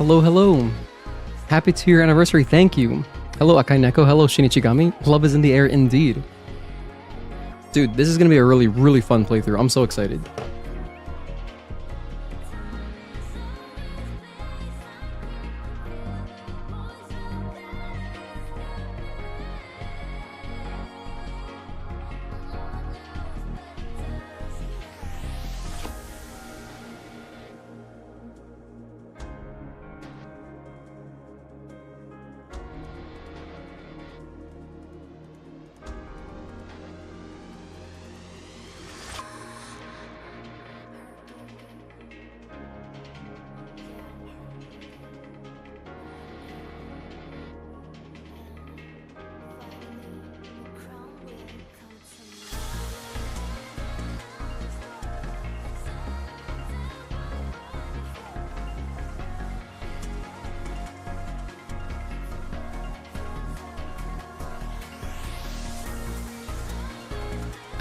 Hello, hello. Happy 2-year anniversary, thank you. Hello, Akai Neko. Hello, Shinichigami. Love is in the air indeed. Dude, this is gonna be a really, really fun playthrough. I'm so excited.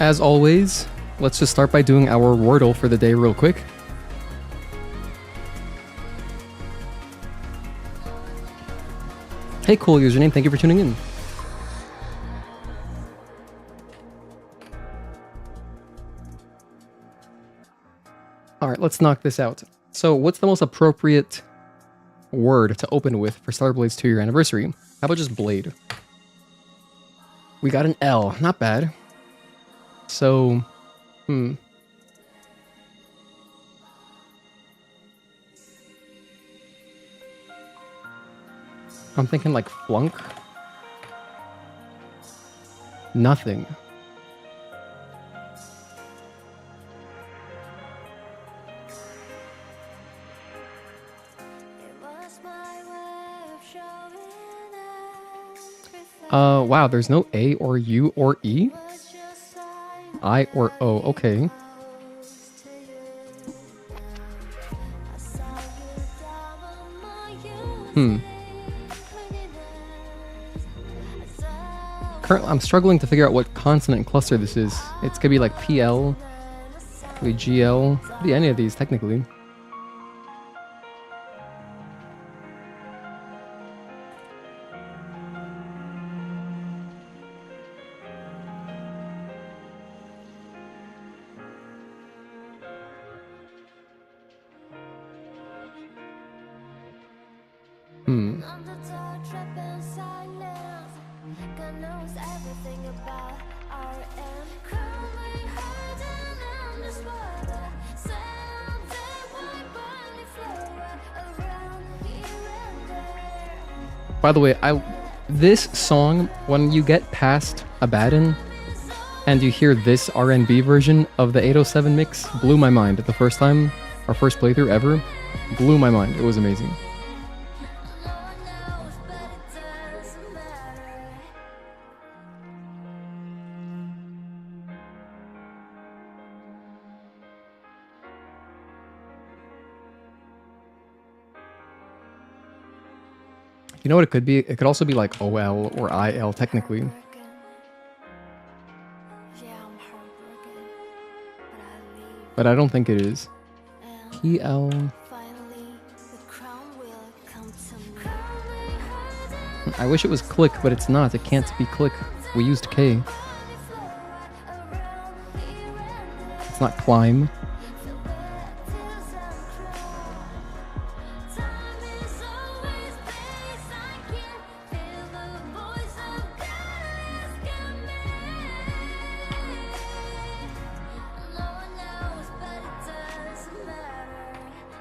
As always, let's just start by doing our Wordle for the day real quick. Hey, cool username, thank you for tuning in. Alright, let's knock this out. So, what's the most appropriate word to open with for Stellar Blade's 2-year anniversary? How about just Blade? We got an L, not bad. So, I'm thinking like flunk. Nothing. Wow, there's no A or U or E? I or O, okay. Currently, I'm struggling to figure out what consonant cluster this is. It's gonna be like PL, could be GL, could be any of these technically. By the way, this song, when you get past Abaddon and you hear this R&B version of the 807 mix, blew my mind. The first time, our first playthrough ever, blew my mind. It was amazing. You know what it could be? It could also be like OL or IL technically. But I don't think it is. PL. I wish it was click, but it's not. It can't be click. We used K. It's not climb.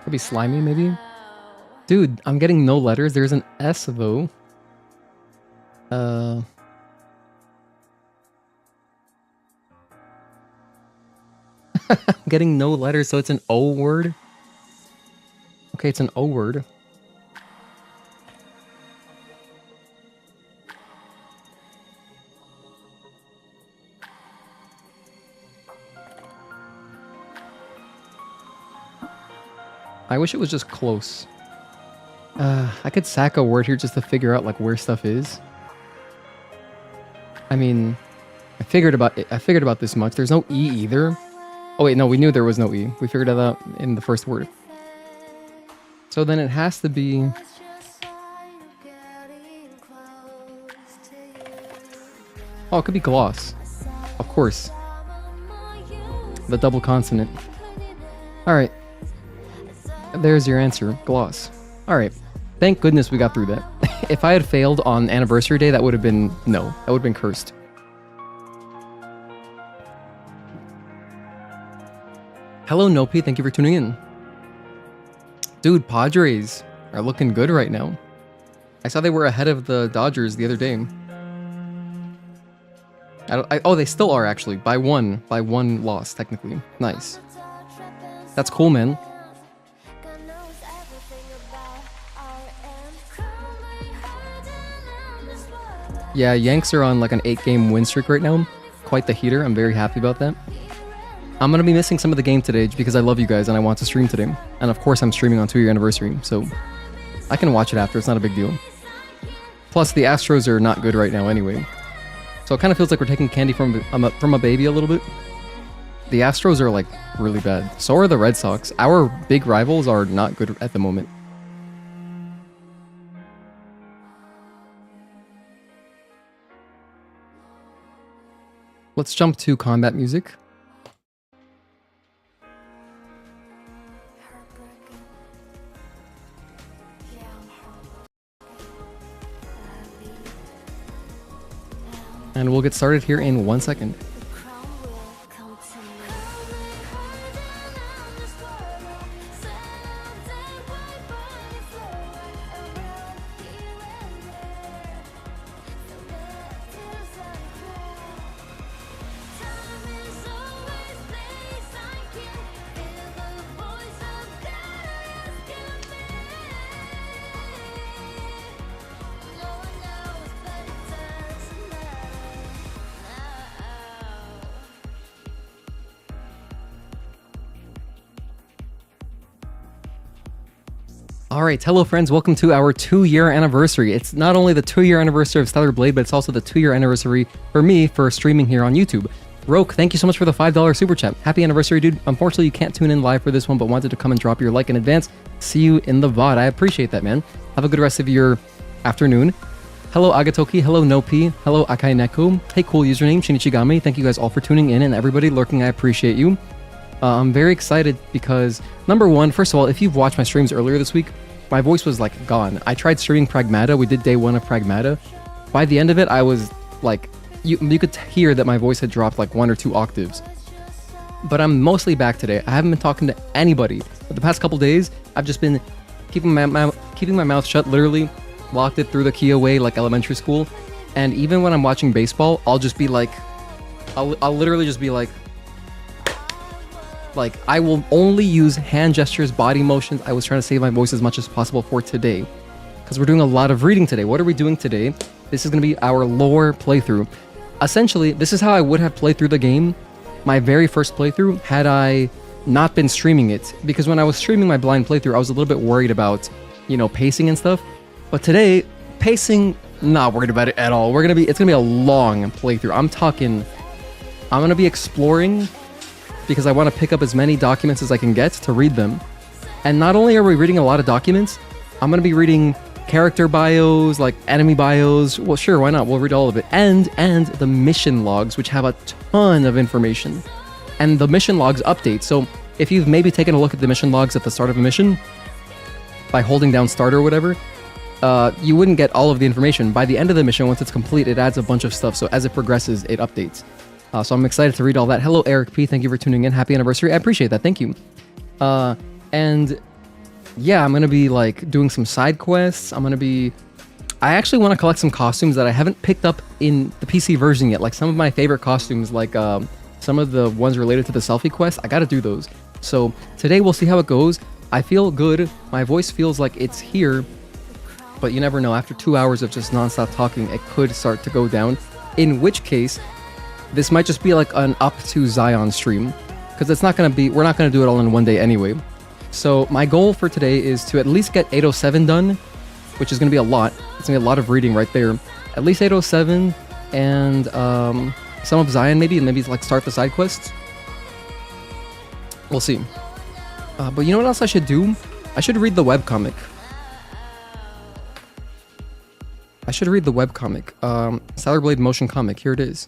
Could be slimy, maybe? Dude, I'm getting no letters. There's an S, though. I'm getting no letters, so it's an O word? Okay, it's an O word. I wish it was just close. I could sack a word here just to figure out like where stuff is. I mean, I figured about this much. There's no E either. Oh wait, no, we knew there was no E. We figured that out in the first word. So then it has to be... Oh, it could be gloss. Of course. The double consonant. Alright. There's your answer. Gloss. Alright. Thank goodness we got through that. If I had failed on anniversary day, that would have been... No. That would have been cursed. Hello, Nopi. Thank you for tuning in. Dude, Padres are looking good right now. I saw they were ahead of the Dodgers the other day. Oh, they still are, actually. By one loss, technically. Nice. That's cool, man. Yeah, Yanks are on like an 8-game win streak right now. Quite the heater. I'm very happy about that. I'm going to be missing some of the game today because I love you guys and I want to stream today. And of course I'm streaming on 2-year anniversary, so I can watch it after. It's not a big deal. Plus, the Astros are not good right now anyway. So it kind of feels like we're taking candy from a baby a little bit. The Astros are like really bad. So are the Red Sox. Our big rivals are not good at the moment. Let's jump to combat music. And we'll get started here in 1 second. Alright, hello friends, welcome to our 2-year anniversary. It's not only the 2-year anniversary of Stellar Blade, but it's also the 2-year anniversary for me for streaming here on YouTube. Roke, thank you so much for the $5 super chat. Happy anniversary, dude. Unfortunately, you can't tune in live for this one, but wanted to come and drop your like in advance. See you in the VOD. I appreciate that, man. Have a good rest of your afternoon. Hello, Agatoki. Hello, Nopi. Hello, Akai Neko. Hey, cool username, Shinichigami. Thank you guys all for tuning in, and everybody lurking, I appreciate you. I'm very excited because, number one, first of all, if you've watched my streams earlier this week, my voice was like gone. I tried streaming Pragmata. We did day 1 of Pragmata. By the end of it, I was like, you could hear that my voice had dropped like 1 or 2 octaves. But I'm mostly back today. I haven't been talking to anybody. For the past couple days, I've just been keeping my mouth shut, literally locked it through the key away like elementary school. And even when I'm watching baseball, I'll just be like, I'll literally just be like I will only use hand gestures, body motions. I was trying to save my voice as much as possible for today because we're doing a lot of reading today. What are we doing today? This is going to be our lore playthrough. Essentially, this is how I would have played through the game, my very first playthrough, had I not been streaming it. Because when I was streaming my blind playthrough, I was a little bit worried about, you know, pacing and stuff. But today, pacing, not worried about it at all. It's going to be a long playthrough. I'm going to be exploring because I want to pick up as many documents as I can get to read them. And not only are we reading a lot of documents, I'm going to be reading character bios, like enemy bios. Well, sure, why not? We'll read all of it. And the mission logs, which have a ton of information. And the mission logs update. So if you've maybe taken a look at the mission logs at the start of a mission, by holding down start or whatever, you wouldn't get all of the information. By the end of the mission, once it's complete, it adds a bunch of stuff. So as it progresses, it updates. So I'm excited to read all that. Hello, Eric P. Thank you for tuning in. Happy anniversary. I appreciate that. Thank you. And yeah, I'm going to be like doing some side quests. I actually want to collect some costumes that I haven't picked up in the PC version yet. Like some of my favorite costumes, like some of the ones related to the selfie quest. I got to do those. So today we'll see how it goes. I feel good. My voice feels like it's here, but you never know. After 2 hours of just nonstop talking, it could start to go down. In which case, this might just be like an up to Zion stream, because we're not going to do it all in one day anyway. So my goal for today is to at least get 807 done, which is going to be a lot. It's going to be a lot of reading right there. At least 807 and some of Zion maybe, and maybe like start the side quests. We'll see. But you know what else I should do? I should read the webcomic. Stellar Blade motion comic. Here it is.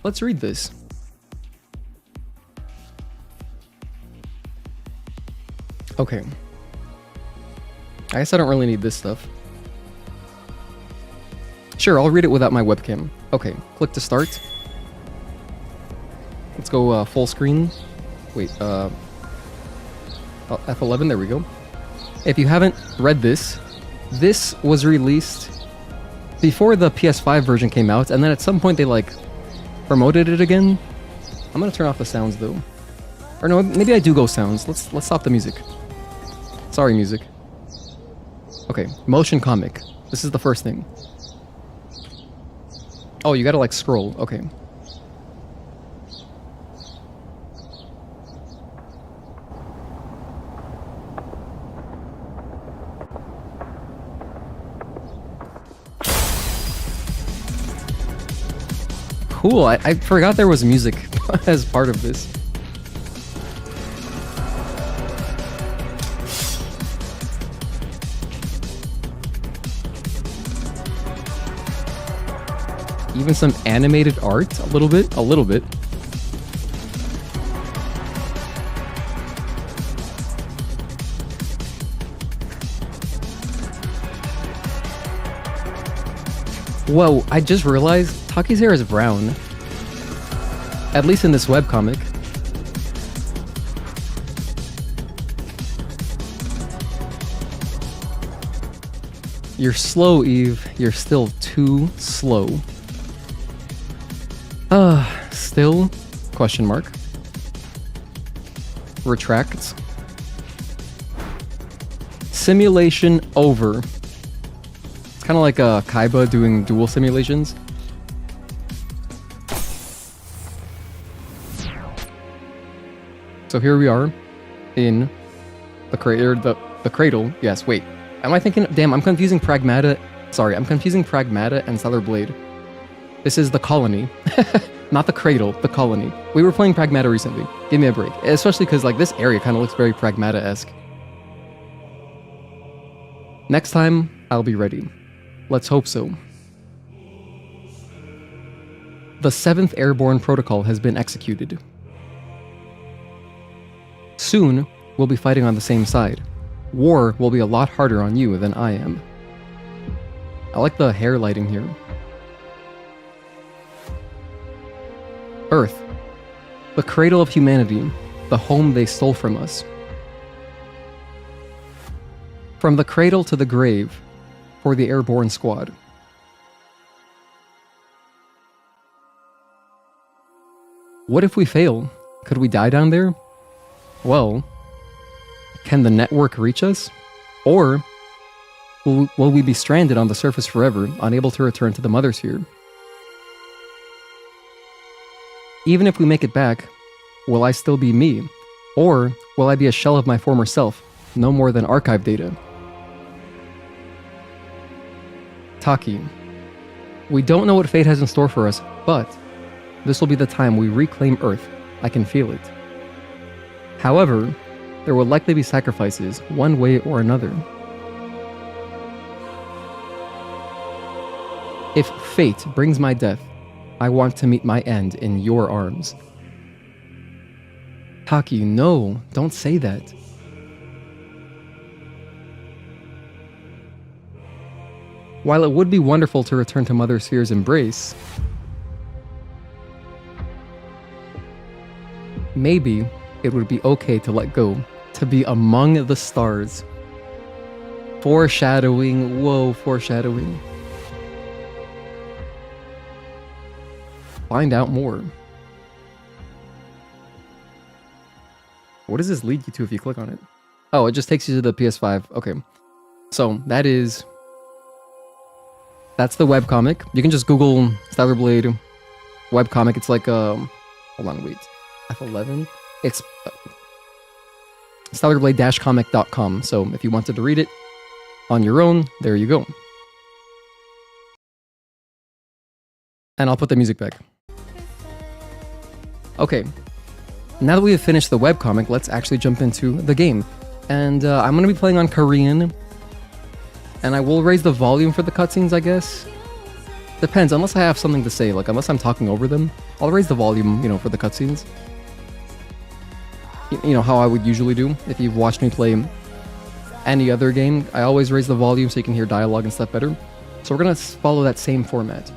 Let's read this. Okay. I guess I don't really need this stuff. Sure, I'll read it without my webcam. Okay, click to start. Let's go full screen. Wait, F11, there we go. If you haven't read this, this was released before the PS5 version came out, and then at some point they like promoted it again. I'm gonna turn off the sounds though. Or no, maybe I do go sounds. Let's stop the music. Sorry, music. Okay, motion comic. This is the first thing. Oh, you gotta like scroll. Okay. Cool, I forgot there was music as part of this. Even some animated art, a little bit. Whoa, I just realized Taki's hair is brown. At least in this webcomic. You're slow, Eve. You're still too slow. Still? Question mark. Retracts. Simulation over. It's kind of like Kaiba doing dual simulations. So here we are in the cradle. Yes, wait. Am I thinking? Damn, I'm confusing Pragmata. Sorry, I'm confusing Pragmata and Stellar Blade. This is the colony. Not the cradle, the colony. We were playing Pragmata recently. Give me a break. Especially because like this area kind of looks very Pragmata-esque. Next time, I'll be ready. Let's hope so. The 7th Airborne Protocol has been executed. Soon, we'll be fighting on the same side. War will be a lot harder on you than I am. I like the hair lighting here. Earth, the cradle of humanity, the home they stole from us. From the cradle to the grave, for the airborne squad. What if we fail? Could we die down there? Well, can the network reach us? Or will we be stranded on the surface forever, unable to return to the mother sphere? Even if we make it back, will I still be me? Or will I be a shell of my former self, no more than archive data? Taki, we don't know what fate has in store for us, but this will be the time we reclaim Earth. I can feel it. However, there will likely be sacrifices, one way or another. If fate brings my death, I want to meet my end in your arms. Taki, no, don't say that. While it would be wonderful to return to Mother Sphere's embrace, maybe it would be okay to let go, to be among the stars. Foreshadowing, whoa, foreshadowing. Find out more. What does this lead you to if you click on it? Oh, it just takes you to the PS5. Okay. So that's the webcomic. You can just Google Stellar Blade webcomic. It's like, hold on, wait. F11? It's stellarblade-comic.com. So if you wanted to read it on your own, there you go. And I'll put the music back. Okay, now that we have finished the webcomic, let's actually jump into the game. And I'm going to be playing on Korean. And I will raise the volume for the cutscenes, I guess. Depends, unless I have something to say, like unless I'm talking over them, I'll raise the volume, for the cutscenes. You know how I would usually do if you've watched me play any other game. I always raise the volume so you can hear dialogue and stuff better. So we're gonna follow that same format.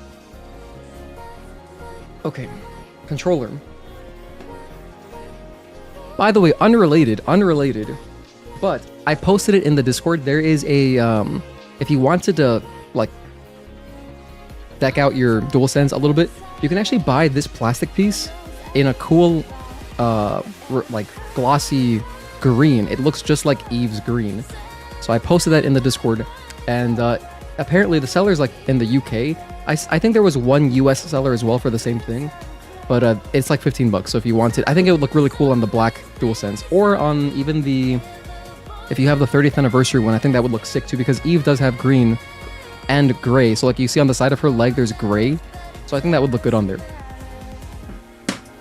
Okay, controller. By the way, unrelated, but I posted it in the Discord. There is a, if you wanted to, like, deck out your DualSense a little bit, you can actually buy this plastic piece in a cool, like, glossy green. It looks just like Eve's green. So I posted that in the Discord, and apparently the seller's, like, in the UK. I think there was one US seller as well for the same thing, but it's like 15 bucks. So if you wanted, I think it would look really cool on the black DualSense, or on even the, if you have the 30th anniversary one, I think that would look sick too, because Eve does have green and gray. So like you see on the side of her leg, there's gray. So I think that would look good on there.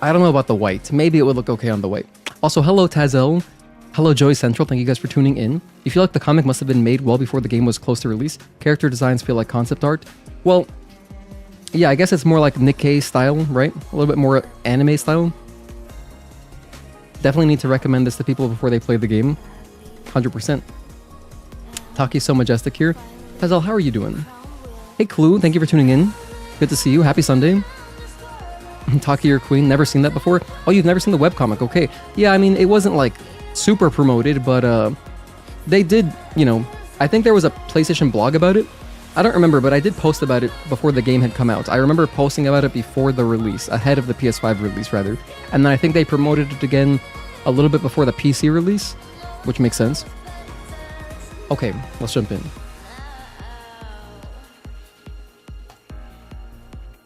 I don't know about the white. Maybe it would look okay on the white. Also, hello Tazel. Hello Joey Central. Thank you guys for tuning in. You feel like the comic must have been made well before the game was close to release? Character designs feel like concept art? Well, yeah, I guess it's more like Nikkei style, right? A little bit more anime style. Definitely need to recommend this to people before they play the game. 100%. Taki so majestic here. Tazel, how are you doing? Hey Clue, thank you for tuning in. Good to see you. Happy Sunday. Taki your queen. Never seen that before. Oh, you've never seen the webcomic. Okay. Yeah, I mean, it wasn't like super promoted, but they did, I think there was a PlayStation blog about it. I don't remember, but I did post about it before the game had come out. I remember posting about it before the release, ahead of the PS5 release, rather. And then I think they promoted it again a little bit before the PC release, which makes sense. Okay, let's jump in.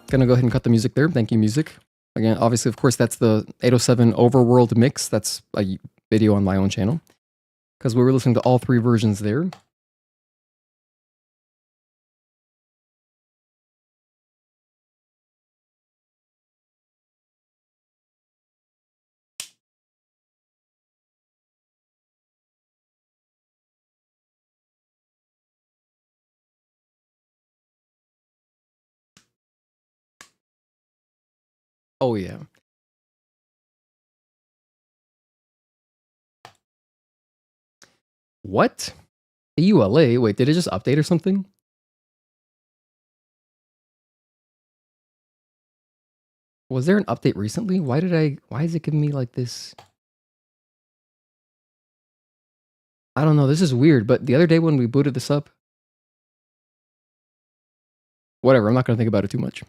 Gonna go ahead and cut the music there. Thank you, music. Again, obviously, of course, that's the 807 Overworld mix. That's a video on my own channel, because we were listening to all three versions there. Oh, yeah. What? EULA? Wait, did it just update or something? Was there an update recently? Why is it giving me like this? I don't know, this is weird, but the other day when we booted this up, whatever, I'm not gonna think about it too much.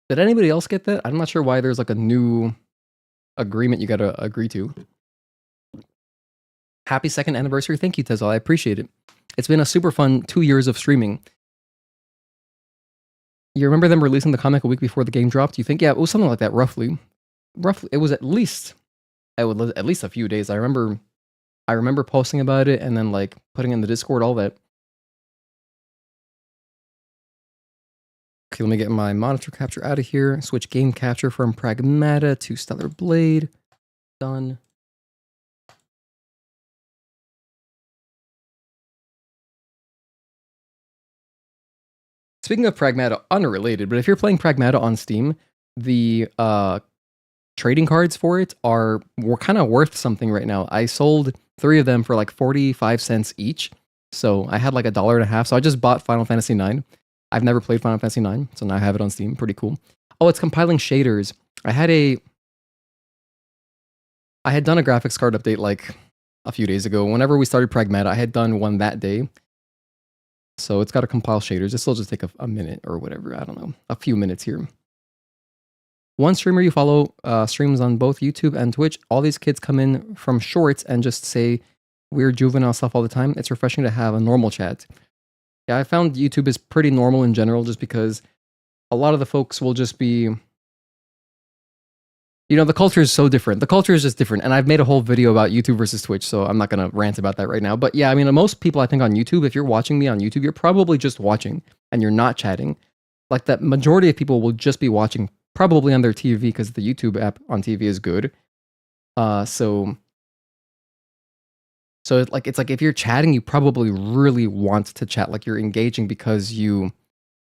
Did anybody else get that? I'm not sure why there's like a new agreement you gotta agree to. Happy 2nd anniversary. Thank you, Tezal. I appreciate it. It's been a super fun 2 years of streaming. You remember them releasing the comic a week before the game dropped? You think? Yeah, it was something like that, roughly. Roughly, it was at least a few days. I remember posting about it and then like putting in the Discord, all that. Okay, let me get my monitor capture out of here. Switch game capture from Pragmata to Stellar Blade. Done. Speaking of Pragmata, unrelated, but if you're playing Pragmata on Steam, the trading cards for it were kind of worth something right now. I sold 3 of them for like 45 cents each. So I had like $1.50. So I just bought Final Fantasy IX. I've never played Final Fantasy IX, so now I have it on Steam. Pretty cool. Oh, it's compiling shaders. I had done a graphics card update like a few days ago. Whenever we started Pragmata, I had done one that day. So it's got to compile shaders. This will just take a minute or whatever. I don't know. A few minutes here. One streamer you follow streams on both YouTube and Twitch. All these kids come in from shorts and just say weird juvenile stuff all the time. It's refreshing to have a normal chat. Yeah, I found YouTube is pretty normal in general just because a lot of the folks will just be... the culture is so different. The culture is just different. And I've made a whole video about YouTube versus Twitch, so I'm not going to rant about that right now. But yeah, I mean, most people I think on YouTube, if you're watching me on YouTube, you're probably just watching and you're not chatting. Like that majority of people will just be watching probably on their TV because the YouTube app on TV is good. So So it's like if you're chatting, you probably really want to chat, like you're engaging because you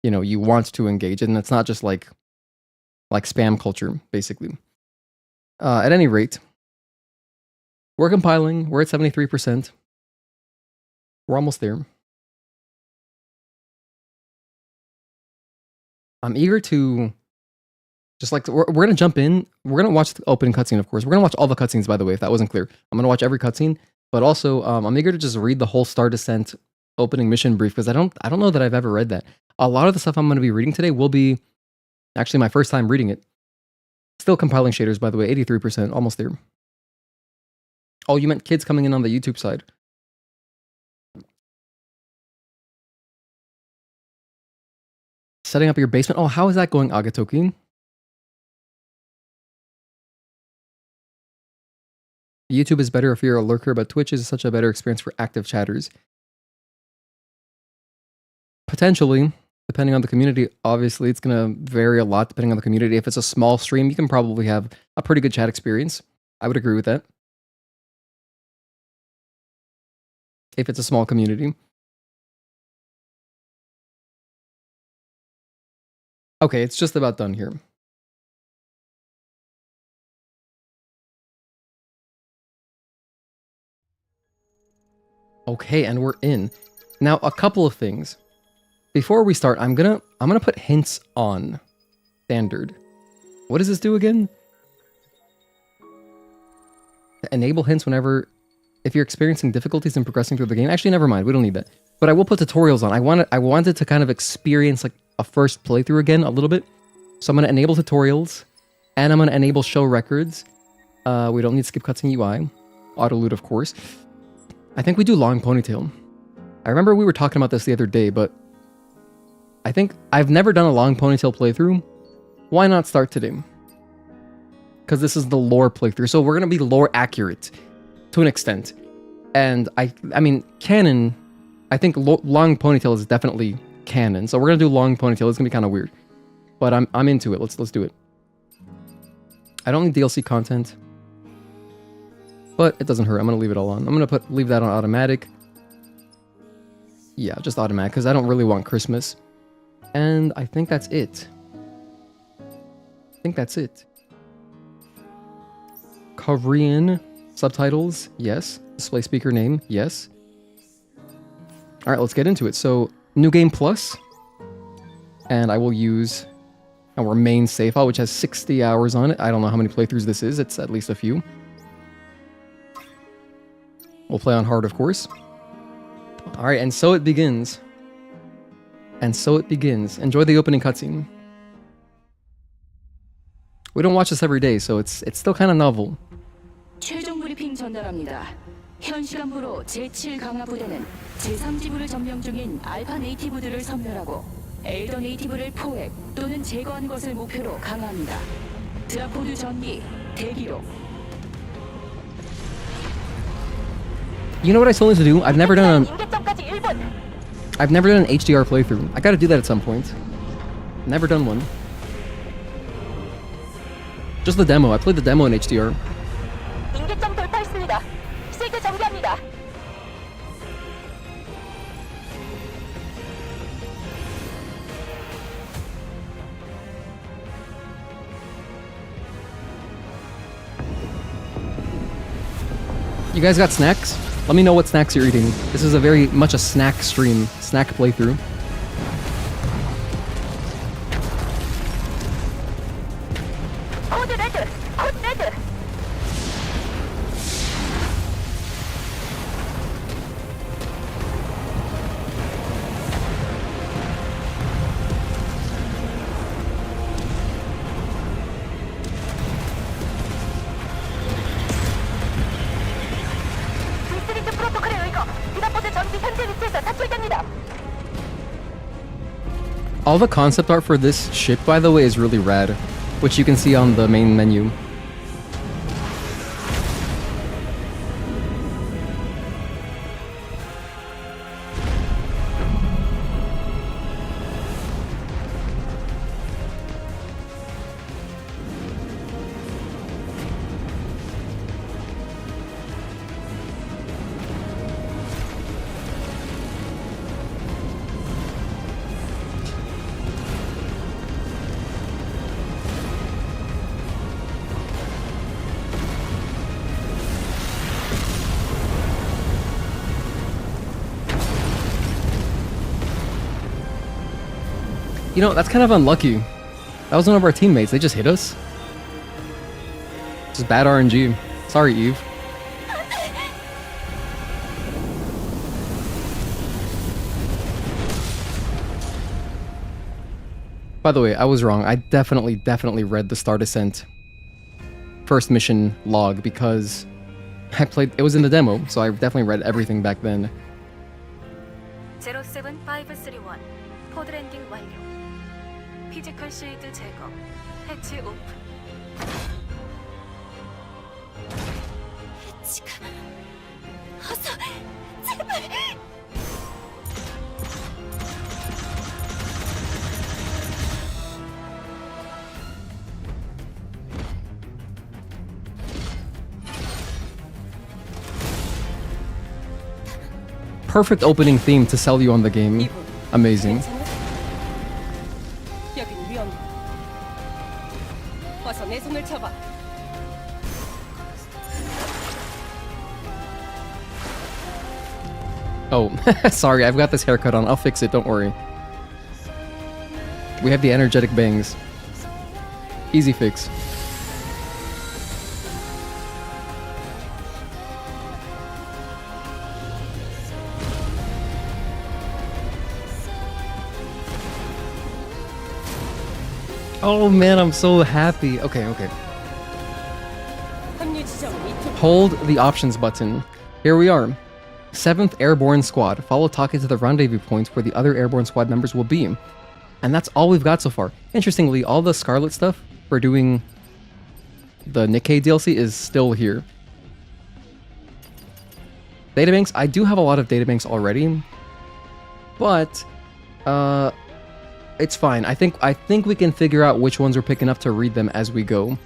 want to engage, and it's not just like spam culture, basically. At any rate, we're compiling. We're at 73%. We're almost there. I'm eager to just like we're gonna jump in. We're gonna watch the opening cutscene, of course. We're gonna watch all the cutscenes, by the way, if that wasn't clear. I'm gonna watch every cutscene, but also I'm eager to just read the whole Star Descent opening mission brief because I don't know that I've ever read that. A lot of the stuff I'm gonna be reading today will be actually my first time reading it. Still compiling shaders, by the way, 83%, almost there. Oh, you meant kids coming in on the YouTube side. Setting up your basement. Oh, how is that going, Agatoki? YouTube is better if you're a lurker, but Twitch is such a better experience for active chatters. Potentially, depending on the community. Obviously, it's going to vary a lot depending on the community. If it's a small stream, you can probably have a pretty good chat experience. I would agree with that. If it's a small community. Okay, it's just about done here. Okay, and we're in. Now, a couple of things. Before we start, I'm gonna put hints on standard. What does this do again? Enable hints whenever if you're experiencing difficulties in progressing through the game. Actually, never mind. We don't need that. But I will put tutorials on. I wanted to kind of experience like a first playthrough again a little bit. So I'm gonna enable tutorials, and I'm gonna enable show records. We don't need skip cutscene UI. Auto loot, of course. I think we do long ponytail. I remember we were talking about this the other day, but I think I've never done a long ponytail playthrough. Why not start today? Because this is the lore playthrough, so we're gonna be lore accurate to an extent. And I mean, canon. I think long ponytail is definitely canon, so we're gonna do long ponytail. It's gonna be kind of weird, but I'm into it. Let's do it. I don't need DLC content, but it doesn't hurt. I'm gonna leave it all on. I'm gonna leave that on automatic. Yeah, just automatic because I don't really want Christmas. And I think that's it. Korean subtitles, yes. Display speaker name, yes. All right, let's get into it. So, New Game Plus. And I will use our main save file, which has 60 hours on it. I don't know how many playthroughs this is. It's at least a few. We'll play on hard, of course. All right, and so it begins. Enjoy the opening cutscene. We don't watch this every day, so it's still kind of novel. 최종 브리핑 전달합니다. 현 시간부로 제7 강화 부대는 제3지부를 점령 중인 알파 네이티브들을 섬멸하고 에이더 네이티브를 포획 또는 제거한 것을 목표로 강화합니다. 드라포드 전기 대기로. You know what I still need to do? I've never done an HDR playthrough. I gotta do that at some point. Never done one. Just the demo. I played the demo in HDR. 인계점 돌파했습니다. 시그 전개합니다. You guys got snacks? Let me know what snacks you're eating. This is a very much a snack stream, snack playthrough. 코드 레드, 코드 레드. 디스트릭트 프로토콜에 의거 드라포드 전기 현재 위치에서 탈출됩니다. All the concept art for this ship, by the way, is really rad, which you can see on the main menu. You know, that's kind of unlucky. That was one of our teammates. They just hit us. Just bad RNG. Sorry, Eve. By the way, I was wrong. I definitely read the Star Descent first mission log because I played, it was in the demo, so I definitely read everything back then. 07531 포드 랜딩 완료. 피지컬 실드 제거. 해치 오픈. 해치가 어서 제발. Perfect opening theme to sell you on the game. Amazing. 여긴 위험해. 어서 내 손을 잡아. Oh, sorry, I've got this haircut on. I'll fix it, don't worry. We have the energetic bangs. Easy fix. Oh man, I'm so happy. Okay. 합류 지점 이쪽. Hold the options button. Here we are. 7th Airborne Squad. Follow Taka to the rendezvous points where the other Airborne Squad members will be. And that's all we've got so far. Interestingly, all the Scarlet stuff for doing the Nikkei DLC is still here. Databanks, I do have a lot of databanks already. But it's fine. I think we can figure out which ones we're picking up to read them as we go.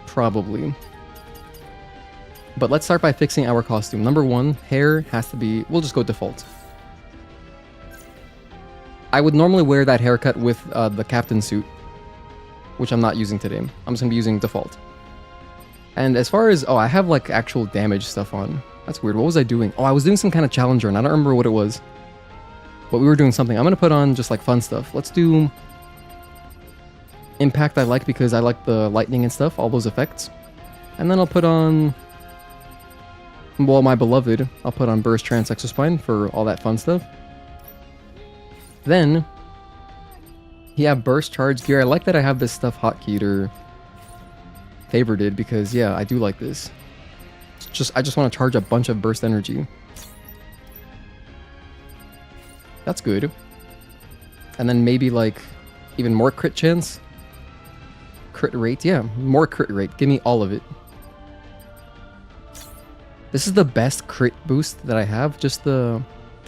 Probably. But let's start by fixing our costume. Number 1, hair has to be... We'll just go default. I would normally wear that haircut with the captain suit, which I'm not using today. I'm just going to be using default. And as far as... Oh, I have like actual damage stuff on. That's weird. What was I doing? Oh, I was doing some kind of challenger and I don't remember what it was. But we were doing something. I'm going to put on just like fun stuff. Let's do... Impact I like because I like the lightning and stuff, all those effects. And then I'll put on... Well, my beloved, I'll put on Burst Trance Exospine for all that fun stuff. Then, yeah, Burst Charge Gear. I like that I have this stuff hotkeyed or favorited because, yeah, I do like this. I just want to charge a bunch of burst energy. That's good. And then maybe like even more crit chance. Crit rate, yeah, more crit rate. Give me all of it. This is the best crit boost that I have. Just the...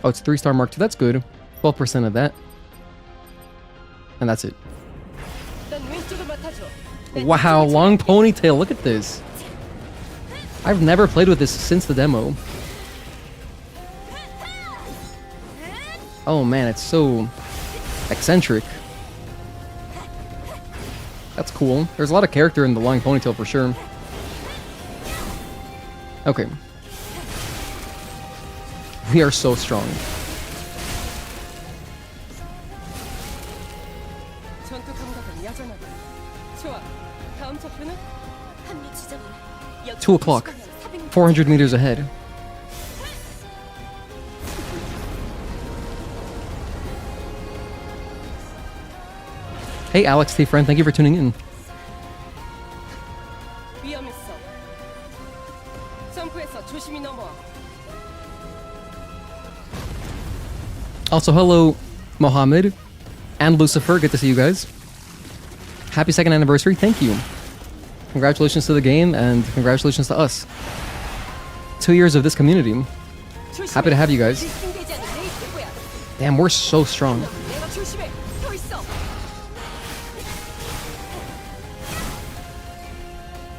Oh, it's 3-star Mark II. That's good. 12% of that. And that's it. Wow, long ponytail. Look at this. I've never played with this since the demo. Oh man, it's so eccentric. That's cool. There's a lot of character in the long ponytail for sure. Okay. We are so strong. 전투 감각은 여전하다. 좋아. 다음 적표는? 합류 지점은 여기 2 o'clock. 400 meters ahead. Hey Alex T friend, thank you for tuning in. 위험했어. 점프해서 조심히 넘어와. Also, hello, Mohammed and Lucifer. Good to see you guys. Happy 2nd anniversary. Thank you. Congratulations to the game and congratulations to us. 2 years of this community. Happy to have you guys. Damn, we're so strong. 내가 조심해. 서 있어.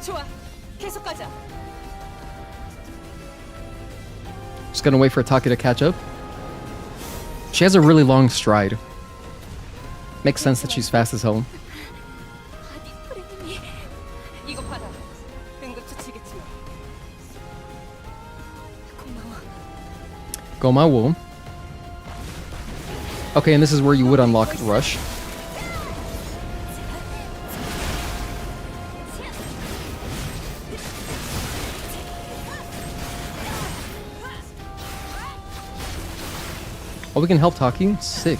좋아. 계속 가자. Just gonna wait for Taki to catch up. She has a really long stride. Makes sense that she's fast as hell. 아디 프레님이 이거 받아. 응급처치겠지만. 고마워. Gomawo. Okay, and this is where you would unlock Rush. Oh, we can help Taki? Sick.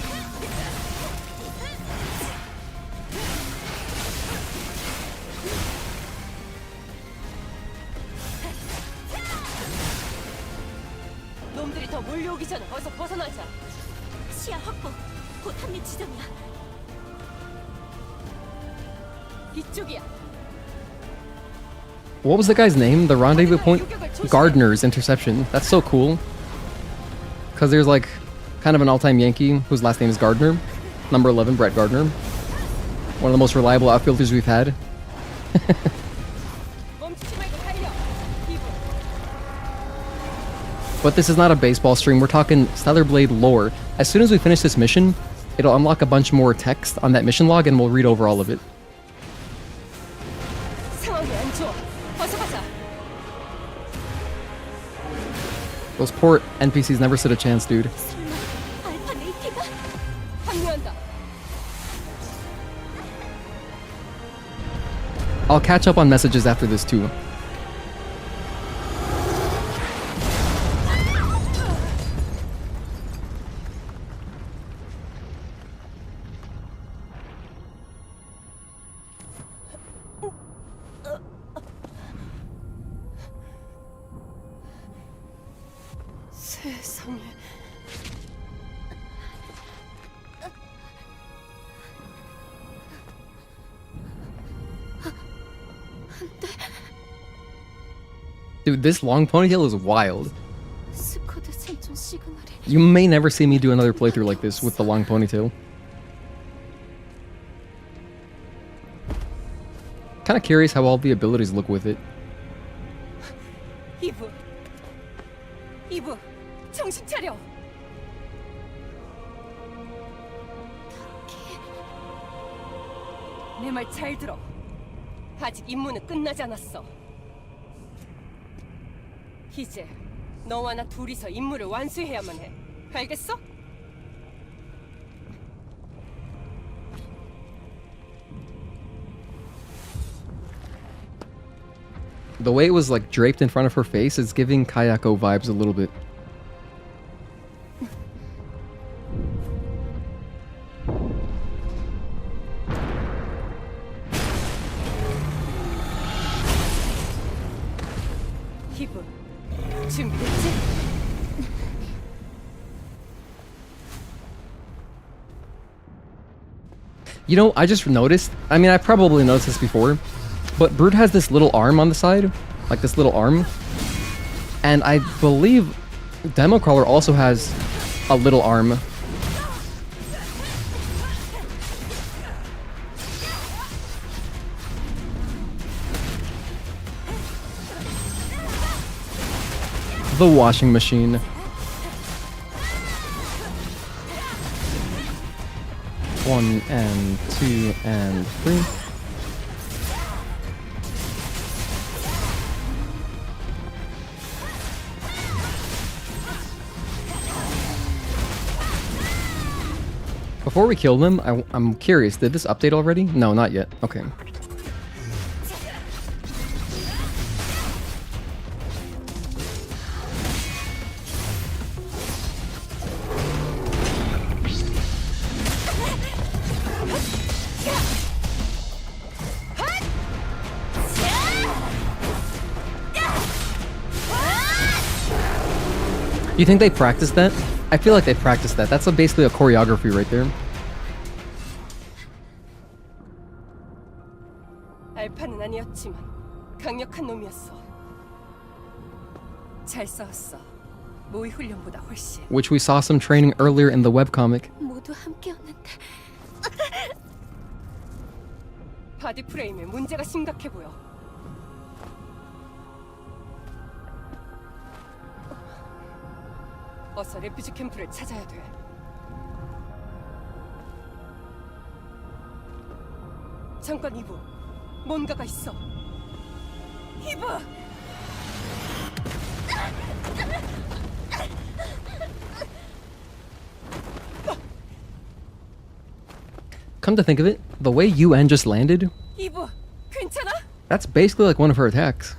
놈들이 더 몰려오기 전에 어서 벗어나자. 시야 확보. 곧 합류 지점이야. 이쪽이야. What was the guy's name? The rendezvous point? Gardner's interception. That's so cool. Because there's like kind of an all-time Yankee whose last name is Gardner. Number 11, Brett Gardner. One of the most reliable outfielders we've had. 멈추지 말고 달려. 이브. But this is not a baseball stream. We're talking Stellar Blade lore. As soon as we finish this mission, it'll unlock a bunch more text on that mission log and we'll read over all of it. 상황이 안 좋아. 어서 가자. Those poor NPCs never stood a chance, dude. 설마 알파 네이티가? 합류한다. I'll catch up on messages after this too. 세상에. Dude, this long ponytail is wild. 스쿼드 생존 시그널이. You may never see me do another playthrough like this with the long ponytail. Kind of curious how all the abilities look with it. 이브. 이브. 정신 차려. 내 말 잘 들어. 아직 임무는 끝나지 않았어. 이제 너와 나 둘이서 임무를 완수해야만 해. 알겠어? The way it was like draped in front of her face is giving Kayako vibes a little bit. 이브. 준비됐지? You know, I just noticed, I mean, I probably noticed this before, but Brood has this little arm on the side, like this little arm, and I believe Democrawler also has a little arm. The washing machine. One and two and three. Before we kill them, I'm curious, did this update already? No, not yet. Okay. You think they practiced that? I feel like they practiced that. That's basically a choreography right there. 알파는 아니었지만 강력한 놈이었어. 잘 싸웠어. 모의 훈련보다 훨씬. Which we saw some training earlier in the webcomic. 모두 함께였는데. 바디 프레임에 문제가 심각해 보여. 어서 레퓨지 캠프를 찾아야 돼. 잠깐 이브, 뭔가가 있어. 이브! Come to think of it, the way UN just landed, 이브, 괜찮아? that's basically like one of her attacks.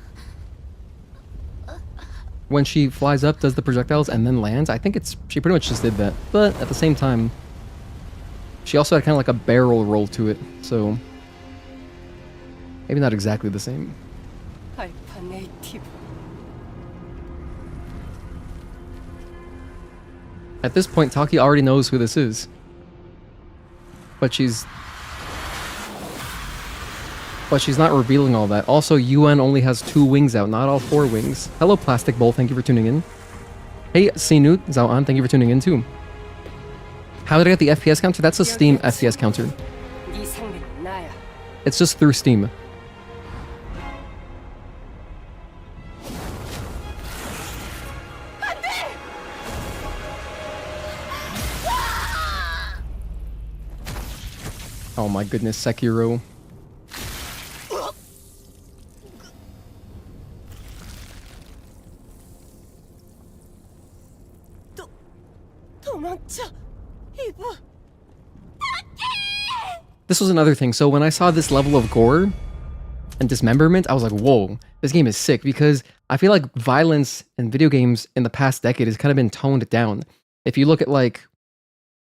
when she flies up, does the projectiles, and then lands. I think she pretty much just did that. But at the same time, she also had kind of like a barrel roll to it, so maybe not exactly the same. 알파 네이티브. At this point, Taki already knows who this is. But she's not revealing all that. Also, UN only has 2 wings out, not all 4 wings. Hello, Plastic Bowl, thank you for tuning in. Hey, Sinut, Zaoan, thank you for tuning in too. How did I get the FPS counter? That's a Steam FPS counter. 네 상대는 나야. It's just through Steam. Oh my goodness, Sekiro. 도망쳐. 이브. This was another thing. So when I saw this level of gore and dismemberment, I was like, whoa, this game is sick, because I feel like violence in video games in the past decade has kind of been toned down. If you look at like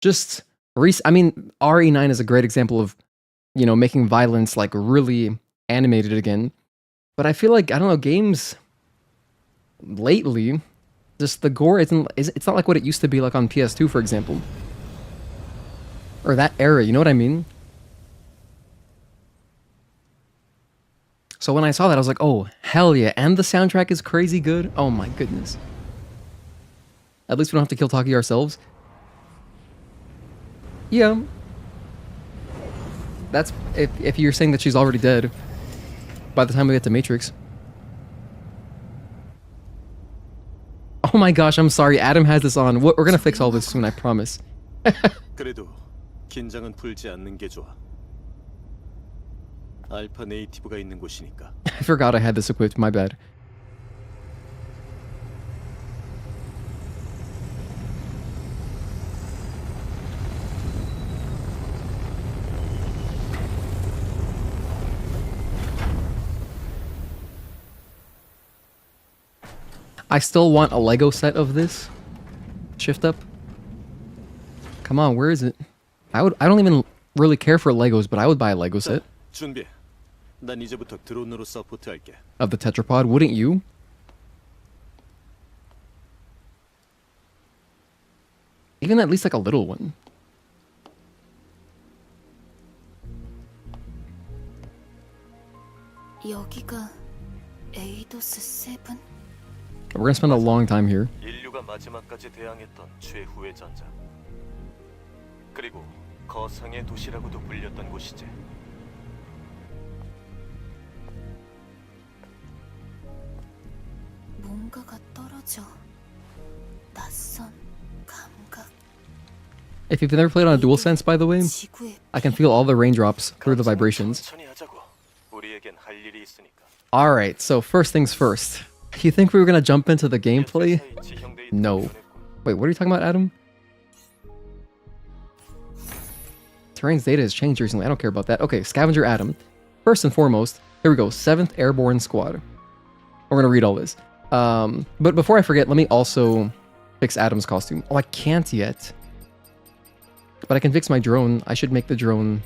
just I mean, RE9 is a great example of, you know, making violence like really animated again. But I feel like, I don't know, games lately, just the gore it's not like what it used to be like on PS2, for example. Or that era, you know what I mean? So when I saw that, I was like, oh, hell yeah. And the soundtrack is crazy good. Oh my goodness. At least we don't have to kill Taki ourselves. Yeah. That's if you're saying that she's already dead by the time we get to Matrix. Oh my gosh, I'm sorry. Adam has this on. We're gonna fix all this soon, I promise. 그래도 긴장은 풀지 않는 게 좋아. 알파 네이티브가 있는 곳이니까. I forgot I had this equipped, my bad. I still want a Lego set of this. Shift up. Come on, where is it? I don't even really care for Legos, but I would buy a Lego set. 준비해. 난 이제부터 드론으로 서포트할게. Of the tetrapod, wouldn't you? Even at least like a little one. 여기가 에이도스 7? We're gonna spend a long time here. 인류가 마지막까지 대항했던 최후의 전장. 그리고 거상의 도시라고도 불렸던 곳이지. 뭔가가 떨어져. 낯선 감각. If you've never played on a DualSense, by the way, 지구의 I can feel all the raindrops through the vibrations. 천천히 하자고. 우리에겐 할 일이 있으니까. Alright, so first things first. You think we were gonna jump into the gameplay? No. Wait, what are you talking about, Adam? Terrain's data has changed recently. I don't care about that. Okay, Scavenger Adam. First and foremost, here we go. 7th Airborne Squad. We're gonna read all this. But before I forget, let me also fix Adam's costume. Oh, I can't yet. But I can fix my drone. I should make the drone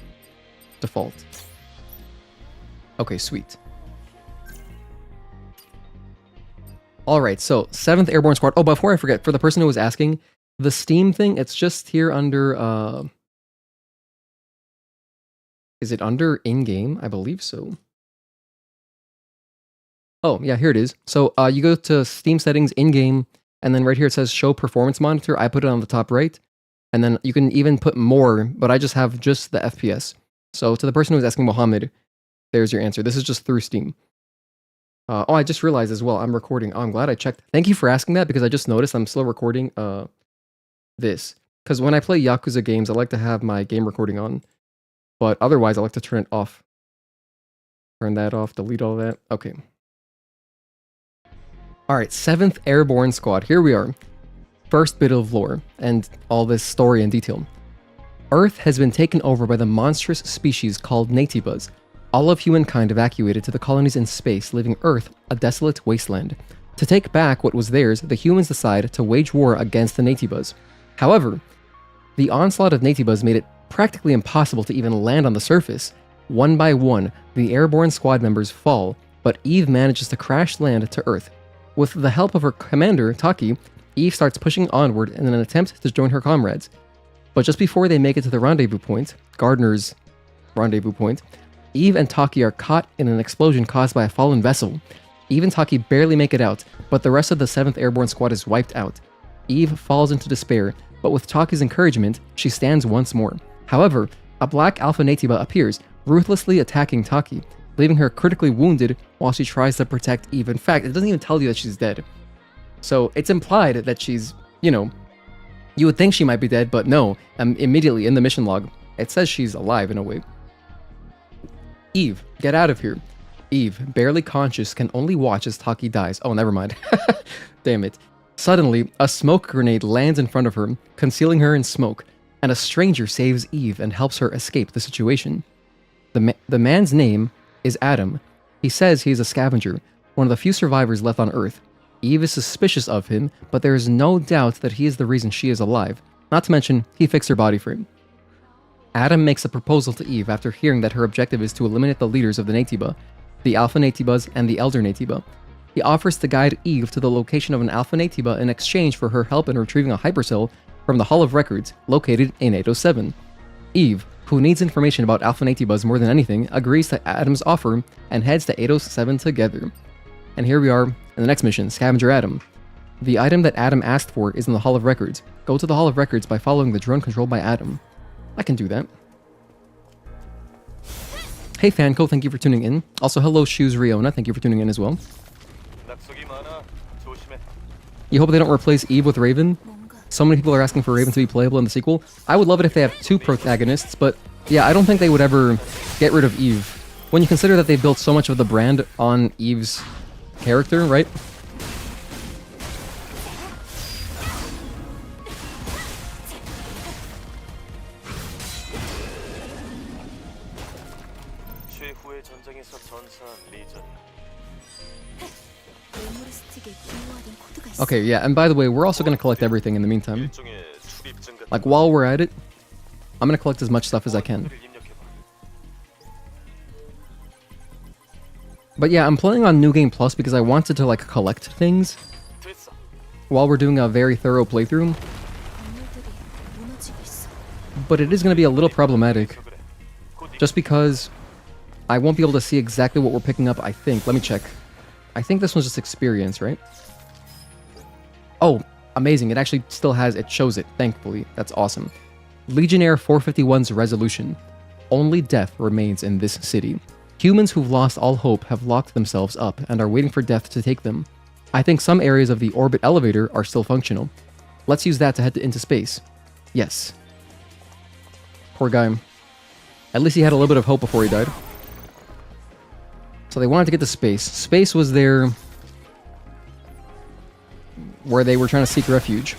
default. Okay, sweet. Alright, so 7th Airborne Squad. Oh, before I forget, for the person who was asking, the Steam thing, it's just here under, is it under in-game? I believe so. Oh, yeah, here it is. So you go to Steam settings, in-game, and then right here it says show performance monitor. I put it on the top right. And then you can even put more, but I just have just the FPS. So to the person who was asking, Mohammed, there's your answer. This is just through Steam. Oh, I just realized as well, I'm recording. Oh, I'm glad I checked. Thank you for asking that, because I just noticed I'm still recording this. Because when I play Yakuza games, I like to have my game recording on. But otherwise, I like to turn it off. Turn that off, delete all that. Okay. Alright, 7th Airborne Squad. Here we are. First bit of lore, and all this story in detail. Earth has been taken over by the monstrous species called Natibas. All of humankind evacuated to the colonies in space, leaving Earth a desolate wasteland. To take back what was theirs, the humans decide to wage war against the Natibas. However, the onslaught of Natibas made it practically impossible to even land on the surface. One by one, the airborne squad members fall, but Eve manages to crash land to Earth. With the help of her commander, Taki, Eve starts pushing onward in an attempt to join her comrades. But just before they make it to the rendezvous point, Gardner's rendezvous point, Eve and Taki are caught in an explosion caused by a fallen vessel. Eve and Taki barely make it out, but the rest of the 7th Airborne Squad is wiped out. Eve falls into despair, but with Taki's encouragement, she stands once more. However, a black Alpha Natiba appears, ruthlessly attacking Taki, leaving her critically wounded while she tries to protect Eve. In fact, it doesn't even tell you that she's dead. So it's implied that she's, you would think she might be dead, but no, immediately in the mission log, it says she's alive in a way. Eve, get out of here. Eve, barely conscious, can only watch as Taki dies. Oh, never mind. Damn it. Suddenly, a smoke grenade lands in front of her, concealing her in smoke, and a stranger saves Eve and helps her escape the situation. The man's name is Adam. He says he is a scavenger, one of the few survivors left on Earth. Eve is suspicious of him, but there is no doubt that he is the reason she is alive. Not to mention, he fixed her body frame. Adam makes a proposal to Eve after hearing that her objective is to eliminate the leaders of the Natiba, the Alpha Natibas and the Elder Natiba. He offers to guide Eve to the location of an Alpha Natiba in exchange for her help in retrieving a hypercell from the Hall of Records, located in Eidos 7. Eve, who needs information about Alpha Natibas more than anything, agrees to Adam's offer and heads to Eidos 7 together. And here we are in the next mission, Scavenger Adam. The item that Adam asked for is in the Hall of Records. Go to the Hall of Records by following the drone controlled by Adam. I can do that. Hey Fanco, thank you for tuning in. Also, hello Shoes Riona, thank you for tuning in as well. You hope they don't replace Eve with Raven? So many people are asking for Raven to be playable in the sequel. I would love it if they have 2 protagonists, but yeah, I don't think they would ever get rid of Eve. When you consider that they built so much of the brand on Eve's character, right? Okay, yeah, and by the way, we're also going to collect everything in the meantime. Like, while we're at it, I'm going to collect as much stuff as I can. But yeah, I'm playing on New Game Plus because I wanted to, like, collect things while we're doing a very thorough playthrough. But it is going to be a little problematic, just because I won't be able to see exactly what we're picking up, I think. Let me check. I think this one's just experience, right? Oh, amazing. It actually still has, it shows it, thankfully. That's awesome. Legionnaire 451's resolution. Only death remains in this city. Humans who've lost all hope have locked themselves up and are waiting for death to take them. I think some areas of the orbit elevator are still functional. Let's use that to head into space. Yes. Poor guy. At least he had a little bit of hope before he died. So they wanted to get to space. Space was their... where they were trying to seek refuge.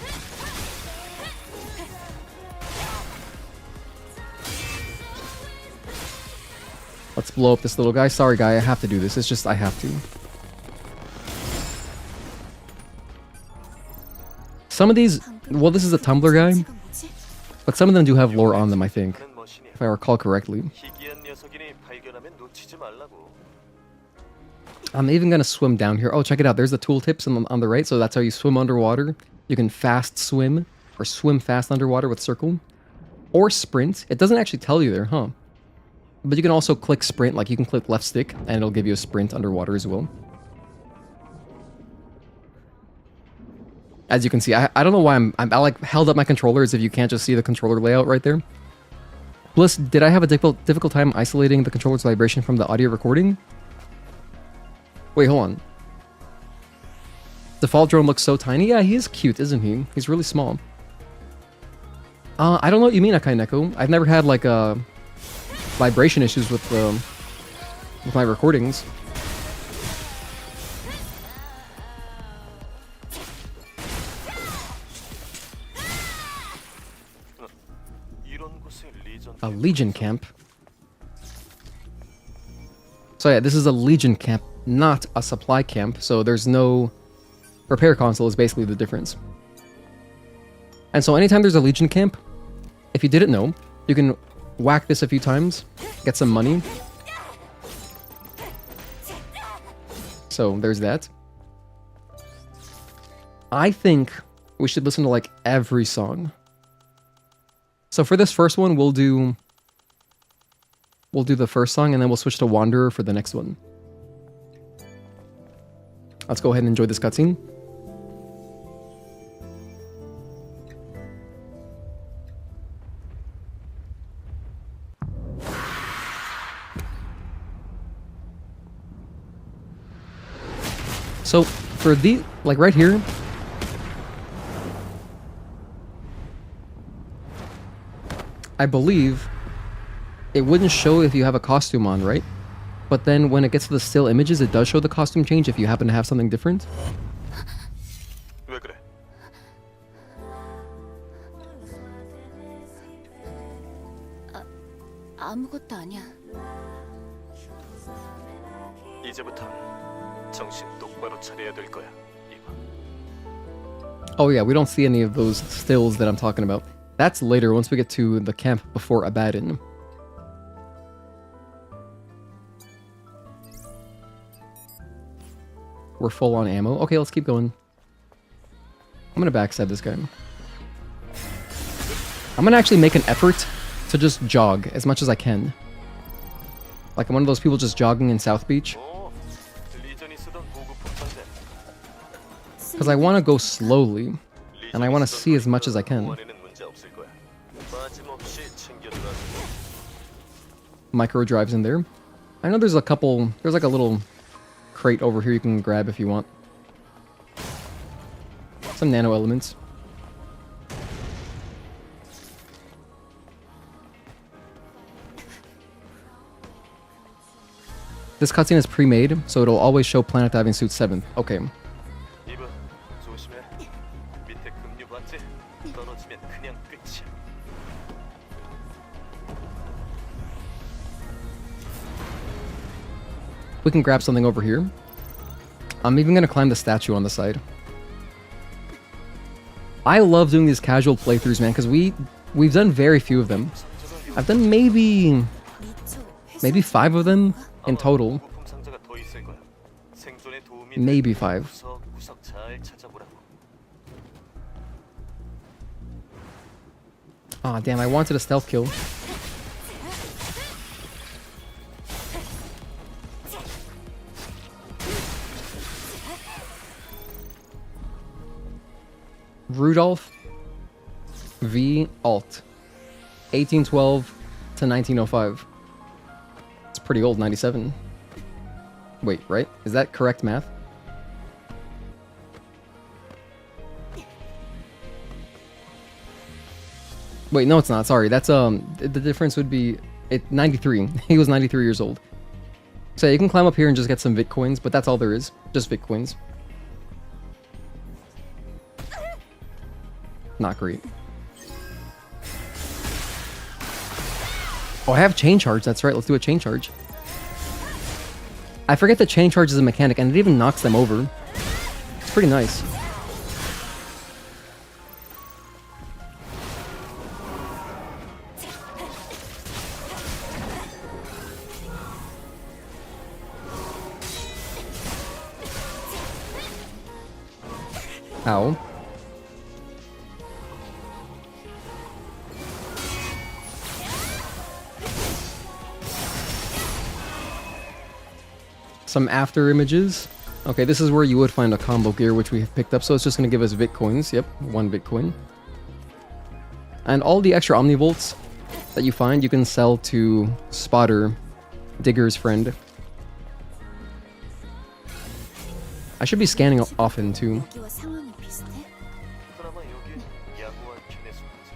Let's blow up this little guy. Sorry, guy, I have to do this. It's just, I have to. Some of these... well, this is a Tumblr guy. But some of them do have lore on them, I think. If I recall correctly. I'm even going to swim down here. Oh, check it out. There's the tooltips on the right. So that's how you swim underwater. You can fast swim. Or swim fast underwater with circle. Or sprint. It doesn't actually tell you there, huh? But you can also click sprint. Like, you can click left stick. And it'll give you a sprint underwater as well. As you can see, I don't know why I like held up my controller as if you can't just see the controller layout right there. Bliss, did I have a difficult time isolating the controller's vibration from the audio recording? Wait, hold on. Default drone looks so tiny. Yeah, he is cute, isn't he? He's really small. I don't know what you mean, Akai Neko. I've never had like vibration issues with my recordings. A Legion camp. So yeah, this is a Legion camp, not a supply camp, so there's no repair console is basically the difference. And so anytime there's a Legion camp, if you didn't know, you can whack this a few times, get some money. So there's that. I think we should listen to like every song. So for this first one, we'll do the first song and then we'll switch to Wanderer for the next one. Let's go ahead and enjoy this cutscene. So for the, like right here, I believe it wouldn't show if you have a costume on, right? But then when it gets to the still images, it does show the costume change if you happen to have something different. 왜 그래? 아무것도 아니야. 이제부터 정신 똑바로 차려야 될 거야. 이봐. Oh yeah, we don't see any of those stills that I'm talking about. That's later, once we get to the camp before Abaddon. We're full on ammo. Okay, let's keep going. I'm gonna backstab this guy. I'm gonna actually make an effort to just jog as much as I can. Like I'm one of those people just jogging in South Beach. 오, 리전이 쓰던 보급품 상자. Because I want to go slowly. And I want to see as much as I can. 보안에는 문제 없을 거야. 빠짐없이 챙겨들어가지고. Micro drives in there. I know there's a couple, there's like a little crate over here you can grab if you want. Some nano elements. This cutscene is pre-made, so it'll always show Planet Diving Suit 7th. Okay. 이봐, 조심해. 밑에 급류 봤지? 떨어지면 그냥 끝이야. We can grab something over here. I'm even gonna climb the statue on the side. I love doing these casual playthroughs, man, because we've done very few of them. I've done maybe 5 of them in total. 보급품 상자가 더 있을 거야. 생존에 도움이 Maybe 될 5. 구석구석 잘 찾아보라고. Ah, damn, I wanted a stealth kill. Rudolph V. Alt. 1812 to 1905. It's pretty old, 97. Wait, right? Is that correct math? Wait, no, it's not. Sorry. That's the difference would be 93. He was 93 years old. So you can climb up here and just get some Bitcoins, but that's all there is. Just Bitcoins. Not great. Oh, I have chain charge. That's right. Let's do a chain charge. I forget that chain charge is a mechanic, and it even knocks them over. It's pretty nice. Ow. Some after images. Okay, this is where you would find a combo gear, which we have picked up, so it's just going to give us Bitcoins. Yep, 1 Bitcoin. And all the extra Omnivolts that you find, you can sell to Spotter, Digger's friend. I should be scanning often, too. 여기와 상황이 비슷해? 그나마 여기 양호한 편의 수준이지.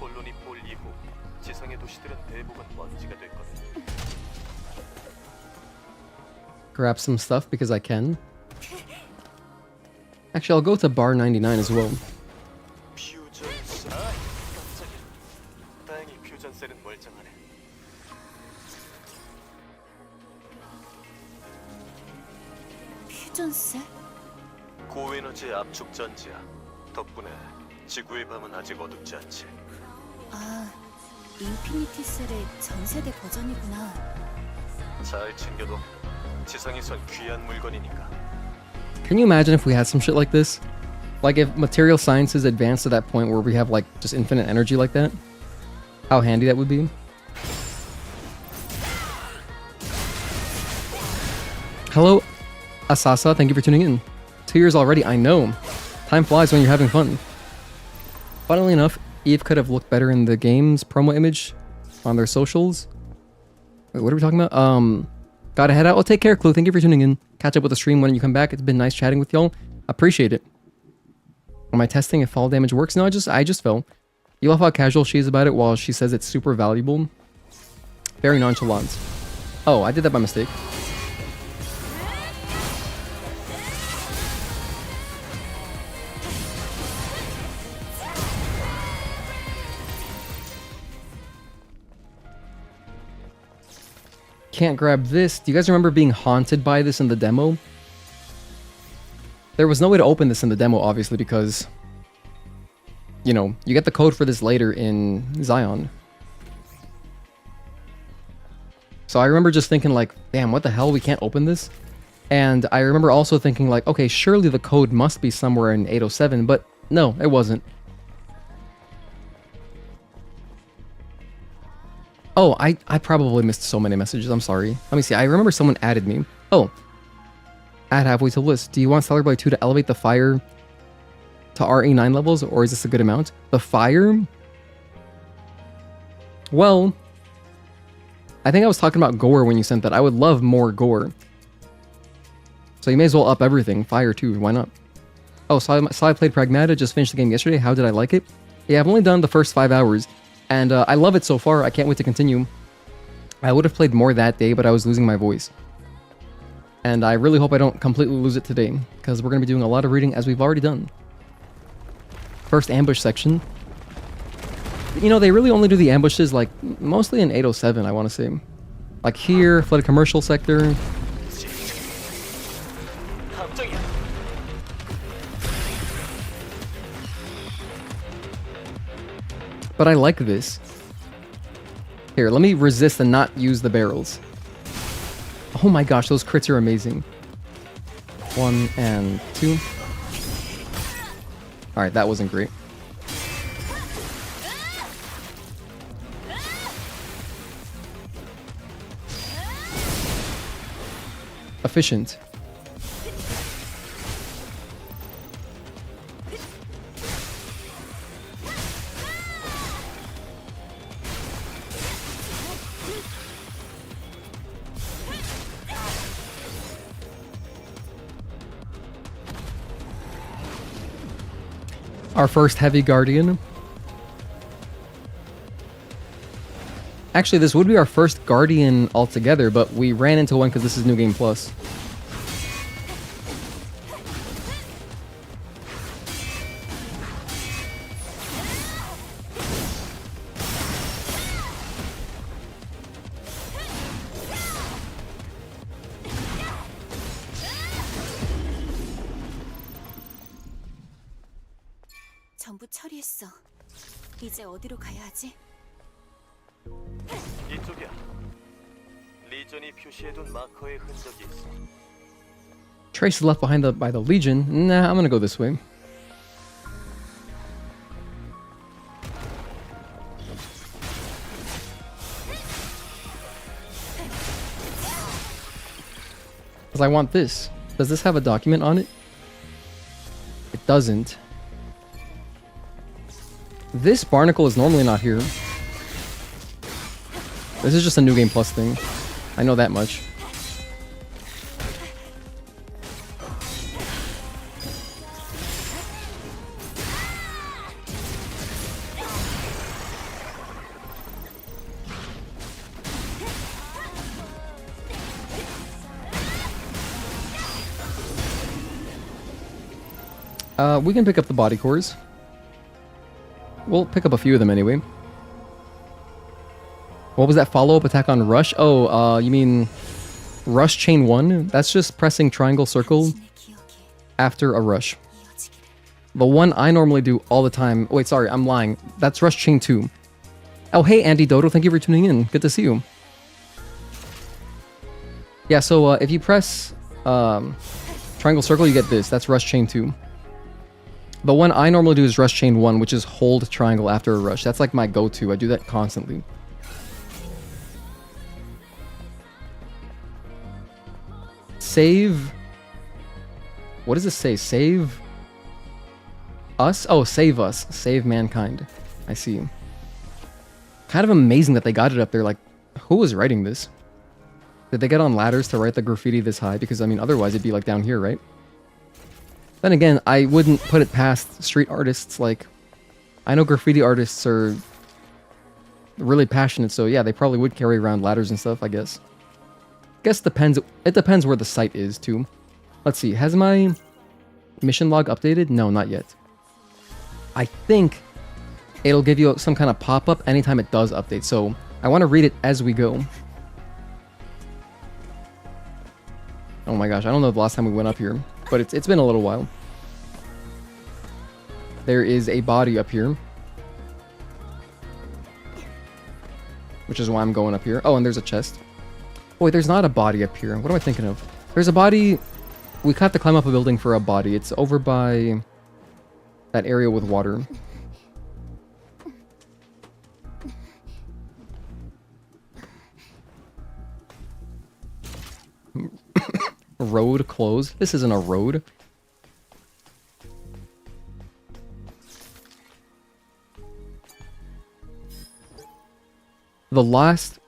콜로니 폴 이후 지상의 도시들은 대부분 먼지가 될 거다. Grab some stuff because I can. Actually, I'll go to bar 99 as well. 퓨전 셀. 깜짝이야. 다행히 퓨전 셀은 멀쩡하네. 퓨전셀? 고에너지 압축 전지야. 덕분에 지구의 밤은 아직 어둡지 않지. 아, 인피니티 셀의 전세대 버전이구나. 잘 챙겨둬. 지상에선 귀한 물건이니까. Can you imagine if we had some shit like this? Like if material sciences advanced to that point where we have like just infinite energy like that? How handy that would be. Hello, Asasa, thank you for tuning in. 2 years already, I know. Time flies when you're having fun. Funnily enough, Eve could have looked better in the game's promo image on their socials. Wait, what are we talking about? Gotta head out. Oh, take care, Clue. Thank you for tuning in. Catch up with the stream when you come back. It's been nice chatting with y'all. Appreciate it. Am I testing if fall damage works? No, I just fell. You love how casual she is about it while she says it's super valuable. Very nonchalant. Oh, I did that by mistake. Can't grab this. Do you guys remember being haunted by this in the demo? There was no way to open this in the demo, obviously, because, you know, you get the code for this later in Zion. So I remember just thinking like, damn, what the hell? We can't open this? And I remember also thinking like, okay, surely the code must be somewhere in 807, but no, it wasn't. Oh, I probably missed so many messages. I'm sorry. Let me see. I remember someone added me. Oh. Add halfway to list. Do you want Stellar Blade 2 to elevate the fire to RE9 levels, or is this a good amount? The fire? Well, I think I was talking about gore when you sent that. I would love more gore. So you may as well up everything. Fire too. Why not? Oh, so I played Pragmata. Just finished the game yesterday. How did I like it? Yeah, I've only done the first 5 hours. And I love it so far. I can't wait to continue. I would have played more that day, but I was losing my voice. And I really hope I don't completely lose it today, because we're going to be doing a lot of reading as we've already done. First ambush section. You know, they really only do the ambushes, like, mostly in 807, I want to say. Like here, flooded commercial sector. But I like this. Here, let me resist and not use the barrels. Oh my gosh, those crits are amazing. 1 and 2. Alright, that wasn't great. Efficient. Our first heavy guardian. Actually, this would be our first guardian altogether, but we ran into one because this is New Game Plus. 전부 처리했어. 이제 어디로 가야 하지? 이쪽이야. 리전이 표시해둔 마커의 흔적이 있어. Trace is left behind by the Legion. Nah, I'm gonna go this way. Because I want this. Does this have a document on it? It doesn't. This barnacle is normally not here. This is just a New Game Plus thing. I know that much. We can pick up the body cores. We'll pick up a few of them anyway. What was that follow-up attack on Rush? Oh, you mean Rush Chain 1? That's just pressing triangle circle after a rush. 이어지기를. The one I normally do all the time. Wait, sorry, I'm lying. That's rush chain 2. Oh, hey, Andy Dodo. Thank you for tuning in. Good to see you. Yeah, so if you press triangle circle, you get this. That's rush chain 2. The one I normally do is rush chain 1, which is hold triangle after a rush. That's like my go-to. I do that constantly. Save... What does this say? Save... Us? Oh, save us. Save mankind. I see. Kind of amazing that they got it up there. Like, who was writing this? Did they get on ladders to write the graffiti this high? Because, I mean, otherwise it'd be like down here, right? Then again, I wouldn't put it past street artists. Like, I know graffiti artists are really passionate, so yeah, they probably would carry around ladders and stuff, I guess. Guess depends. It depends where the site is, too. Let's see. Has my mission log updated? No, not yet. I think it'll give you some kind of pop-up anytime it does update, so I want to read it as we go. Oh my gosh, I don't know the last time we went up here, but it's been a little while. There is a body up here, which is why I'm going up here. Oh, and there's a chest. Oh, wait, there's not a body up here. What am I thinking of? There's a body. We have to climb up a building for a body. It's over by that area with water. Road closed. This isn't a road. The last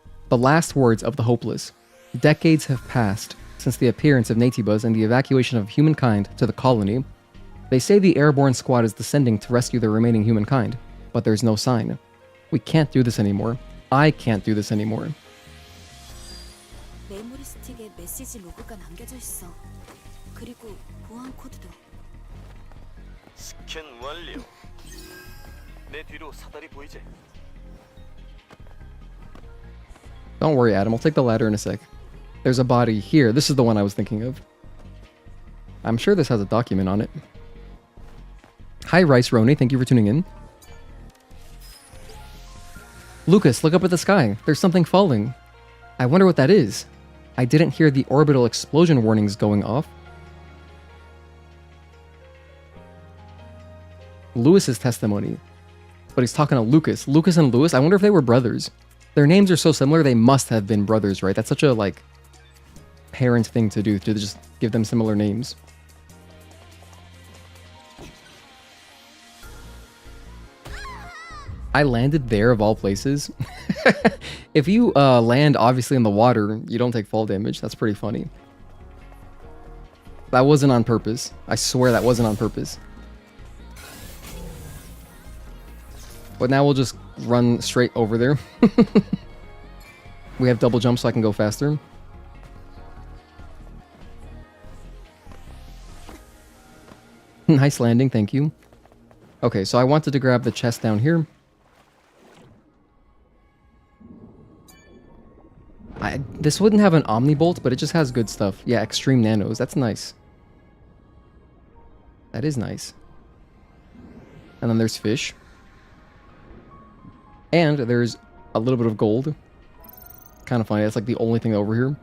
words of the hopeless. Decades have passed since the appearance of Natibas and the evacuation of humankind to the colony. They say the airborne squad is descending to rescue the remaining humankind, but there's no sign. We can't do this anymore. I can't do this anymore. 메모리 스틱에 메시지 로그가 남겨져 있어. 그리고 보안 코드도. 스캔 완료. 내 뒤로 사다리 보이지? Don't worry, Adam. I'll take the ladder in a sec. There's a body here. This is the one I was thinking of. I'm sure this has a document on it. Hi, Rice Roni. Thank you for tuning in. Lucas, look up at the sky. There's something falling. I wonder what that is. I didn't hear the orbital explosion warnings going off. Lewis's testimony. But he's talking to Lucas. Lucas and Lewis, I wonder if they were brothers. Their names are so similar, they must have been brothers, right? That's such a, like, parent thing to do, to just give them similar names. I landed there, of all places. If you land, obviously, in the water, you don't take fall damage. That's pretty funny. That wasn't on purpose. I swear that wasn't on purpose. But now we'll just run straight over there. We have double jump so I can go faster. Nice landing, thank you. Okay, so I wanted to grab the chest down here. This wouldn't have an Omnibolt, but it just has good stuff. Yeah, extreme nanos. That's nice. That is nice. And then there's fish. And there's a little bit of gold. Kind of funny. That's like the only thing over here.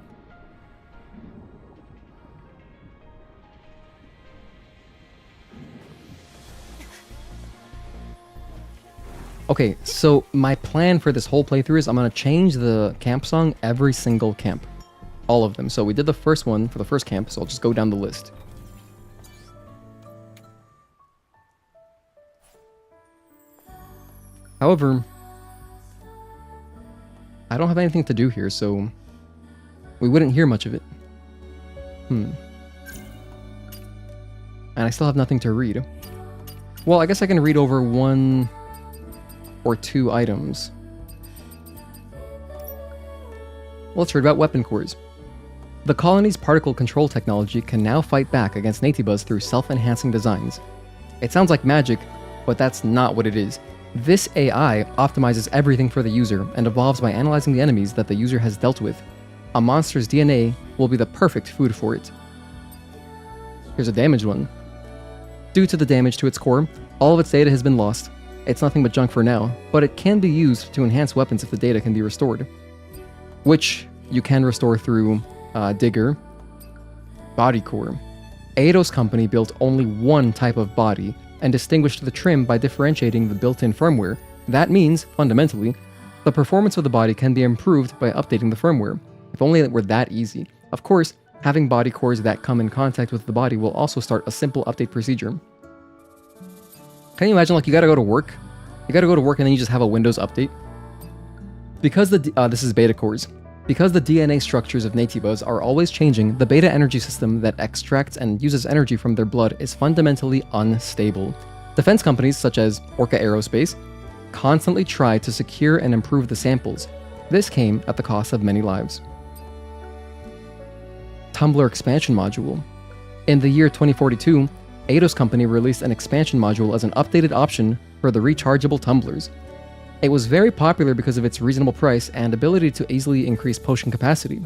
Okay, so my plan for this whole playthrough is I'm going to change the camp song every single camp. All of them. So we did the first one for the first camp, so I'll just go down the list. However, I don't have anything to do here, so we wouldn't hear much of it. And I still have nothing to read. Well, I guess I can read over 1 or 2 items. Let's read about weapon cores. The colony's particle control technology can now fight back against Natibas through self-enhancing designs. It sounds like magic, but that's not what it is. This AI optimizes everything for the user and evolves by analyzing the enemies that the user has dealt with. A monster's DNA will be the perfect food for it. Here's a damaged one. Due to the damage to its core, all of its data has been lost. It's nothing but junk for now, but it can be used to enhance weapons if the data can be restored. Which you can restore through Digger. Body core. Eidos company built only one type of body and distinguished the trim by differentiating the built-in firmware. That means, fundamentally, the performance of the body can be improved by updating the firmware. If only it were that easy. Of course, having body cores that come in contact with the body will also start a simple update procedure. Can you imagine, like, you gotta go to work? You gotta go to work and then you just have a Windows update? Because this is beta cores. Because the DNA structures of nativas are always changing, the beta energy system that extracts and uses energy from their blood is fundamentally unstable. Defense companies such as Orca Aerospace constantly try to secure and improve the samples. This came at the cost of many lives. Tumbler expansion module. In the year 2042, Eidos company released an expansion module as an updated option for the rechargeable tumblers. It was very popular because of its reasonable price and ability to easily increase potion capacity.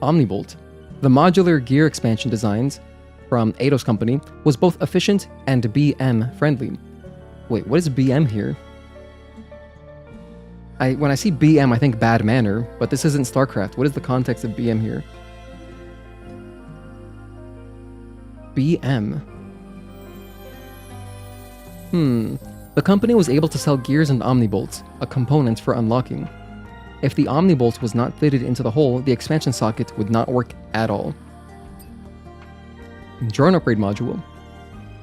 Omnibolt. The modular gear expansion designs from Eidos company was both efficient and BM friendly. Wait, what is BM here? When I see BM, I think bad manner, but this isn't StarCraft. What is the context of BM here? BM. The company was able to sell gears and omnibolts, a component for unlocking. If the omnibolt was not fitted into the hole, the expansion socket would not work at all. Drone upgrade module.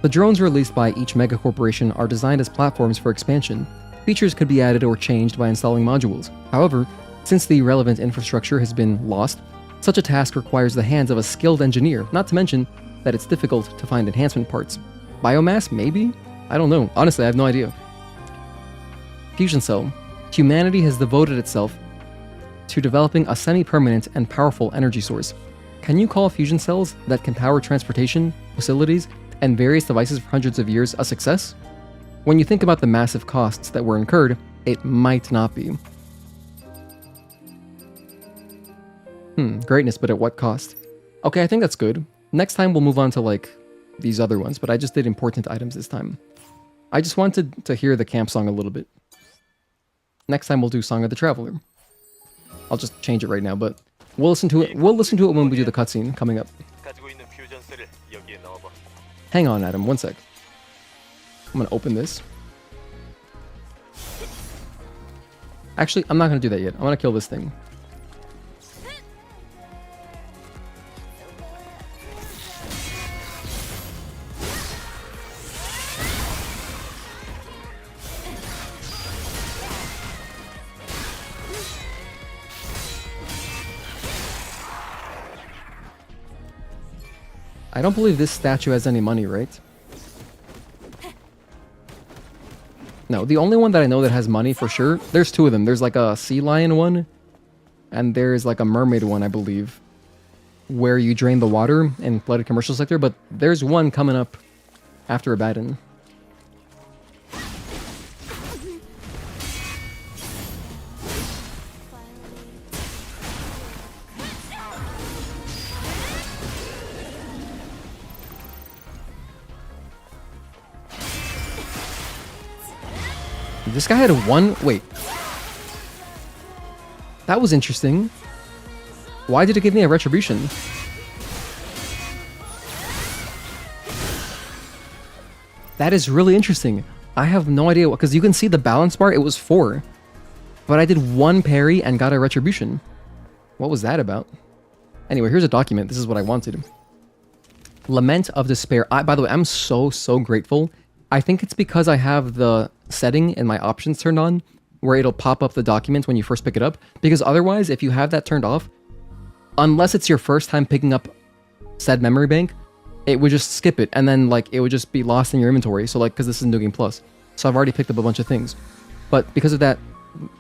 The drones released by each mega corporation are designed as platforms for expansion. Features could be added or changed by installing modules. However, since the relevant infrastructure has been lost, such a task requires the hands of a skilled engineer, not to mention that it's difficult to find enhancement parts. Biomass, maybe? I don't know. Honestly, I have no idea. Fusion cell. Humanity has devoted itself to developing a semi-permanent and powerful energy source. Can you call fusion cells that can power transportation, facilities, and various devices for hundreds of years a success? When you think about the massive costs that were incurred, it might not be. Greatness, but at what cost? Okay, I think that's good. Next time we'll move on to, like, these other ones, but I just did important items this time. I just wanted to hear the camp song a little bit. Next time we'll do Song of the Traveler. I'll just change it right now, but we'll listen to it when we do the cutscene coming up. Hang on, Adam, one sec. I'm gonna open this. Actually, I'm not gonna do that yet. I wanna kill this thing. I don't believe this statue has any money, right? No, the only one that I know that has money for sure, there's two of them. There's like a sea lion one, and there's like a mermaid one, I believe, where you drain the water in flooded commercial sector, but there's one coming up after Abaddon. This guy had one... Wait. That was interesting. Why did it give me a retribution? That is really interesting. I have no idea what... Because you can see the balance bar, it was 4. But I did 1 parry and got a retribution. What was that about? Anyway, here's a document. This is what I wanted. Lament of Despair. By the way, I'm so grateful. I think it's because I have the setting in my options turned on where it'll pop up the document when you first pick it up, because otherwise if you have that turned off, unless it's your first time picking up said memory bank, it would just skip it and then like it would just be lost in your inventory. So like, because this is New Game Plus, so I've already picked up a bunch of things, but because of that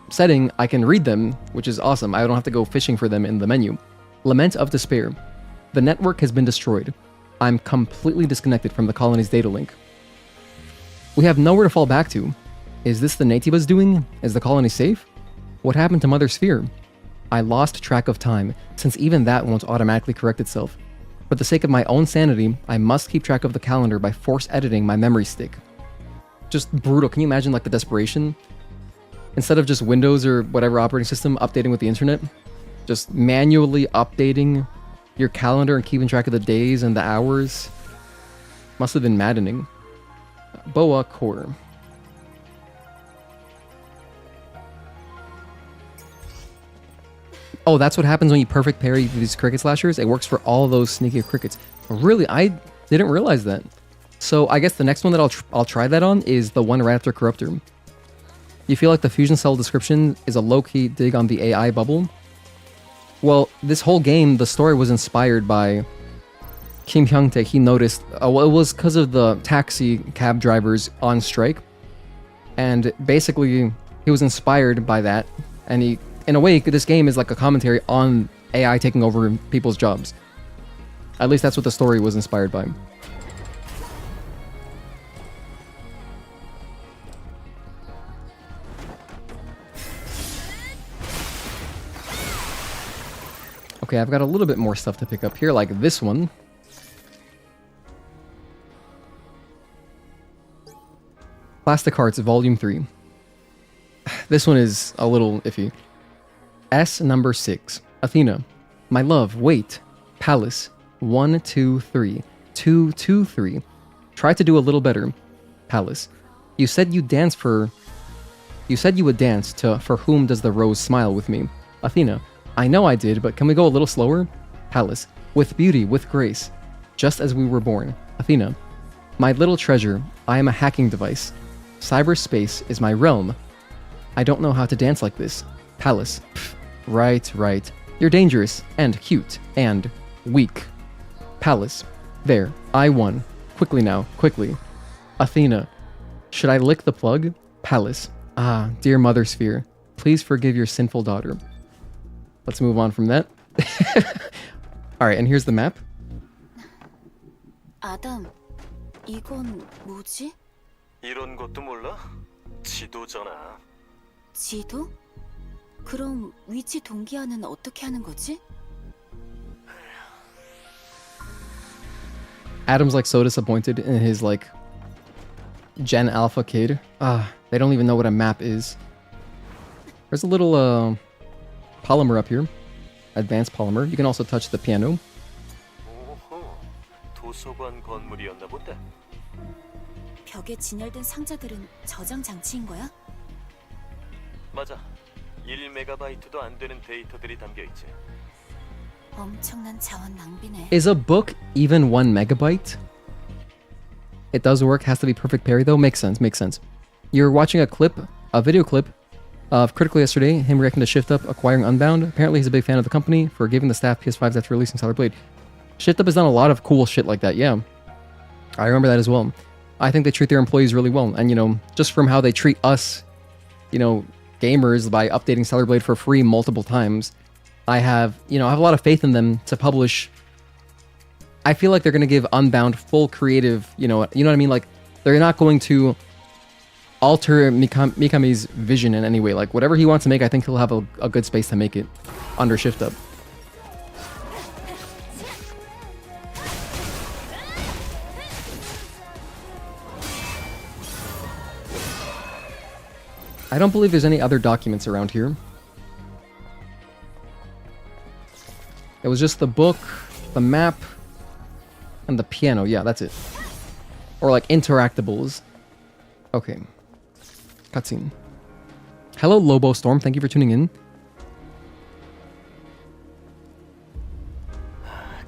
setting I can read them, which is awesome. I don't have to go fishing for them in the menu. Lament of Despair. The network has been destroyed. I'm completely disconnected from the colony's data link. We have nowhere to fall back to. Is this the Nativas doing? Is the colony safe? What happened to Mother Sphere? I lost track of time, since even that won't automatically correct itself. For the sake of my own sanity, I must keep track of the calendar by force editing my memory stick. Just brutal. Can you imagine like the desperation? Instead of just Windows or whatever operating system updating with the internet, just manually updating your calendar and keeping track of the days and the hours. Must have been maddening. Boa core. Oh, that's what happens when you perfect parry these cricket slashers? It works for all those sneaky crickets. Really? I didn't realize that. So I guess the next one that I'll try that on is the one right after Corruptor. You feel like the fusion cell description is a low-key dig on the AI bubble? Well, this whole game, the story was inspired by Kim Hyung-tae. He noticed, well, it was because of the taxi cab drivers on strike. And basically, he was inspired by that. And he, in a way, this game is like a commentary on AI taking over people's jobs. At least that's what the story was inspired by. Okay, I've got a little bit more stuff to pick up here, like this one. Plastic Hearts, Volume 3. This one is a little iffy. S number 6. Athena. My love, wait. Palace. 1, 2, 3. 2, 2, 3. Try to do a little better. Palace. You said you'd dance for... You said you would dance to For Whom Does the Rose Smile with me. Athena. I know I did, but can we go a little slower? Palace. With beauty, with grace. Just as we were born. Athena. My little treasure, I am a hacking device. Cyberspace is my realm. I don't know how to dance like this. Palace. Pff, right. You're dangerous, and cute, and weak. Palace. There, I won. Quickly now, quickly. Athena. Should I lick the plug? Palace. Ah, dear Mother Sphere, please forgive your sinful daughter. Let's move on from that. Alright, and here's the map. 아담, 이건 뭐지? 이런 것도 몰라? 지도잖아. 지도? 그럼 위치 동기화는 어떻게 하는 거지? Adam's like so disappointed in his like Gen Alpha kid. They don't even know what a map is. There's a little polymer up here. Advanced polymer. You can also touch the piano. 오호, 도서관 건물이었나 본데. 벽에 진열된 상자들은 저장 장치인 거야? 맞아. 1메가바이트도 안 되는 데이터들이 담겨 있지. 엄청난 자원 낭비네. Is a book even 1 megabyte? It does work. Has to be perfect parry though. Makes sense. You're watching a video clip of Critical yesterday, him reacting to Shift Up acquiring Unbound. Apparently he's a big fan of the company for giving the staff PS5s after releasing Stellar Blade. Shift Up has done a lot of cool shit like that, yeah. I remember that as well. I think they treat their employees really well. And, you know, just from how they treat us, you know, gamers by updating Stellar Blade for free multiple times, I have a lot of faith in them to publish. I feel like they're going to give Unbound full creative, you know what I mean? Like, they're not going to alter Mikami's vision in any way. Like, whatever he wants to make, I think he'll have a good space to make it under Shift Up. I don't believe there's any other documents around here. It was just the book, the map, and the piano. Yeah, that's it. Or like interactables. Okay. Cutscene. Hello, Lobo Storm. Thank you for tuning in.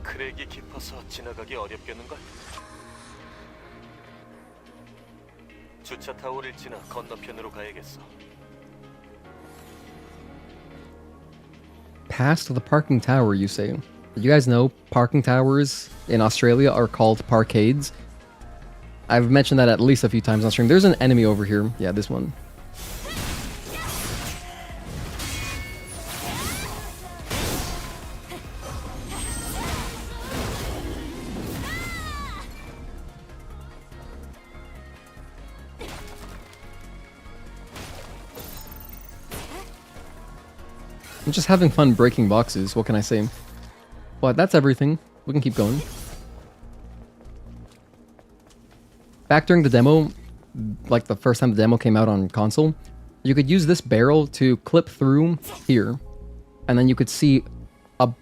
크랙이 깊어서 지나가기 어렵겠는걸? 주차 타워를 지나 건너편으로 가야겠어. Past the parking tower, you say? You guys know parking towers in Australia are called parkades. I've mentioned that at least a few times on stream. There's an enemy over here. Yeah, this one. I'm just having fun breaking boxes, what can I say? But that's everything. We can keep going. back during the demo, like the first time the demo came out on console, you could use this barrel to clip through here, and then you could see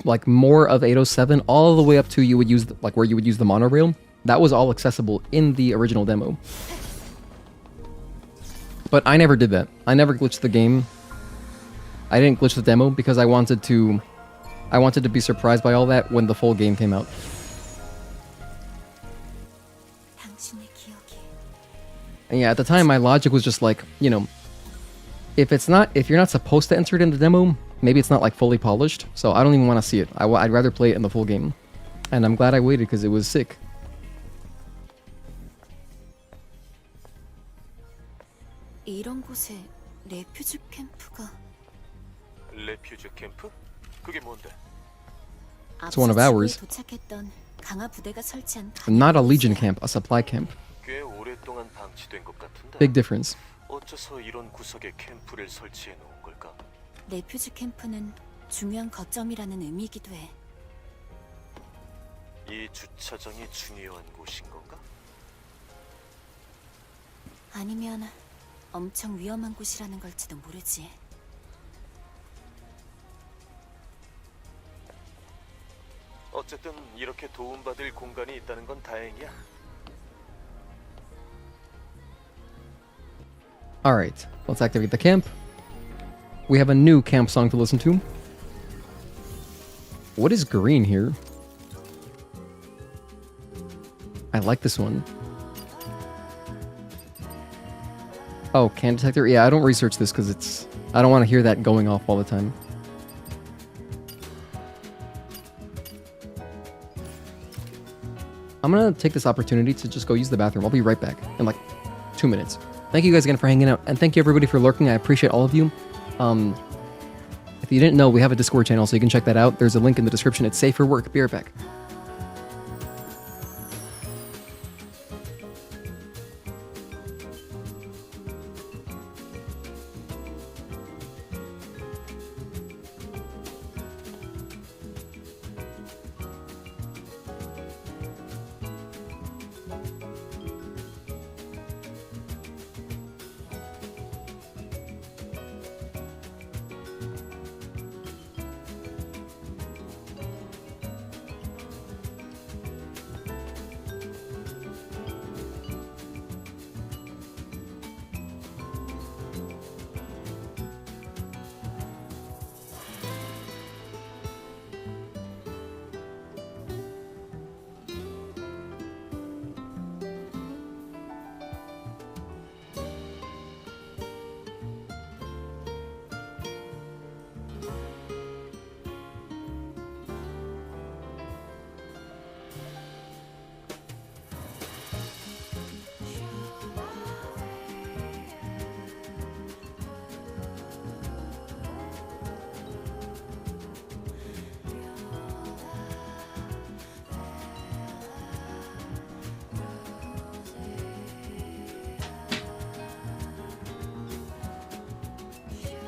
like more of 807 all the way up to you would use like where you would use the monorail. That was all accessible in the original demo. But I never did that. I never glitched the game. I didn't glitch the demo because I wanted to be surprised by all that when the full game came out. 당신의 기억이 And yeah, at the time my logic was just like, you know, if you're not supposed to enter it in the demo, maybe it's not like fully polished, so I don't even want to see it. I'd rather play it in the full game. And I'm glad I waited because it was sick. 이런 곳에 레퓨지 캠프가 레퓨지 캠프? 그게 뭔데? It's one of ours. 도착했던 강화 부대가 설치한 Not a Legion camp, a supply camp. 꽤 오랫동안 방치된 것 같은데. Big difference. 어째서 이런 구석에 캠프를 설치해 놓은 걸까? 레퓨지 캠프는 중요한 거점이라는 의미이기도 해. 이 주차장이 중요한 곳인 건가? 아니면 엄청 위험한 곳이라는 걸지도 모르지. 어쨌든 이렇게 도움받을 공간이 있다는 건 다행이야. Alright, let's activate the camp. We have a new camp song to listen to. What is green here? I like this one. Oh, can detector? Yeah, I don't research this because I don't want to hear that going off all the time. I'm gonna take this opportunity to just go use the bathroom. I'll be right back in like 2 minutes. Thank you guys again for hanging out, and thank you everybody for lurking. I appreciate all of you. If you didn't know, we have a Discord channel, so you can check that out. There's a link in the description. It's safe for work. Be right back.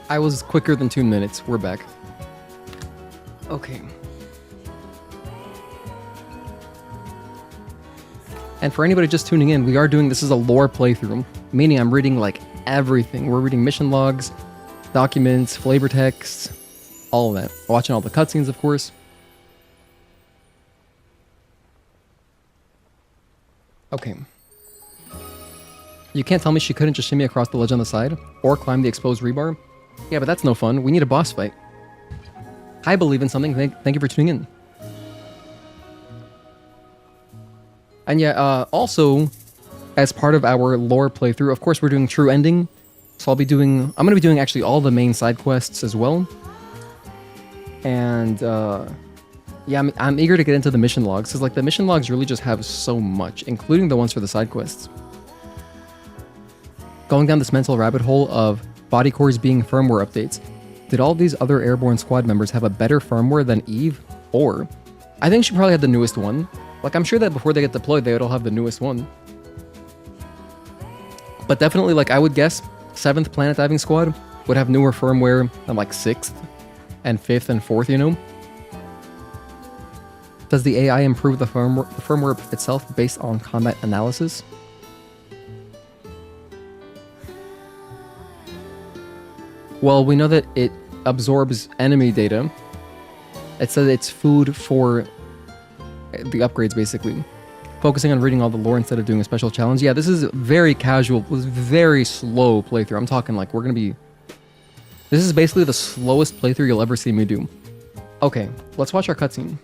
I was quicker than 2 minutes. We're back. Okay. And for anybody just tuning in, we are doing this is a lore playthrough, meaning I'm reading like everything. We're reading mission logs, documents, flavor texts, all of that. Watching all the cutscenes, of course. Okay. You can't tell me she couldn't just shimmy across the ledge on the side or climb the exposed rebar? Yeah, but that's no fun. We need a boss fight. I believe in something. Thank you for tuning in. And yeah, also, as part of our lore playthrough, of course, we're doing True Ending. So I'm going to be doing actually all the main side quests as well. And yeah, I'm eager to get into the mission logs, because like the mission logs really just have so much, including the ones for the side quests. Going down this mental rabbit hole of body cores being firmware updates. Did all these other airborne squad members have a better firmware than Eve? Or, I think she probably had the newest one. Like, I'm sure that before they get deployed, they would all have the newest one. But definitely, like, I would guess 7th Planet Diving Squad would have newer firmware than, like, 6th and 5th and 4th, you know? Does the AI improve the firmware itself based on combat analysis? Well, we know that it absorbs enemy data. It says it's food for the upgrades, basically. Focusing on reading all the lore instead of doing a special challenge. Yeah, this is very casual. It was very slow playthrough. I'm talking like we're gonna be... This is basically the slowest playthrough you'll ever see me do. Okay, let's watch our cutscene.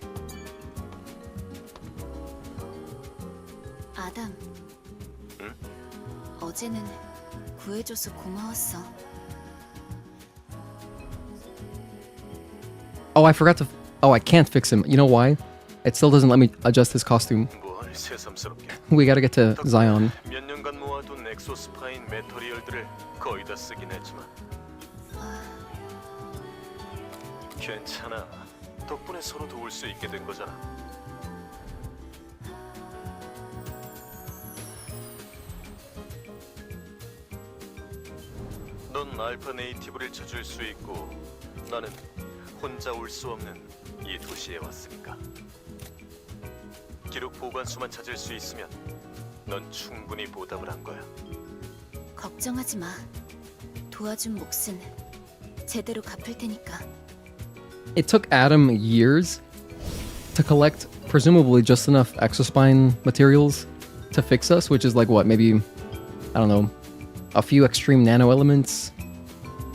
아담. 어제는 구해줘서 고마웠어. Oh, I forgot to... Oh, I can't fix him. You know why? It still doesn't let me adjust his costume. 뭘 새삼스럽게. We gotta get to Zion. 몇 년간 모아둔 엑소스파인 메터리얼들을 거의 다 쓰긴 했지만 괜찮아. 덕분에 서로 도울 수 있게 된 거잖아. 넌 알파 네이티브를 찾을 수 있고 나는 혼자 올 수 없는 이 도시에 왔으니까. 기록 보관소만 찾을 수 있으면 넌 충분히 보답을 한 거야. 걱정하지 마. 도와준 몫은 제대로 갚을 테니까. It took Adam years to collect presumably just enough exospine materials to fix us, which is like what, maybe, I don't know, a few extreme nano elements,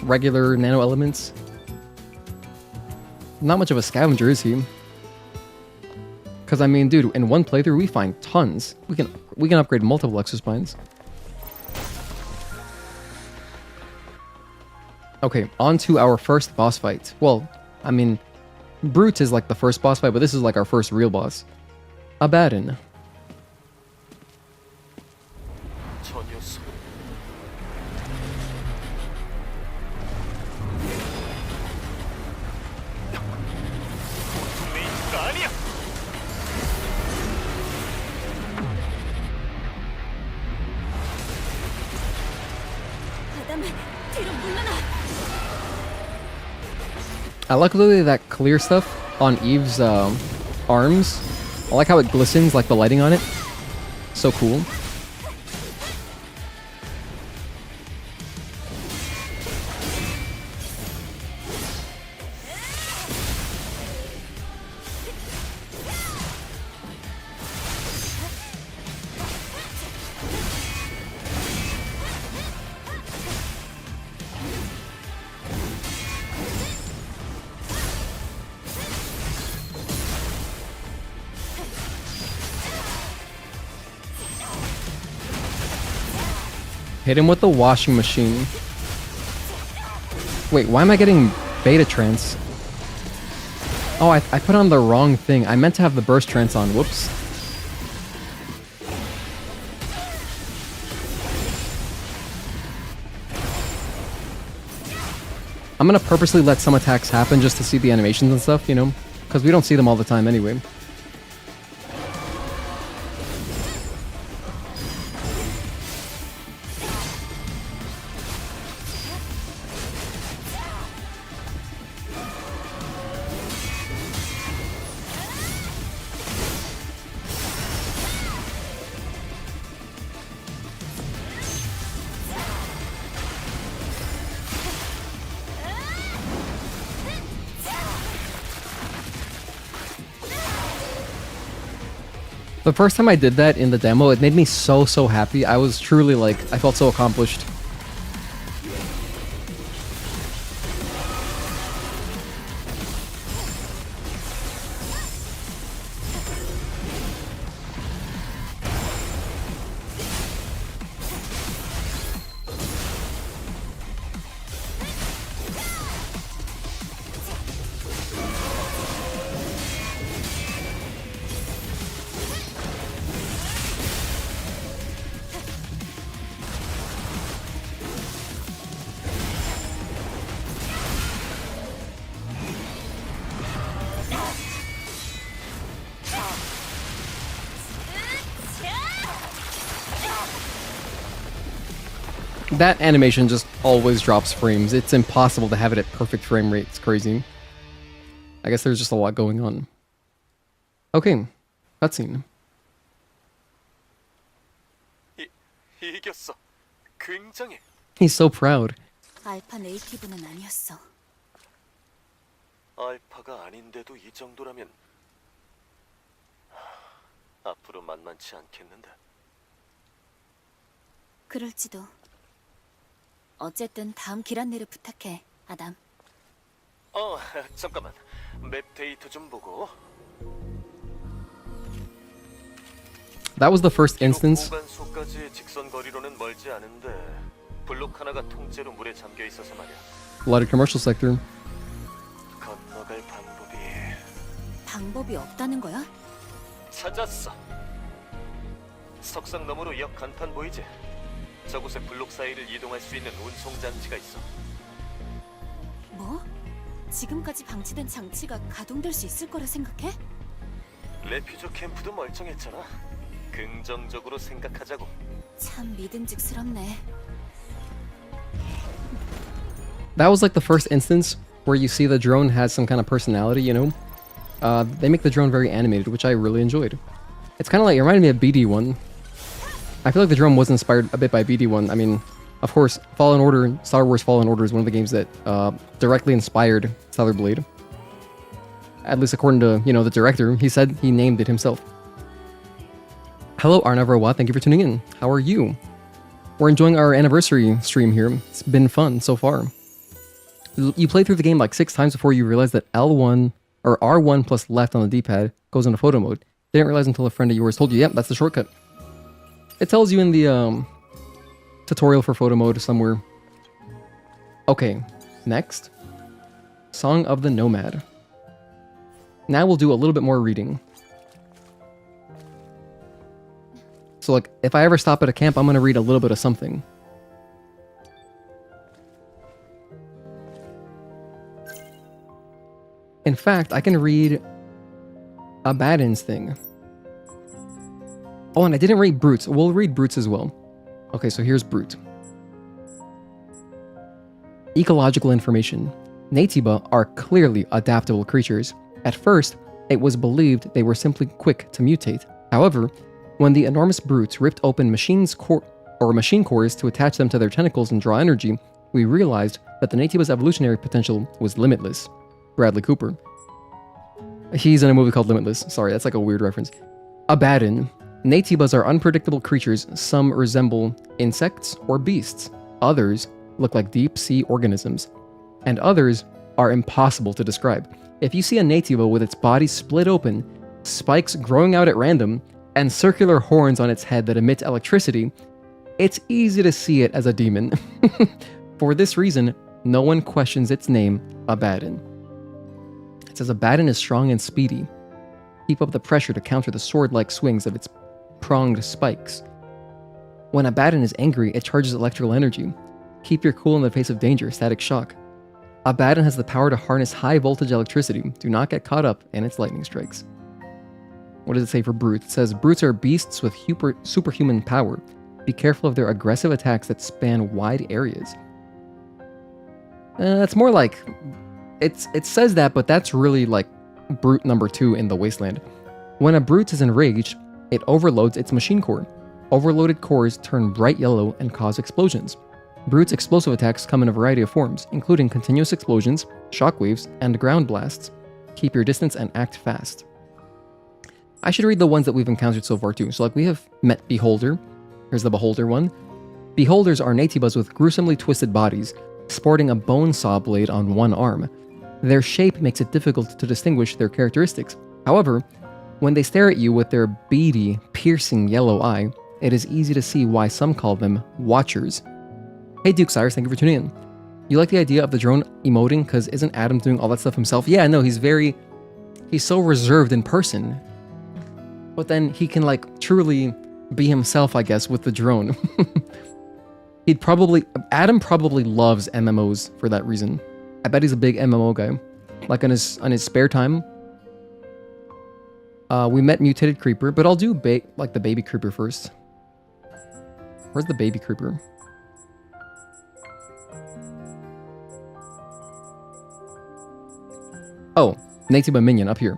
regular nano elements. Not much of a scavenger, is he? Because I mean, dude, in one playthrough we find tons. We can upgrade multiple exospines. Okay, on to our first boss fight. Well, I mean, Brute is like the first boss fight, but this is like our first real boss. Abaddon. 저 녀석. 보통 메이트가 아니야. 아담, 뒤로 물러나. I like literally that clear stuff on Eve's arms. I like how it glistens, like the lighting on it. So cool. Hit him with the washing machine. Wait, why am I getting beta trance? Oh, I put on the wrong thing. I meant to have the burst trance on. Whoops. I'm gonna purposely let some attacks happen just to see the animations and stuff, you know? Because we don't see them all the time anyway. The first time I did that in the demo, it made me so happy. I was truly like, I felt so accomplished. That animation just always drops frames. It's impossible to have it at perfect frame rate. It's crazy. I guess there's just a lot going on. Okay, cutscene. 이겼어. 굉장해. He's so proud. 알파 네이티브는 아니었어. 알파가 아닌데도 이 정도라면 앞으로 만만치 않겠는데. 그럴지도. 어쨌든 다음 길 안내를 부탁해, 아담. 잠깐만. 맵 데이터 좀 보고. That was the first instance. 보관소까지 직선 거리로는 멀지 않은데 블록 하나가 통째로 물에 잠겨 있어서 말이야. A lot of commercial sector. 건너갈 방법이 방법이 없다는 거야? 찾았어. 석상 너머로 역 간판 보이지? 저곳에 블록 사이를 이동할 수 있는 운송 장치가 있어. 뭐? 지금까지 방치된 장치가 가동될 수 있을 거라 생각해? 레퓨저 캠프도 멀쩡했잖아. 긍정적으로 생각하자고. 참 믿음직스럽네. That was like the first instance where you see the drone has some kind of personality, you know? They make the drone very animated, which I really enjoyed. It's kind of like, it reminded me of BD1. I feel like the drone was inspired a bit by BD1. I mean, of course, Fallen Order, Star Wars Fallen Order is one of the games that directly inspired Stellar Blade. At least according to, you know, the director, he said he named it himself. Hello, Arnav, thank you for tuning in. How are you? We're enjoying our anniversary stream here. It's been fun so far. You play through the game like 6 times before you realize that L1 or R1 plus left on the D-pad goes into photo mode. Didn't realize until a friend of yours told you, yep, that's the shortcut. It tells you in the tutorial for photo mode somewhere. Okay, next. Song of the Nomad. Now we'll do a little bit more reading. So like, if I ever stop at a camp, I'm gonna read a little bit of something. In fact, I can read Abaddon's thing. Oh, and I didn't read Brutes. We'll read Brutes as well. Okay, so here's Brute. Ecological information. Natiba are clearly adaptable creatures. At first, it was believed they were simply quick to mutate. However, when the enormous brutes ripped open machine cores to attach them to their tentacles and draw energy, we realized that the Natiba's evolutionary potential was limitless. Bradley Cooper. He's in a movie called Limitless. Sorry, that's like a weird reference. Abaddon. Natibas are unpredictable creatures. Some resemble insects or beasts. Others look like deep-sea organisms. And others are impossible to describe. If you see a Natiba with its body split open, spikes growing out at random, and circular horns on its head that emit electricity, it's easy to see it as a demon. For this reason, no one questions its name, Abaddon. It says Abaddon is strong and speedy. Keep up the pressure to counter the sword-like swings of its pronged spikes. When Abaddon is angry, it charges electrical energy. Keep your cool in the face of danger, static shock. Abaddon has the power to harness high-voltage electricity. Do not get caught up in its lightning strikes. What does it say for brutes? It says, brutes are beasts with superhuman power. Be careful of their aggressive attacks that span wide areas. It's more like... It says that, but that's really like brute number 2 in the Wasteland. When a brute is enraged, it overloads its machine core. Overloaded cores turn bright yellow and cause explosions. Brute's explosive attacks come in a variety of forms, including continuous explosions, shockwaves, and ground blasts. Keep your distance and act fast. I should read the ones that we've encountered so far too. So like we have met Beholder. Here's the Beholder one. Beholders are Natibas with gruesomely twisted bodies, sporting a bone saw blade on one arm. Their shape makes it difficult to distinguish their characteristics. However, when they stare at you with their beady, piercing yellow eye, it is easy to see why some call them Watchers. Hey Duke Cyrus, thank you for tuning in. You like the idea of the drone emoting because isn't Adam doing all that stuff himself? Yeah, no, he's so reserved in person. But then he can like truly be himself, I guess, with the drone. Adam probably loves MMOs for that reason. I bet he's a big MMO guy. Like on his spare time. We met Mutated Creeper, but I'll do like the Baby Creeper first. Where's the Baby Creeper? Oh, Natiba Minion up here.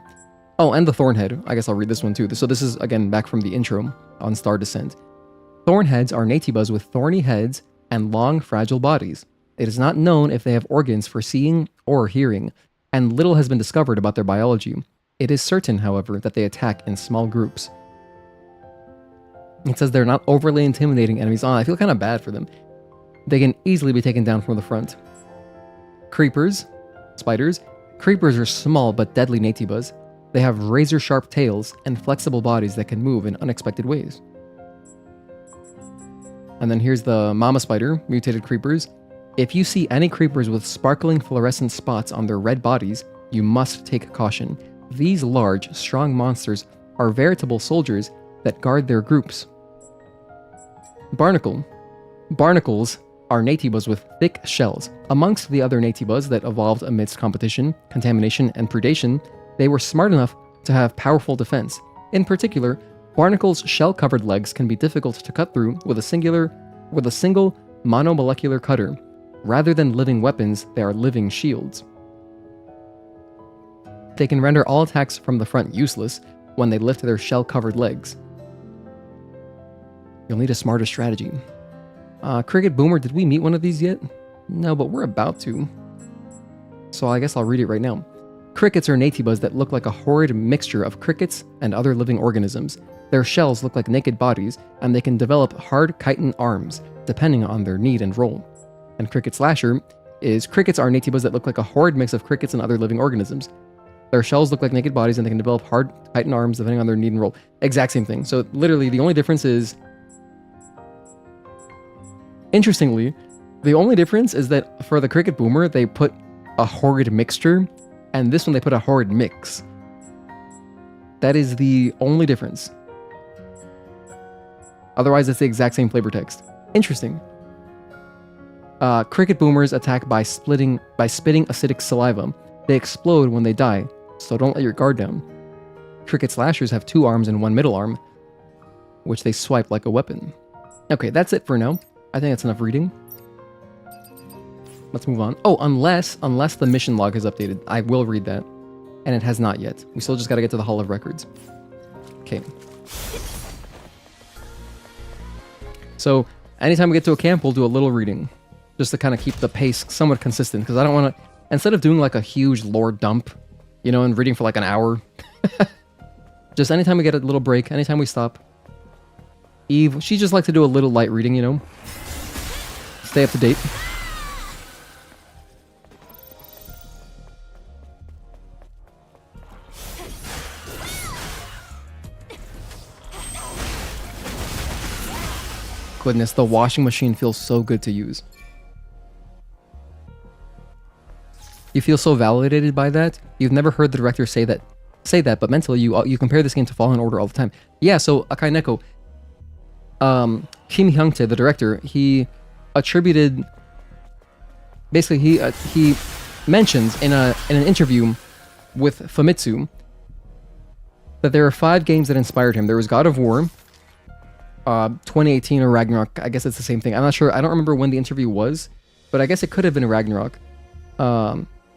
Oh, and the Thornhead. I guess I'll read this one too. So this is, again, back from the intro on Star Descent. Thornheads are Natibas with thorny heads and long, fragile bodies. It is not known if they have organs for seeing or hearing, and little has been discovered about their biology. It is certain, however, that they attack in small groups. It says they're not overly intimidating enemies. Oh, I feel kind of bad for them. They can easily be taken down from the front. Creepers, spiders. Creepers are small but deadly natibas. They have razor-sharp tails and flexible bodies that can move in unexpected ways. And then here's the mama spider, mutated creepers. If you see any creepers with sparkling fluorescent spots on their red bodies, you must take caution. These large, strong monsters are veritable soldiers that guard their groups. Barnacle. Barnacles are natibas with thick shells. Amongst the other natibas that evolved amidst competition, contamination, and predation, they were smart enough to have powerful defense. In particular, barnacles' shell-covered legs can be difficult to cut through with a single monomolecular cutter. Rather than living weapons, they are living shields. They can render all attacks from the front useless when they lift their shell-covered legs. You'll need a smarter strategy. Cricket Boomer, did we meet one of these yet? No, but we're about to. So I guess I'll read it right now. Crickets are natibas that look like a horrid mixture of crickets and other living organisms. Their shells look like naked bodies, and they can develop hard chitin arms, depending on their need and role. And Cricket Slasher is crickets are natibas that look like a horrid mix of crickets and other living organisms. Their shells look like naked bodies, and they can develop hard chitin arms, depending on their need and role. Exact same thing. So literally, the only difference is... Interestingly, the only difference is that for the Cricket Boomer, they put a horrid mixture, and this one they put a horrid mix. That is the only difference. Otherwise, it's the exact same flavor text. Interesting. Cricket Boomers attack by spitting acidic saliva. They explode when they die, so don't let your guard down. Cricket Slashers have 2 arms and 1 middle arm, which they swipe like a weapon. Okay, that's it for now. I think that's enough reading. Let's move on. Oh, unless the mission log is updated. I will read that. And it has not yet. We still just gotta get to the Hall of Records. Okay. So, anytime we get to a camp, we'll do a little reading. Just to kind of keep the pace somewhat consistent. Because I don't want to... Instead of doing like a huge lore dump, you know, and reading for like an hour. Just anytime we get a little break, anytime we stop. Eve, she just likes to do a little light reading, you know? Stay up to date. Goodness, the washing machine feels so good to use. You feel so validated by that. You've never heard the director say that, but mentally you compare this game to Fallen Order all the time. Yeah, so Akai Neko, Kim Hyung-tae, the director, he attributed, basically he mentions in an interview with Famitsu that there are 5 games that inspired him. There was God of War, 2018 or Ragnarok. I guess it's the same thing. I'm not sure. I don't remember when the interview was, but I guess it could have been Ragnarok.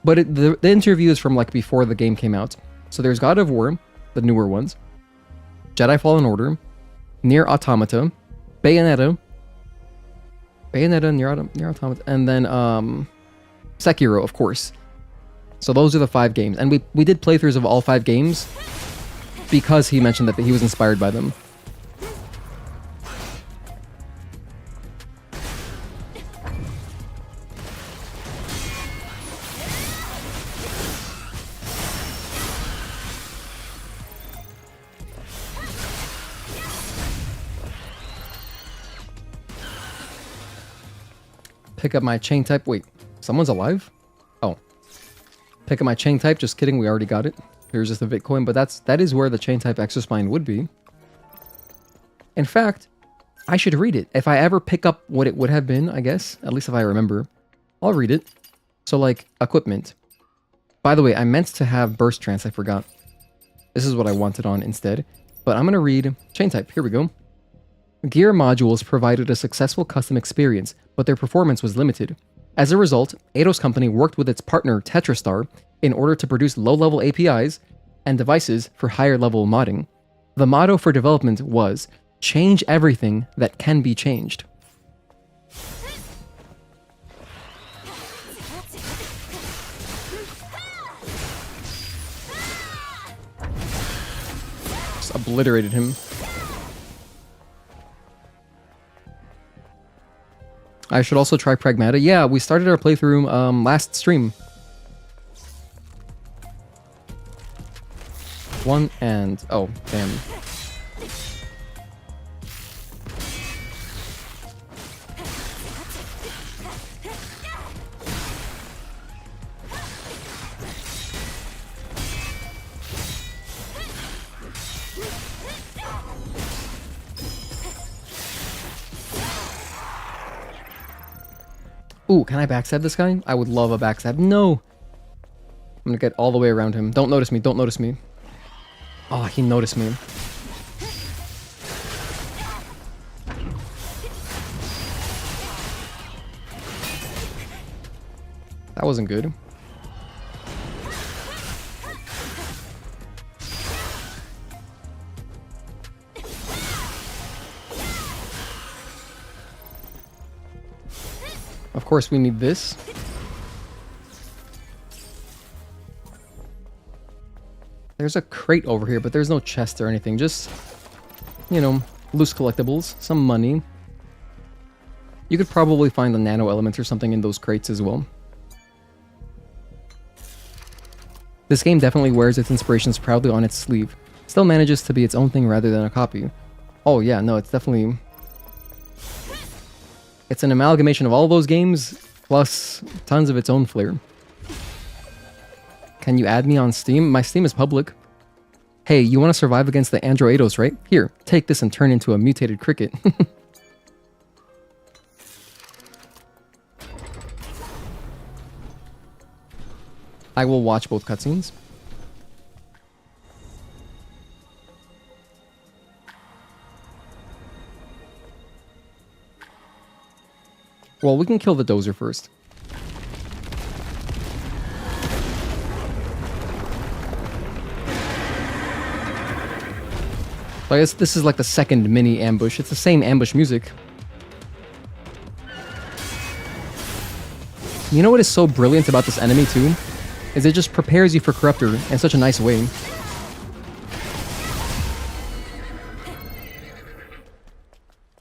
But the interview is from like before the game came out. So there's God of War, the newer ones, Jedi Fallen Order, Nier Automata, Bayonetta, Nier Automata, and then Sekiro, of course. So those are the 5 games, and we did playthroughs of all 5 games because he mentioned that he was inspired by them. Pick up my chain type. Wait, someone's alive? Oh. Pick up my chain type. Just kidding, we already got it. Here's just a Bitcoin, but that is where the chain type Exospine would be. In fact, I should read it. If I ever pick up what it would have been, I guess, at least if I remember, I'll read it. So like, equipment. By the way, I meant to have burst trance, I forgot. This is what I wanted on instead. But I'm gonna read chain type. Here we go. Gear modules provided a successful custom experience, but their performance was limited. As a result, Eidos Company worked with its partner Tetristar in order to produce low-level APIs and devices for higher-level modding. The motto for development was, change everything that can be changed. obliterated him. I should also try Pragmata. Yeah, we started our playthrough last stream. One and... oh, damn. Ooh, can I backstab this guy? I would love a backstab. No! I'm gonna get all the way around him. Don't notice me, don't notice me. Oh, he noticed me. That wasn't good. Of course, we need this. There's a crate over here, but there's no chest or anything. Just, you know, loose collectibles, some money. You could probably find the nano elements or something in those crates as well. This game definitely wears its inspirations proudly on its sleeve. Still manages to be its own thing rather than a copy. Oh yeah, no, it's definitely... it's an amalgamation of all those games, plus tons of its own flair. Can you add me on Steam? My Steam is public. Hey, you want to survive against the Andro Eidos, right? Here, take this and turn into a mutated cricket. I will watch both cutscenes. Well, we can kill the dozer first. So I guess this is like the second mini ambush. It's the same ambush music. You know what is so brilliant about this enemy too? Is it just prepares you for Corruptor in such a nice way.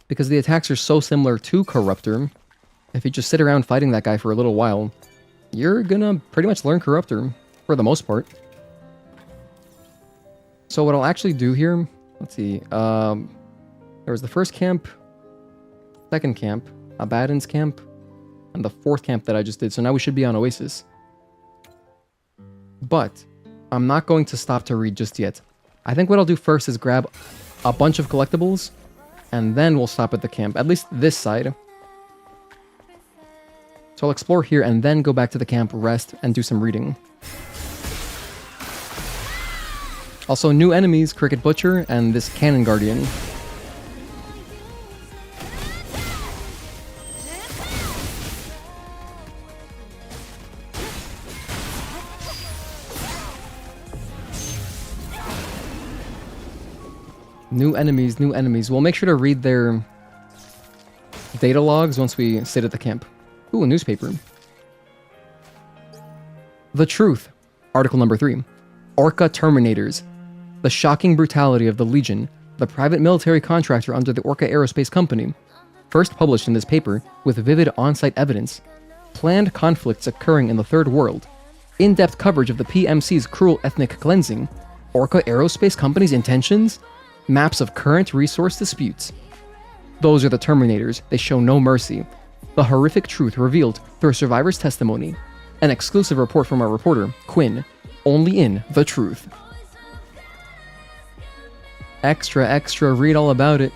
Because the attacks are so similar to Corruptor, if you just sit around fighting that guy for a little while, you're gonna pretty much learn Corruptor, for the most part. So what I'll actually do here, let's see, there was the first camp, second camp, Abaddon's camp, and the fourth camp that I just did, so now we should be on Oasis. But I'm not going to stop to read just yet. I think what I'll do first is grab a bunch of collectibles, and then we'll stop at the camp, at least this side. So I'll explore here and then go back to the camp, rest, and do some reading. Also, new enemies, Cricket Butcher and this Cannon Guardian. New enemies, new enemies. We'll make sure to read their data logs once we sit at the camp. Ooh, a newspaper. The Truth. Article number 3. Orca Terminators. The shocking brutality of the Legion, the private military contractor under the Orca Aerospace Company. First published in this paper with vivid on-site evidence. Planned conflicts occurring in the Third World. In-depth coverage of the PMC's cruel ethnic cleansing. Orca Aerospace Company's intentions. Maps of current resource disputes. Those are the Terminators. They show no mercy. The horrific truth revealed through a survivor's testimony. An exclusive report from our reporter, Quinn. Only in The Truth. Extra, extra, read all about it.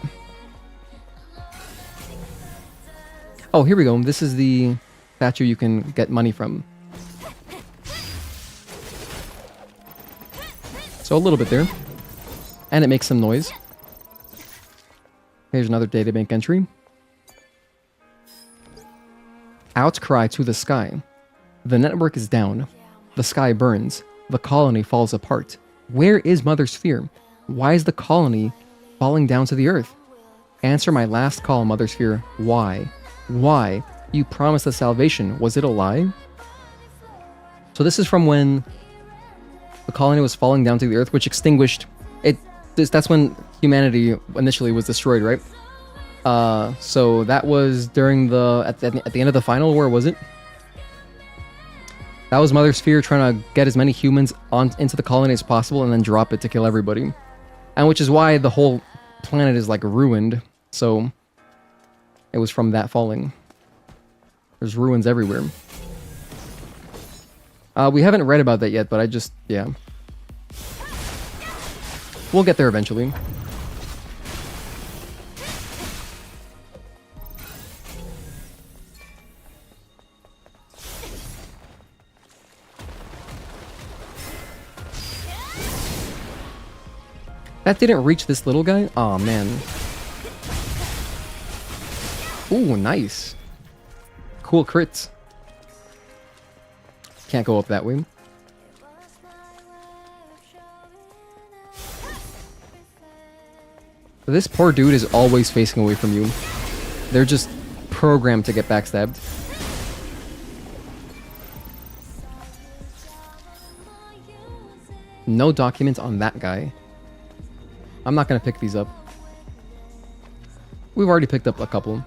Oh, here we go. This is the statue you can get money from. So a little bit there. And it makes some noise. Here's another databank entry. Outcry to the sky. The network is down. The sky burns. The colony falls apart. Where is Mother Sphere? Why is the colony falling down to the earth? Answer my last call, Mother Sphere. Why? Why? You promised us salvation. Was it a lie? So this is from when the colony was falling down to the earth, which extinguished... It That's when humanity initially was destroyed, right? So that was during at the end of the final war, was it? That was Mother Sphere trying to get as many humans into the colony as possible and then drop it to kill everybody. And which is why the whole planet is like ruined. So it was from that falling. There's ruins everywhere. We haven't read about that yet, but yeah. We'll get there eventually. That didn't reach this little guy? Aw, man. Ooh, nice. Cool crits. Can't go up that way. This poor dude is always facing away from you. They're just programmed to get backstabbed. No document on that guy. I'm not gonna pick these up. We've already picked up a couple.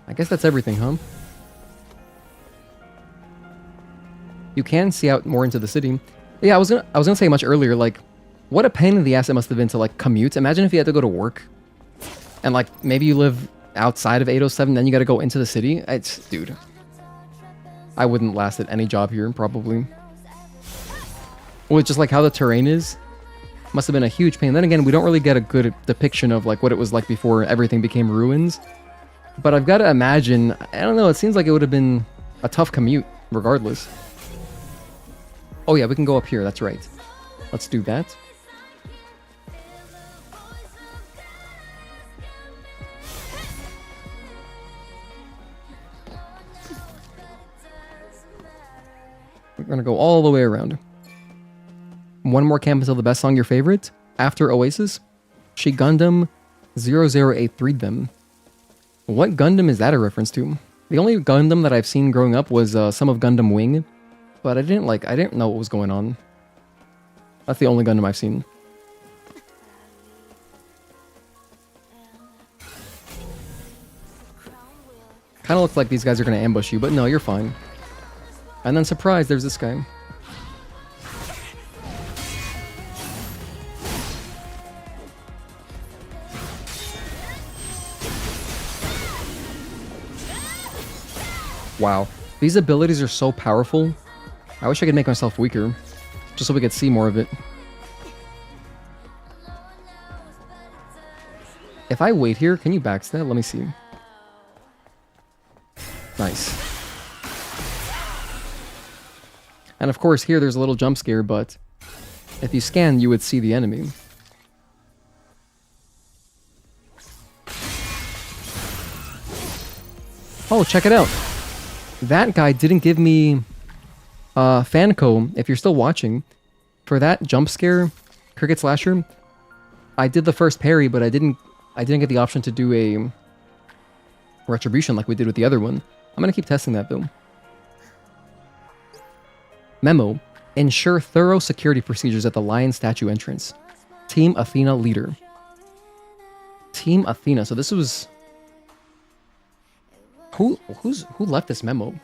I guess that's everything, huh? You can see out more into the city. Yeah, I was gonna say much earlier, like, what a pain in the ass it must have been to like commute. Imagine if you had to go to work, and like maybe you live outside of 807, then you got to go into the city. Dude, I wouldn't last at any job here probably. Well, just like how the terrain is, must have been a huge pain. Then again, we don't really get a good depiction of like what it was like before everything became ruins. But I've got to imagine, I don't know, it seems like it would have been a tough commute regardless. Oh yeah, we can go up here, that's right. Let's do that. We're gonna go all the way around. One more camp until the best song your favorite. After Oasis, She Gundam 0083 them. What Gundam is that a reference to? The only Gundam that I've seen growing up was some of Gundam Wing, but I didn't know what was going on. That's the only Gundam I've seen. Kind of looks like these guys are going to ambush you, but no, you're fine. And then surprise, there's this guy. Wow, these abilities are so powerful. I wish I could make myself weaker, just so we could see more of it. If I wait here, can you backstab? Let me see. Nice. And of course here there's a little jump scare, but if you scan you would see the enemy. Oh, check it out. That guy didn't give me Fanco, if you're still watching. For that jump scare, Cricket Slasher, I did the first parry, but I didn't get the option to do a retribution like we did with the other one. I'm gonna keep testing that though. Memo: ensure thorough security procedures at the lion statue entrance. Team Athena leader. Team Athena. So this was who left this memo?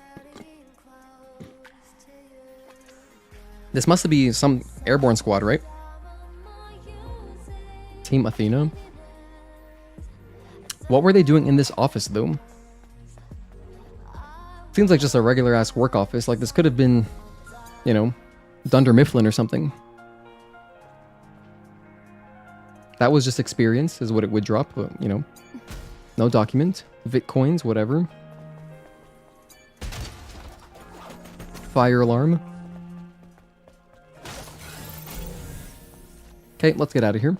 This must be some airborne squad, right? Team Athena. What were they doing in this office though? Seems like just a regular ass work office. Like this could have been, you know, Dunder Mifflin or something. That was just experience, is what it would drop, but, you know. No document. Bitcoins, whatever. Fire alarm. Okay, let's get out of here.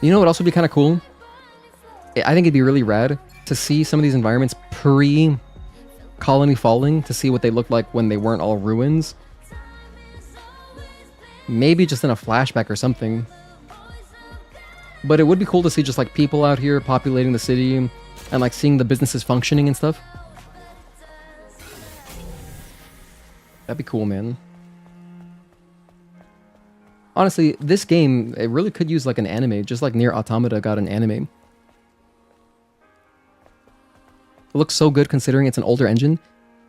You know what would also be kind of cool? I think it'd be really rad to see some of these environments pre-colony falling, to see what they looked like when they weren't all ruins. Maybe just in a flashback or something. But it would be cool to see just like people out here populating the city and like seeing the businesses functioning and stuff. That'd be cool, man. Honestly, this game, it really could use like an anime, just like Nier Automata got an anime. It looks so good considering it's an older engine.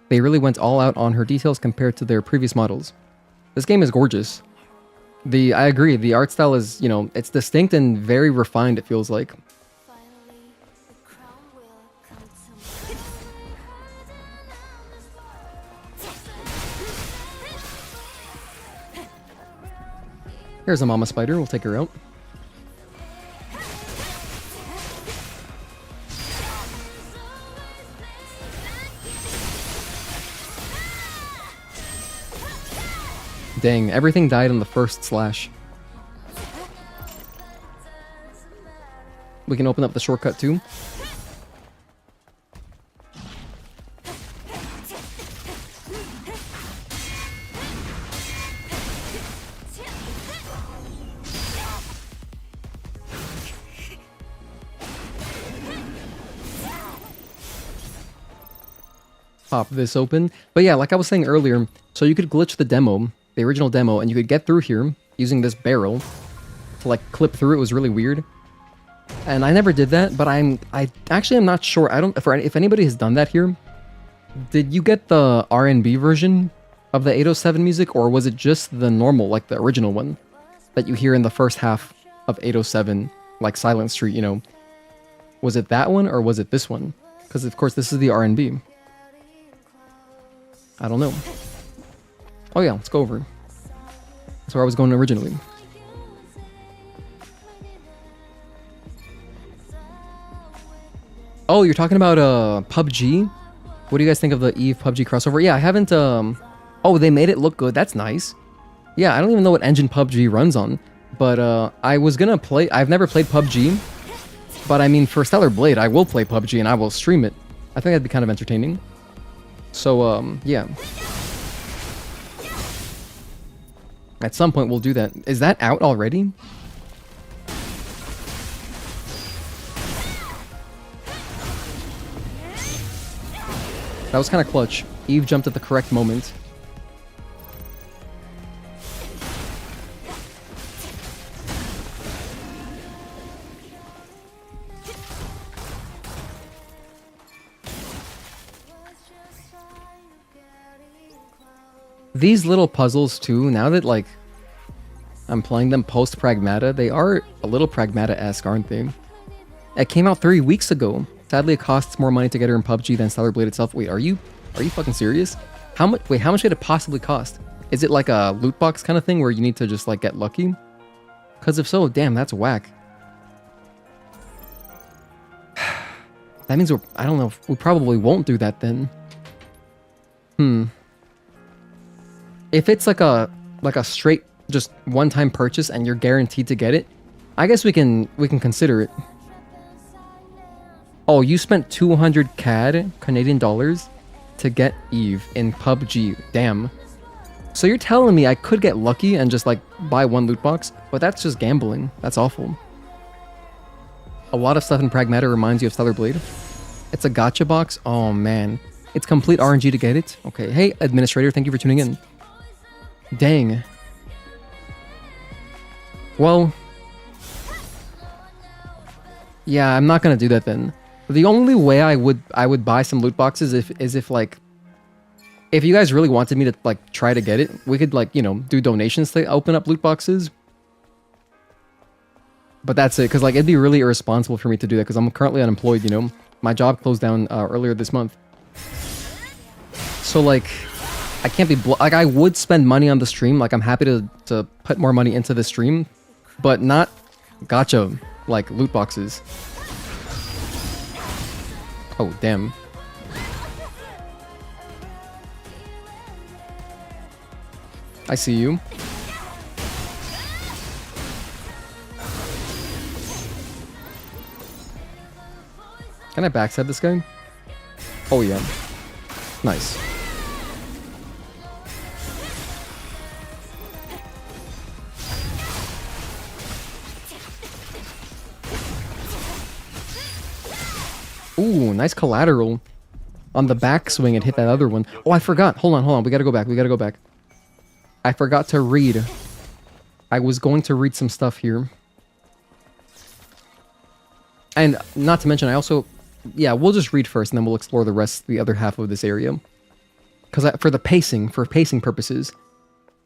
They really went all out on her details compared to their previous models. This game is gorgeous. I agree, the art style is, you know, it's distinct and very refined, it feels like. Finally, the crown will come to me. Here's a mama spider, we'll take her out. Dang, everything died on the first slash. We can open up the shortcut too. Pop this open. But yeah, like I was saying earlier, so you could glitch the demo, the original demo, and you could get through here using this barrel to like clip through. It was really weird. And I never did that, but I actually am not sure. I don't, if anybody has done that here, did you get the R&B version of the 807 music, or was it just the normal, like the original one that you hear in the first half of 807, like Silent Street, you know? Was it that one, or was it this one? Because of course this is the R&B. I don't know. Oh yeah, let's go over. That's where I was going originally. Oh, you're talking about PUBG? What do you guys think of the Eve PUBG crossover? Yeah, I haven't oh, they made it look good. That's nice. Yeah, I don't even know what engine PUBG runs on, but I was gonna play. I've never played PUBG, but I mean, for Stellar Blade, I will play PUBG and I will stream it. I think that'd be kind of entertaining. So yeah. At some point we'll do that. Is that out already? That was kind of clutch. Eve jumped at the correct moment. These little puzzles too, now that like I'm playing them post Pragmata, they are a little Pragmata-esque, aren't they? It came out 3 weeks ago. Sadly, it costs more money to get her in PUBG than Stellar Blade itself. Wait, are you fucking serious? How much? Wait, how much could it possibly cost? Is it like a loot box kind of thing where you need to just like get lucky? Because if so, damn, that's whack. That means I don't know, we probably won't do that then. If it's like a straight just one-time purchase and you're guaranteed to get it, I guess we can consider it. Oh, you spent 200 CAD, Canadian dollars, to get Eve in PUBG. Damn. So you're telling me I could get lucky and just like buy one loot box, but that's just gambling. That's awful. A lot of stuff in Pragmata reminds you of Stellar Blade. It's a gacha box. Oh man, it's complete RNG to get it. Okay, hey administrator, thank you for tuning in. Dang. Well, yeah, I'm not gonna do that then. The only way I would buy some loot boxes is if like, if you guys really wanted me to like try to get it, we could like, you know, do donations to open up loot boxes. But that's it, because like it'd be really irresponsible for me to do that because I'm currently unemployed, you know. My job closed down earlier this month. So like, I can't be like, I would spend money on the stream. Like I'm happy to put more money into the stream, but not gacha like loot boxes. Oh, damn. I see you. Can I backstab this guy? Oh, yeah. Nice. Ooh, nice collateral. On the backswing, it hit that other one. Oh, I forgot. Hold on. We gotta go back. I forgot to read. I was going to read some stuff here. And not to mention, I also... Yeah, we'll just read first, and then we'll explore the rest, the other half of this area. Because for pacing purposes.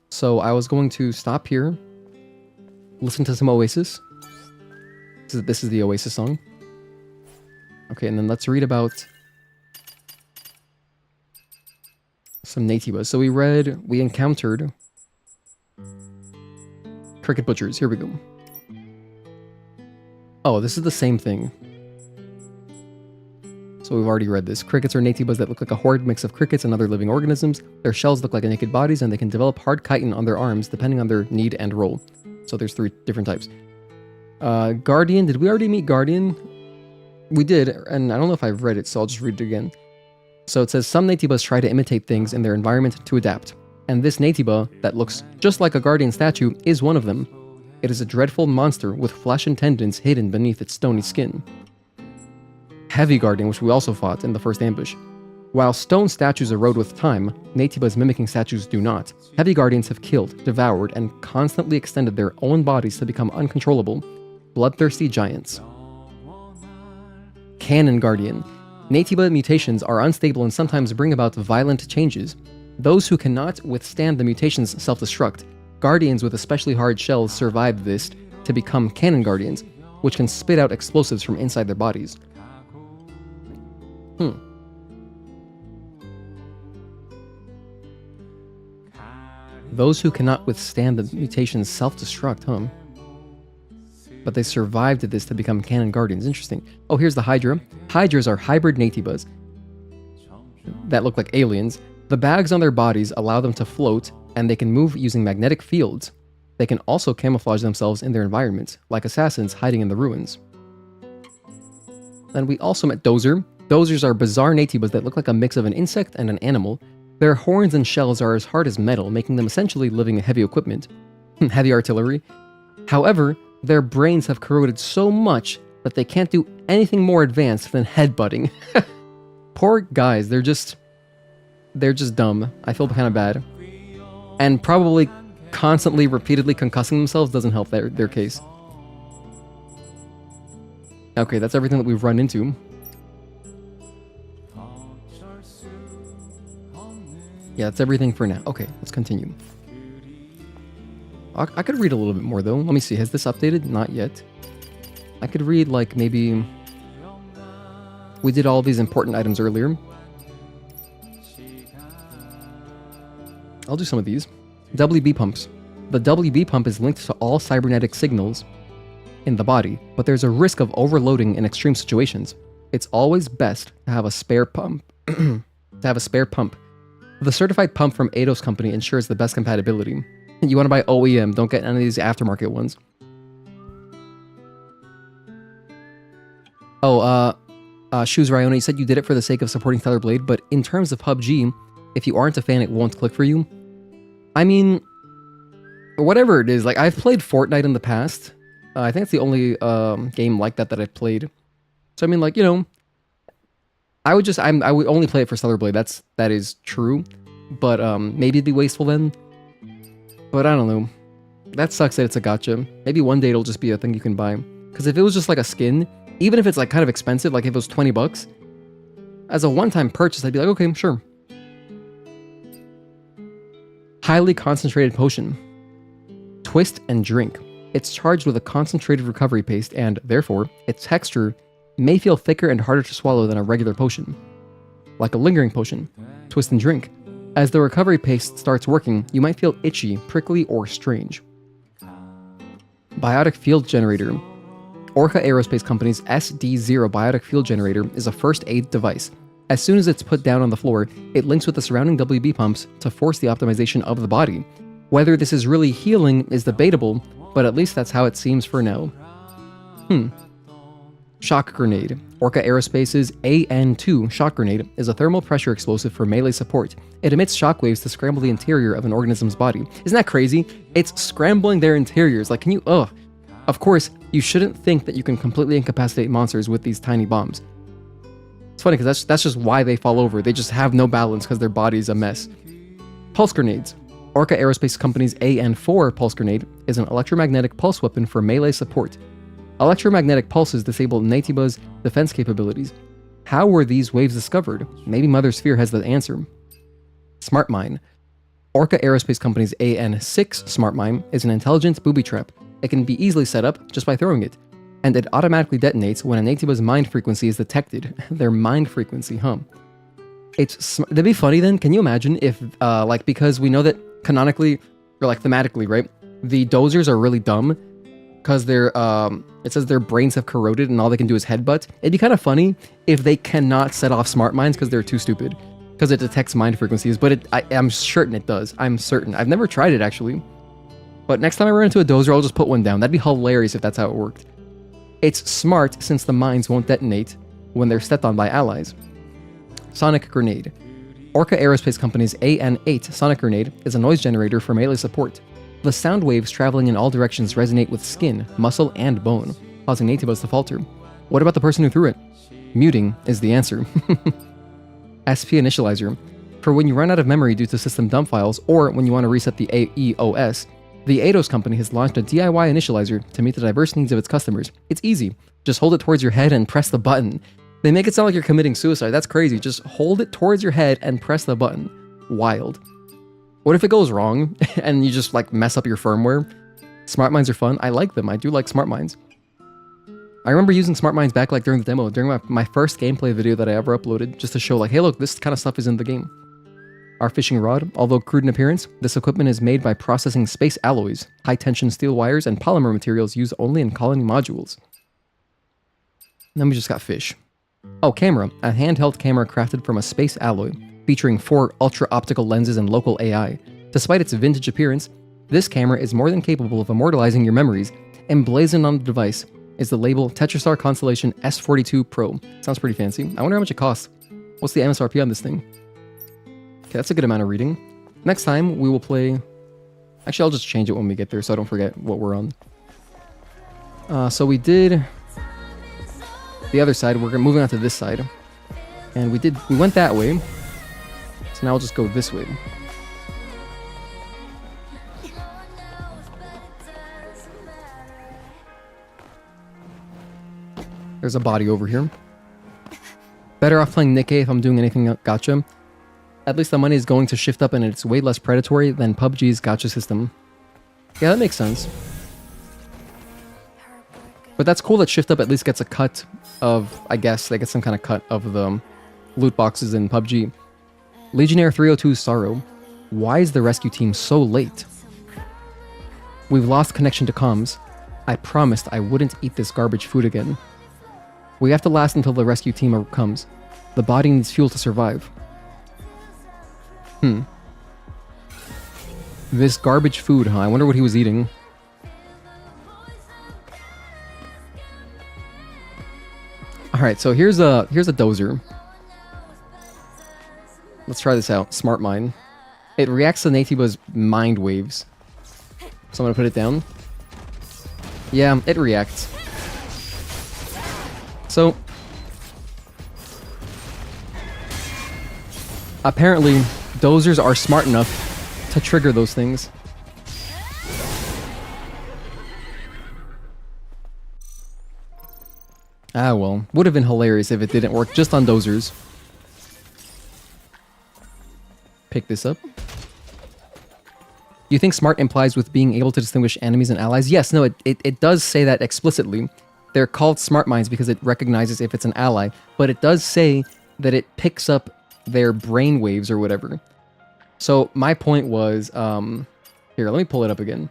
So I was going to stop here, listen to some Oasis. This is the Oasis song. Okay, and then let's read about some Nativas. So we encountered Cricket Butchers. Here we go. Oh, this is the same thing. So we've already read this. Crickets are Nativas that look like a horrid mix of crickets and other living organisms. Their shells look like naked bodies, and they can develop hard chitin on their arms depending on their need and role. So there's 3 different types. Guardian. Did we already meet Guardian? We did, and I don't know if I've read it, so I'll just read it again. So it says, some Nativas try to imitate things in their environment to adapt. And this Nativa, that looks just like a Guardian statue, is one of them. It is a dreadful monster with flesh and tendons hidden beneath its stony skin. Heavy Guardian, which we also fought in the first ambush. While stone statues erode with time, Nativas mimicking statues do not. Heavy Guardians have killed, devoured, and constantly extended their own bodies to become uncontrollable, bloodthirsty giants. Cannon Guardian. Nativa mutations are unstable and sometimes bring about violent changes. Those who cannot withstand the mutations self-destruct. Guardians with especially hard shells survive this to become Cannon Guardians, which can spit out explosives from inside their bodies. Those who cannot withstand the mutations self-destruct, But they survived this to become Cannon Guardians. Interesting. Oh, here's the Hydra. Hydras are hybrid Nativas that look like aliens. The bags on their bodies allow them to float, and they can move using magnetic fields. They can also camouflage themselves in their environment, like assassins hiding in the ruins. Then we also met Dozer. Dozers are bizarre Nativas that look like a mix of an insect and an animal. Their horns and shells are as hard as metal, making them essentially living heavy equipment. Heavy artillery. However, their brains have corroded so much that they can't do anything more advanced than headbutting. Poor guys, they're just dumb. I feel kind of bad. And probably constantly, repeatedly concussing themselves doesn't help their case. Okay, that's everything that we've run into. Yeah, that's everything for now. Okay, let's continue. I could read a little bit more, though. Let me see. Has this updated? Not yet. I could read, like, maybe... We did all these important items earlier. I'll do some of these. WB pumps. The WB pump is linked to all cybernetic signals in the body, but there's a risk of overloading in extreme situations. It's always best to have a spare pump. The certified pump from Eidos company ensures the best compatibility. You want to buy OEM, don't get any of these aftermarket ones. Shoes Ryona, you said you did it for the sake of supporting Stellar Blade, but in terms of PUBG, if you aren't a fan, it won't click for you. I mean, whatever it is, like, I've played Fortnite in the past. I think it's the only game like that I've played. So, I mean, like, you know, I would only play it for Stellar Blade. That is true. But maybe it'd be wasteful then. But I don't know. That sucks that it's a gacha. Maybe one day it'll just be a thing you can buy. Because if it was just like a skin, even if it's like kind of expensive, like if it was $20, as a one-time purchase, I'd be like, okay, sure. Highly concentrated potion. Twist and drink. It's charged with a concentrated recovery paste, and therefore, its texture may feel thicker and harder to swallow than a regular potion. Like a lingering potion. Twist and drink. As the recovery paste starts working, you might feel itchy, prickly, or strange. Biotic Field Generator. Orca Aerospace Company's SD-0 Biotic Field Generator is a first aid device. As soon as it's put down on the floor, it links with the surrounding WB pumps to force the optimization of the body. Whether this is really healing is debatable, but at least that's how it seems for now. Shock Grenade. Orca Aerospace's AN-2 shock grenade is a thermal pressure explosive for melee support. It emits shockwaves to scramble the interior of an organism's body. Isn't that crazy? It's scrambling their interiors. Like, can you... Ugh. Of course, you shouldn't think that you can completely incapacitate monsters with these tiny bombs. funny because that's just why they fall over. They just have no balance because their body's a mess. Pulse grenades. Orca Aerospace Company's AN-4 pulse grenade is an electromagnetic pulse weapon for melee support. Electromagnetic pulses disable Naytiba's defense capabilities. How were these waves discovered? Maybe Mother Sphere has the answer. Smart Mine. Orca Aerospace Company's AN-6 Smart Mine is an intelligent booby trap. It can be easily set up just by throwing it, and it automatically detonates when a Naytiba's mind frequency is detected. Their mind frequency, huh? That'd be funny then. Can you imagine if, because we know that canonically, or thematically, right? The dozers are really dumb because it says their brains have corroded and all they can do is headbutt. It'd be kind of funny if they cannot set off smart minds because they're too stupid. Because it detects mind frequencies, but I'm certain it does. I'm certain. I've never tried it, actually. But next time I run into a dozer, I'll just put one down. That'd be hilarious if that's how it worked. It's smart since the mines won't detonate when they're stepped on by allies. Sonic Grenade. Orca Aerospace Company's AN-8 Sonic Grenade is a noise generator for melee support. The sound waves traveling in all directions resonate with skin, muscle, and bone, causing Naytibas to falter. What about the person who threw it? Muting is the answer. SP Initializer. For when you run out of memory due to system dump files, or when you want to reset the AEOS, the Eidos company has launched a DIY initializer to meet the diverse needs of its customers. It's easy. Just hold it towards your head and press the button. They make it sound like you're committing suicide. That's crazy. Just hold it towards your head and press the button. Wild. What if it goes wrong and you just mess up your firmware? Smart Minds are fun. I like them. I do like Smart Minds. I remember using Smart Minds back during the demo, during my first gameplay video that I ever uploaded, just to show hey look, this kind of stuff is in the game. Our fishing rod, although crude in appearance, this equipment is made by processing space alloys, high-tension steel wires, and polymer materials used only in colony modules. And then we just got fish. Oh, camera. A handheld camera crafted from a space alloy, featuring 4 ultra-optical lenses and local AI. Despite its vintage appearance, this camera is more than capable of immortalizing your memories. Emblazoned on the device is the label Tetristar Constellation S42 Pro. Sounds pretty fancy. I wonder how much it costs. What's the MSRP on this thing? Okay, that's a good amount of reading. Next time, we will play... Actually, I'll just change it when we get there so I don't forget what we're on. So we did... the other side. We're moving on to this side. And we went that way. So now we'll just go this way. There's a body over here. Better off playing Nikkei if I'm doing anything gacha. At least the money is going to shift up and it's way less predatory than PUBG's gacha system. Yeah, that makes sense. But that's cool that Shift Up at least gets a cut of, I guess, they get some kind of cut of the loot boxes in PUBG. Legionnaire 302's Sorrow. Why is the rescue team so late? We've lost connection to comms. I promised I wouldn't eat this garbage food again. We have to last until the rescue team comes. The body needs fuel to survive. This garbage food, huh? I wonder what he was eating. Alright, so here's a dozer. Let's try this out. Smart Mine. It reacts to Naytiba's mind waves. So I'm gonna put it down. Yeah, it reacts. So apparently dozers are smart enough to trigger those things. Ah well, would have been hilarious if it didn't work just on dozers. Pick this up. You think smart implies with being able to distinguish enemies and allies? Yes, no, it does say that explicitly. They're called smart minds because it recognizes if it's an ally, but it does say that it picks up their brain waves or whatever. So my point was, here, let me pull it up again.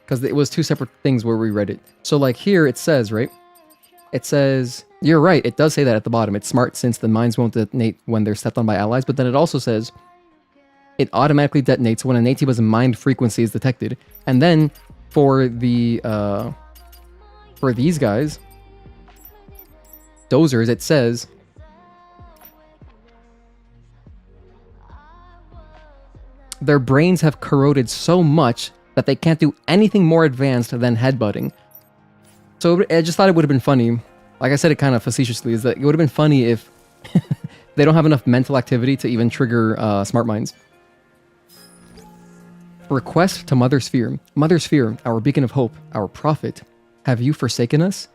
Because it was two separate things where we read it. So like here it says, right? It says, you're right, it does say that at the bottom. It's smart since the mines won't detonate when they're stepped on by allies, but then it also says, it automatically detonates when a Naytiba's mind frequency is detected. And then for the for these guys, dozers, it says their brains have corroded so much that they can't do anything more advanced than headbutting. So I just thought it would have been funny. Like I said it kind of facetiously, is that it would have been funny if They don't have enough mental activity to even trigger smart minds. Request to Mother Sphere. Mother Sphere, our beacon of hope, our prophet. Have you forsaken us?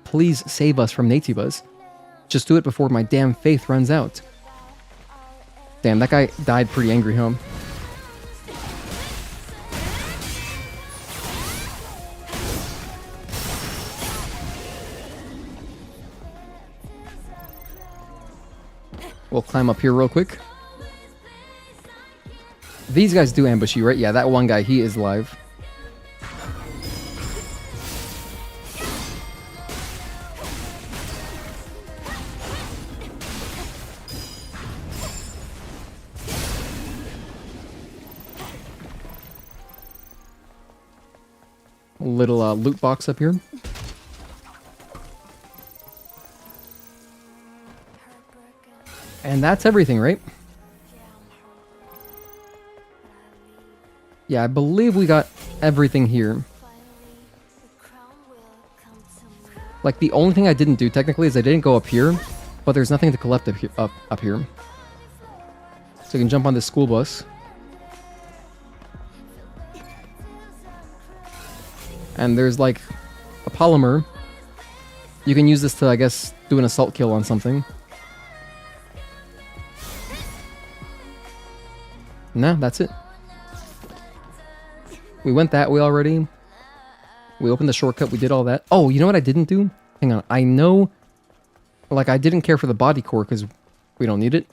Please save us from Natibas. Just do it before my damn faith runs out. Damn, that guy died pretty angry, huh? We'll climb up here real quick. These guys do ambush you, right? Yeah, that one guy, he is live. Little loot box up here. And that's everything, right? Yeah, I believe we got everything here. Like, the only thing I didn't do technically is I didn't go up here, but there's nothing to collect up here. So you can jump on this school bus. And there's like a polymer. You can use this to, I guess, do an assault kill on something. Nah, that's it. We went that way already. We opened the shortcut, we did all that. Oh, you know what I didn't do? Hang on, I know... Like, I didn't care for the body core because we don't need it.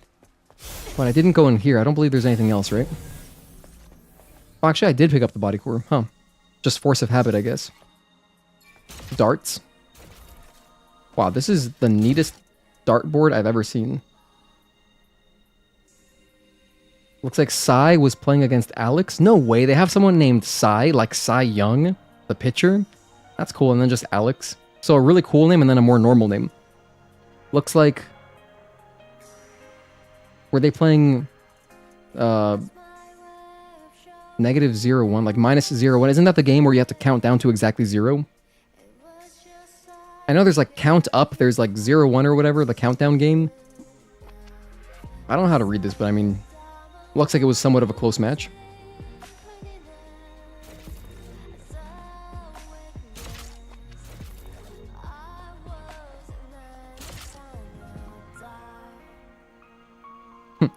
But I didn't go in here. I don't believe there's anything else, right? Oh, actually, I did pick up the body core. Huh. Just force of habit, I guess. Darts. Wow, this is the neatest dartboard I've ever seen. Looks like Psy was playing against Alex. No way, they have someone named Psy, like Cy Young, the pitcher. That's cool, and then just Alex. So a really cool name and then a more normal name. Looks like... Were they playing... -0-1, like -0-1. Isn't that the game where you have to count down to exactly 0? I know there's like count up, there's like 0-1 or whatever, the countdown game. I don't know how to read this, but I mean... Looks like it was somewhat of a close match.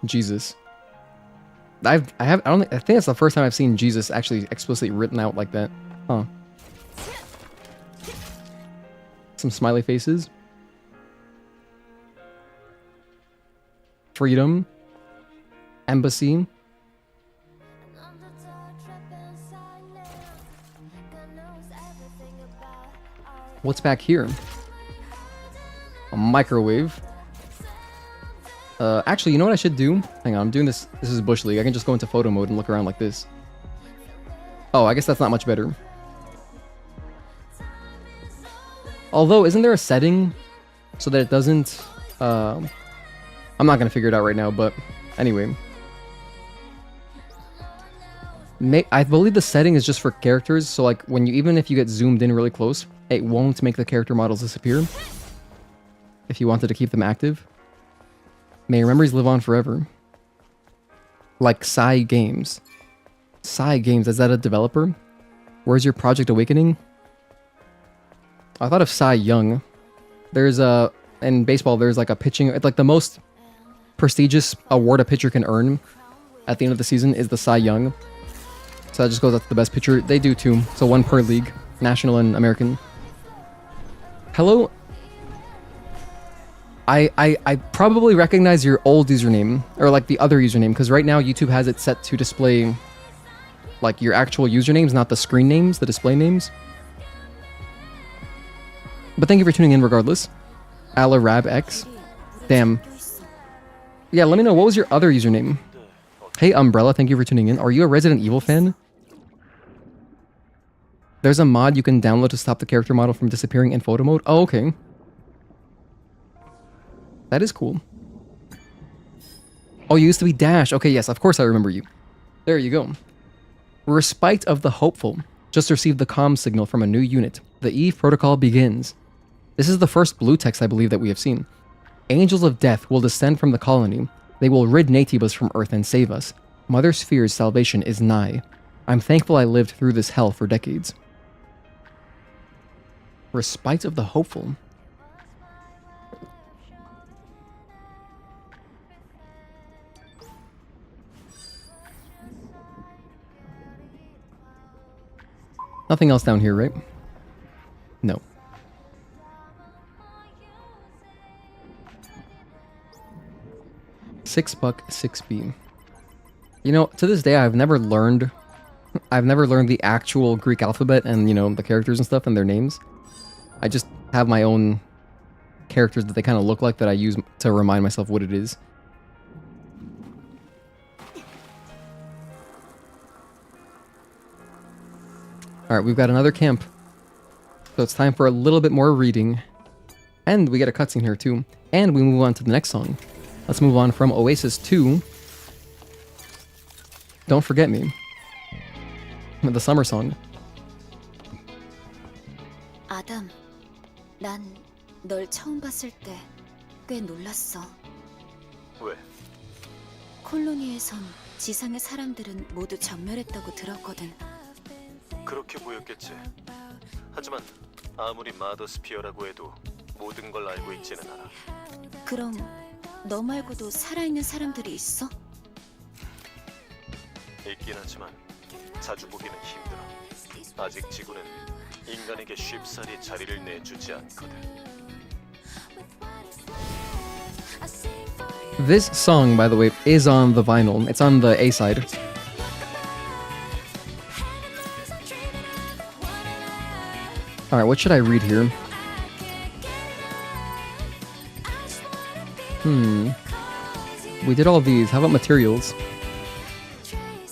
Jesus. I think that's the first time I've seen Jesus actually explicitly written out like that. Huh. Some smiley faces. Freedom. Embassy. What's back here? A microwave. Actually, you know what I should do? Hang on, I'm doing this. This is Bush League. I can just go into photo mode and look around like this. Oh, I guess that's not much better. Although, isn't there a setting so that it doesn't... I'm not going to figure it out right now, but anyway. I believe the setting is just for characters, so like when you, even if you get zoomed in really close, it won't make the character models disappear. If you wanted to keep them active. May your memories live on forever. Like Psy Games. Psy Games, is that a developer? Where's your Project Awakening? I thought of Cy Young. There's a... In baseball, there's like a pitching... It's like the most prestigious award a pitcher can earn at the end of the season is the Cy Young. So that just goes out to the best pitcher. They do too. So one per league. National and American. Hello? I probably recognize your old username. Or like the other username. Because right now YouTube has it set to display like your actual usernames, not the screen names, the display names. But thank you for tuning in regardless. AlaRabX. Damn. Yeah, let me know. What was your other username? Hey, Umbrella, thank you for tuning in. Are you a Resident Evil fan? There's a mod you can download to stop the character model from disappearing in photo mode. Oh, okay. That is cool. Oh, you used to be Dash. Okay, yes, of course I remember you. There you go. Respite of the Hopeful. Just received the comm signal from a new unit. The Eve protocol begins. This is the first blue text I believe that we have seen. Angels of death will descend from the colony. They will rid Natibus from Earth and save us. Mother Sphere's salvation is nigh. I'm thankful I lived through this hell for decades. Respite of the hopeful. Nothing else down here, right? No. $6, 6B. You know, to this day, I've never learned the actual Greek alphabet and, you know, the characters and stuff and their names. I just have my own characters that they kind of look like that I use to remind myself what it is. Alright, we've got another camp. So it's time for a little bit more reading. And we get a cutscene here too. And we move on to the next song. Let's move on from Oasis to Don't Forget Me. The summer song. 아담, 난 널 처음 봤을 때 꽤 놀랐어. 왜? 콜로니에선 지상의 사람들은 모두 전멸했다고 들었거든. 그렇게 보였겠지. 하지만 아무리 마더스피어라고 해도 모든 걸 알고 있지는 않아. 그럼 너 말고도 살아있는 사람들이 있어? 있긴 하지만 자주 보기는 힘들어. 아직 지구는 인간에게 쉽사리 자리를 내주지 않거든. This song, by the way, is on the vinyl. It's on the A side. Alright, what should I read here? We did all these. How about materials?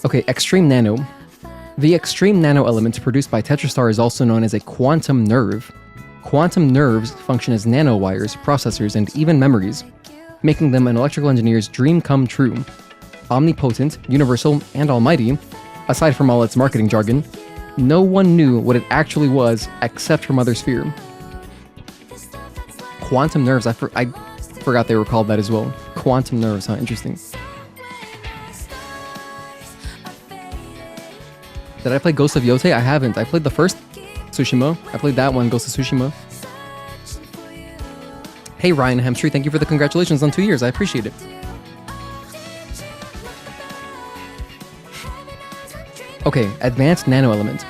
Okay, extreme nano. The extreme nano element produced by Tetrastar is also known as a quantum nerve. Quantum nerves function as nanowires, processors, and even memories, making them an electrical engineer's dream come true. Omnipotent, universal, and almighty, aside from all its marketing jargon, no one knew what it actually was except for Mother Sphere. Quantum nerves, I forgot they were called that as well. Quantum nerves, huh? Interesting. Did I play Ghost of Yotei? I haven't. I played the first Tsushima. I played that one, Ghost of Tsushima. Hey Ryan Hemstree, thank you for the congratulations on 2 years. I appreciate it. Okay, advanced nanoelement.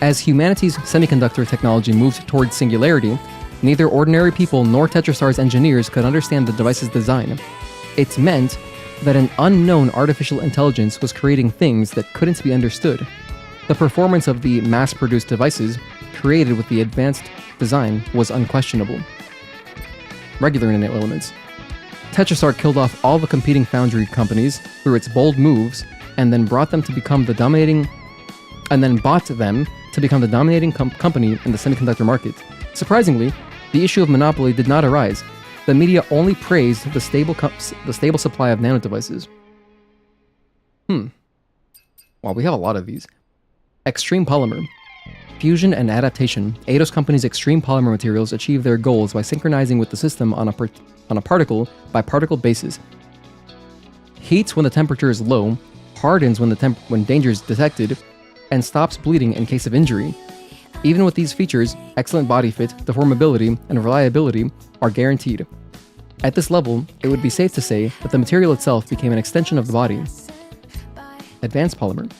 As humanity's semiconductor technology moved towards singularity, neither ordinary people nor Tetrastar's engineers could understand the device's design. It meant that an unknown artificial intelligence was creating things that couldn't be understood. The performance of the mass-produced devices created with the advanced design was unquestionable. Regular nanoelements. Tetrastar killed off all the competing foundry companies through its bold moves, and then bought them to become the dominating company in the semiconductor market. Surprisingly, the issue of monopoly did not arise. The media only praised the stable supply of nanodevices. Wow, we have a lot of these. Extreme polymer. Fusion and adaptation. Eidos Company's extreme polymer materials achieve their goals by synchronizing with the system on a particle-by-particle basis. Heats when the temperature is low, hardens when danger is detected, and stops bleeding in case of injury. Even with these features, excellent body fit, deformability, and reliability are guaranteed. At this level, it would be safe to say that the material itself became an extension of the body. Advanced polymer.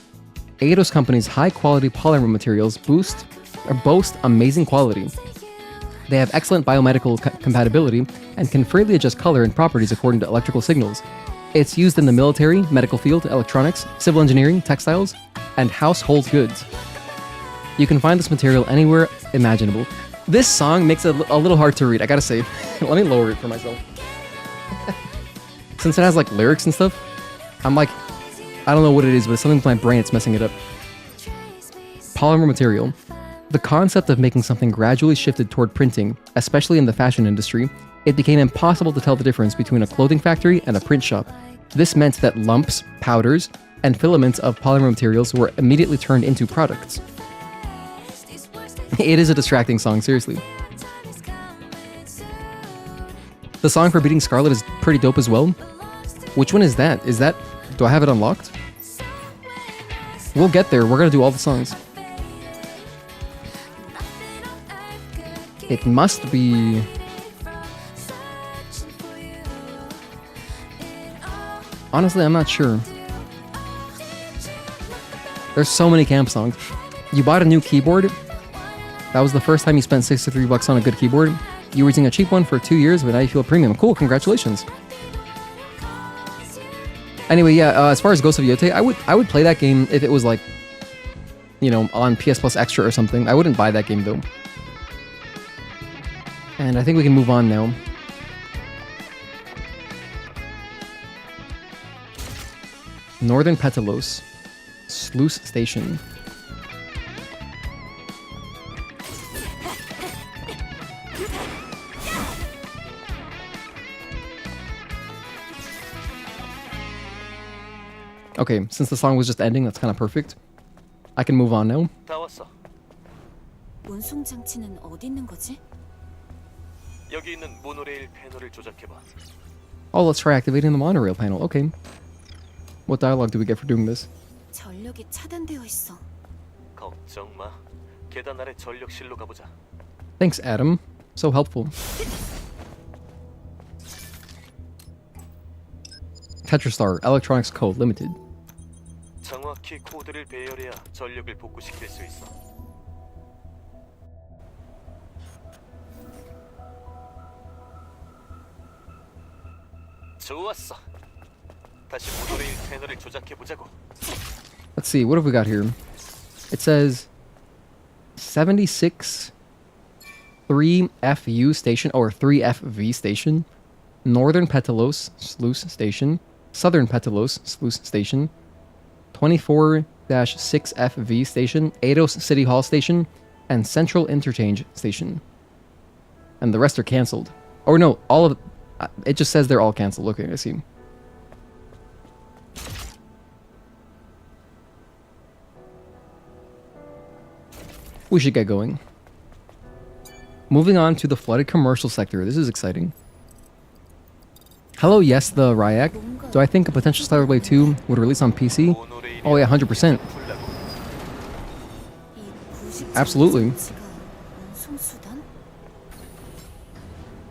Eidos Company's high-quality polymer materials boast amazing quality. They have excellent biomedical compatibility and can freely adjust color and properties according to electrical signals. It's used in the military, medical field, electronics, civil engineering, textiles, and household goods. You can find this material anywhere imaginable. This song makes it a little hard to read, I gotta say. Let me lower it for myself. Since it has like lyrics and stuff, I'm like, I don't know what it is, but it's something with my brain, it's messing it up. Polymer material. The concept of making something gradually shifted toward printing, especially in the fashion industry. It became impossible to tell the difference between a clothing factory and a print shop. This meant that lumps, powders, and filaments of polymer materials were immediately turned into products. It is a distracting song, seriously. The song for Beating Scarlet is pretty dope as well. Which one is that? Do I have it unlocked? We'll get there. We're gonna do all the songs. It must be... Honestly, I'm not sure. There's so many camp songs. You bought a new keyboard. That was the first time you spent $63 on a good keyboard. You were using a cheap one for 2 years, but now you feel premium. Cool, congratulations. Anyway, yeah, as far as Ghost of Yotei, I would play that game if it was like, you know, on PS Plus Extra or something. I wouldn't buy that game though. And I think we can move on now. Northern Petalos. Sluice Station. Okay, since the song was just ending, that's kind of perfect. I can move on now. 다 왔어. 운송 장치는 어디 있는 거지? 여기 있는 모노레일 패널을 조작해봐. Oh, let's try activating the monorail panel. Okay. What dialogue do we get for doing this? 전력이 차단되어 있어. 걱정 마. 계단 아래 전력실로 가보자. Thanks, Adam. So helpful. Tetrastar Electronics Co. Limited. 정확히 코드를 배열해야 전력을 복구시킬 수 있어. 좋았어. 다시 모노레일 패널을 조작해 보자고. Let's see, what have we got here? It says 76 3FU station, or 3FV station, Northern Petalos Sluice Station, Southern Petalos Sluice Station, 24-6FV station, Eidos City Hall station, and Central Interchange station. And the rest are cancelled. Or no, all of it just says they're all cancelled. Okay, I see. We should get going. Moving on to the flooded commercial sector. This is exciting. Hello, yes, the Ryak. Do I think a potential Stellar Blade 2 would release on PC? Oh yeah, 100%. Absolutely.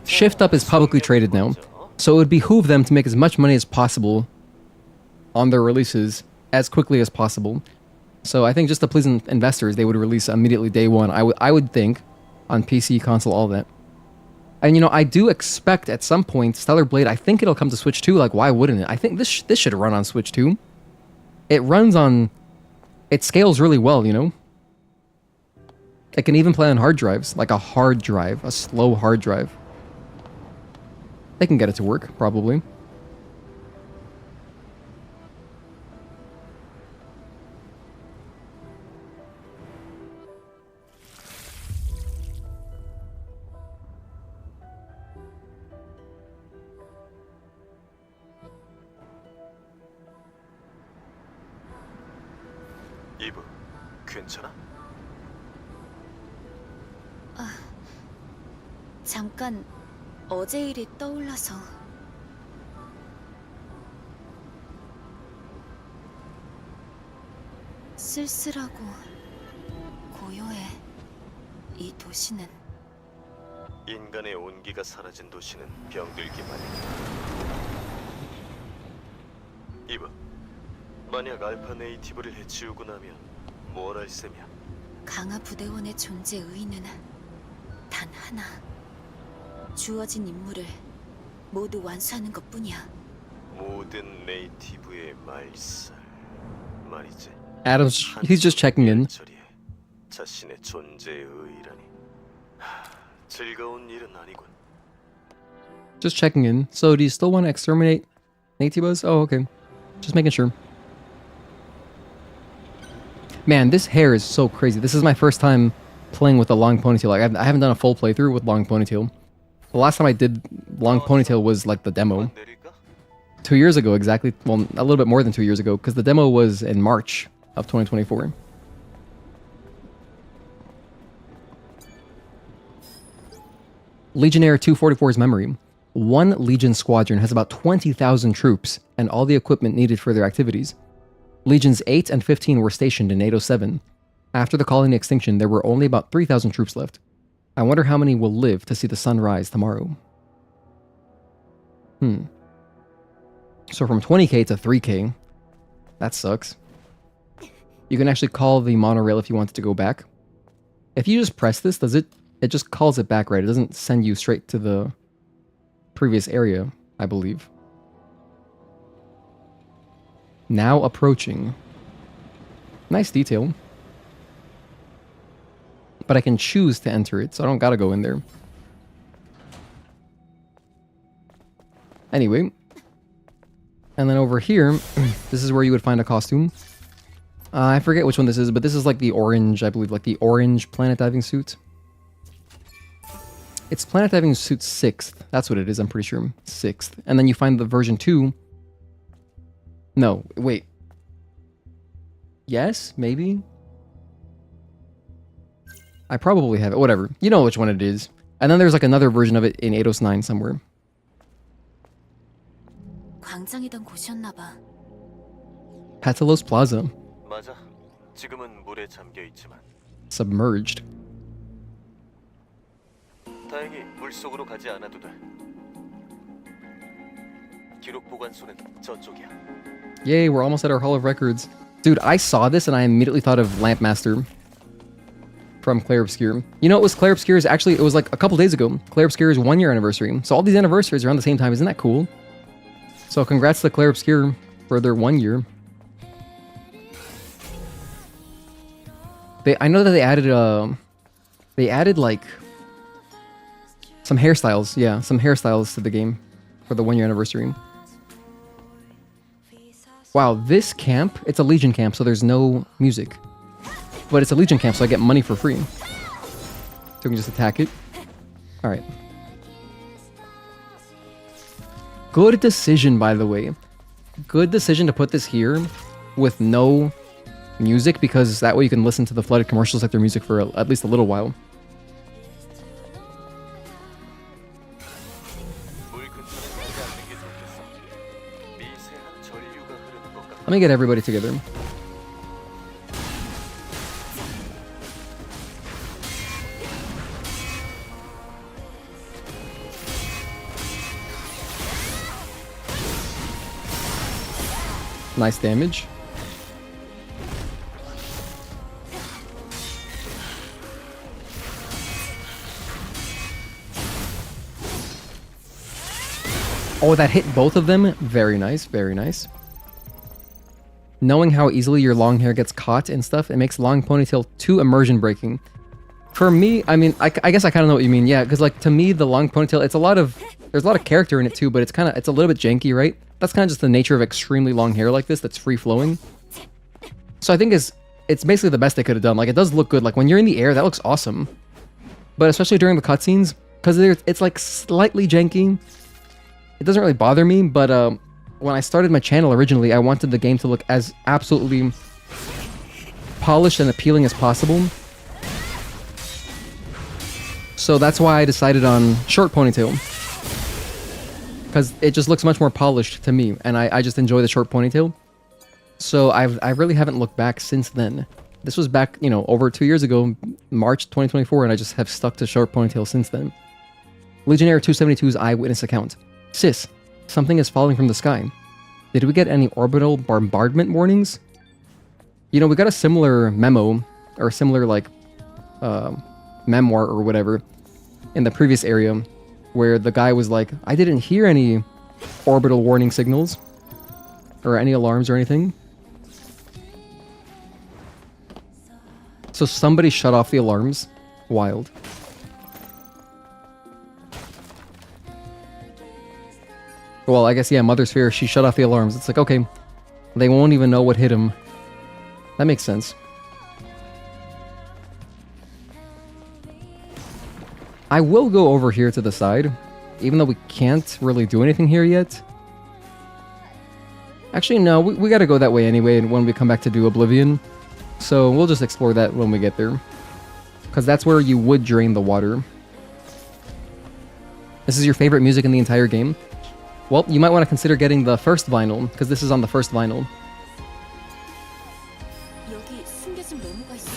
Shift Up is publicly traded now, so it would behoove them to make as much money as possible on their releases as quickly as possible. So I think just to please investors, they would release immediately day one. I would think on PC, console, all that. And you know, I do expect at some point Stellar Blade. I think it'll come to Switch 2. Like, why wouldn't it? I think this should run on Switch 2. It runs on. It scales really well, you know. It can even play on hard drives, like a hard drive, a slow hard drive. They can get it to work, probably. 이브, 괜찮아? 잠깐 어제 일이 떠올라서. 쓸쓸하고 고요해. 이 도시는. 인간의 온기가 사라진 도시는 병들기만 해. 이브, 만약 알파 네이티브를 해치우고 나면 뭘 할 셈이야? 강화 부대원의 존재 의의는 단 하나. 주어진 임무를 모두 완수하는 것뿐이야. 모든 네이티브의 말살 말이지. Adam's, he's just checking in. 자신의 존재의 의의라니. 즐거운 일은 아니군. Just checking in. So, do you still want to exterminate Natives? Oh, okay. Just making sure. Man, this hair is so crazy. This is my first time playing with a long ponytail. Like, I haven't done a full playthrough with long ponytail. The last time I did long ponytail was like the demo. 2 years ago, exactly. Well, a little bit more than 2 years ago, because the demo was in March of 2024. Legionnaire 244's memory. One Legion squadron has about 20,000 troops and all the equipment needed for their activities. Legions 8 and 15 were stationed in Eidos 7. After the colony extinction, there were only about 3,000 troops left. I wonder how many will live to see the sun rise tomorrow. So from 20k to 3k. That sucks. You can actually call the monorail if you wanted to go back. If you just press this, does it? It just calls it back, right? It doesn't send you straight to the previous area, I believe. Now approaching. Nice detail. But I can choose to enter it, so I don't gotta go in there. Anyway. And then over here, this is where you would find a costume. I forget which one this is, but this is like the orange, I believe, like the orange planet diving suit. It's planet diving suit 6th. That's what it is, I'm pretty sure. 6th. And then you find the version 2. No, wait. Yes, maybe? I probably have it. Whatever. You know which one it is. And then there's like another version of it in Eidos 9 somewhere. 광장이던 곳이었나 봐. Patalos Plaza. 맞아. 지금은 물에 잠겨 있지만 Submerged. 다행히 물 속으로 가지 않아도 돼. 기록 보관소는 저쪽이야. Yay, we're almost at our Hall of Records. Dude, I saw this and I immediately thought of Lampmaster from Clair Obscure. You know, it was Clair Obscure's, actually, it was like a couple days ago. Clair Obscure's 1-year anniversary. So all these anniversaries are around the same time. Isn't that cool? So congrats to Clair Obscure for their 1 year. I know that they added like some hairstyles. Yeah, some hairstyles to the game for the 1-year anniversary. Wow, this camp, it's a Legion camp, so there's no music. But it's a Legion camp, so I get money for free. So we can just attack it. Alright. Good decision, by the way. Good decision to put this here with no music, because that way you can listen to the flooded commercials like their music for at least a little while. Let me get everybody together. Nice damage. Oh, that hit both of them? Very nice, very nice. Knowing how easily your long hair gets caught and stuff, it makes long ponytail too immersion breaking. For me, I mean, I guess I kind of know what you mean, yeah, because like to me, the long ponytail, there's a lot of character in it too, but it's a little bit janky, right? That's kind of just the nature of extremely long hair like this that's free flowing. So I think it's basically the best they could have done. Like it does look good. Like when you're in the air, that looks awesome. But especially during the cutscenes, because it's like slightly janky. It doesn't really bother me, but when I started my channel originally, I wanted the game to look as absolutely polished and appealing as possible. So that's why I decided on short ponytail. Because it just looks much more polished to me, and I just enjoy the short ponytail. So I really haven't looked back since then. This was back, you know, over 2 years ago, March 2024, and I just have stuck to short ponytail since then. Legionnaire 272's eyewitness account. Sis, something is falling from the sky. Did we get any orbital bombardment warnings? You know, we got a similar memo, or similar, like, memoir or whatever, in the previous area, where the guy was like, I didn't hear any orbital warning signals, or any alarms or anything. So somebody shut off the alarms. Wild. Well, I guess, yeah, Mother Sphere, she shut off the alarms. It's like, okay, they won't even know what hit him. That makes sense. I will go over here to the side, even though we can't really do anything here yet. Actually, no, we gotta go that way anyway when we come back to do Oblivion. So we'll just explore that when we get there. Because that's where you would drain the water. This is your favorite music in the entire game? Well, you might want to consider getting the first vinyl, because this is on the first vinyl. 여기 숨겨진 메모가 있어.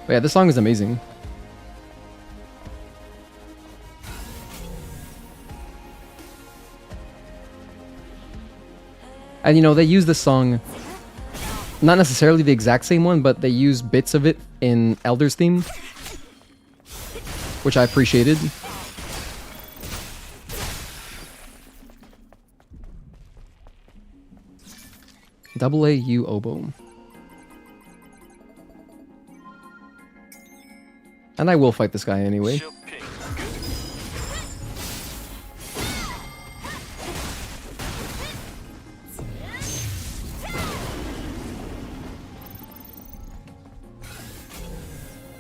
But yeah, this song is amazing. And you know, they use this song, not necessarily the exact same one, but they use bits of it in Elder's theme, which I appreciated. Double AU oboe. And I will fight this guy anyway. 쇼핑 끝.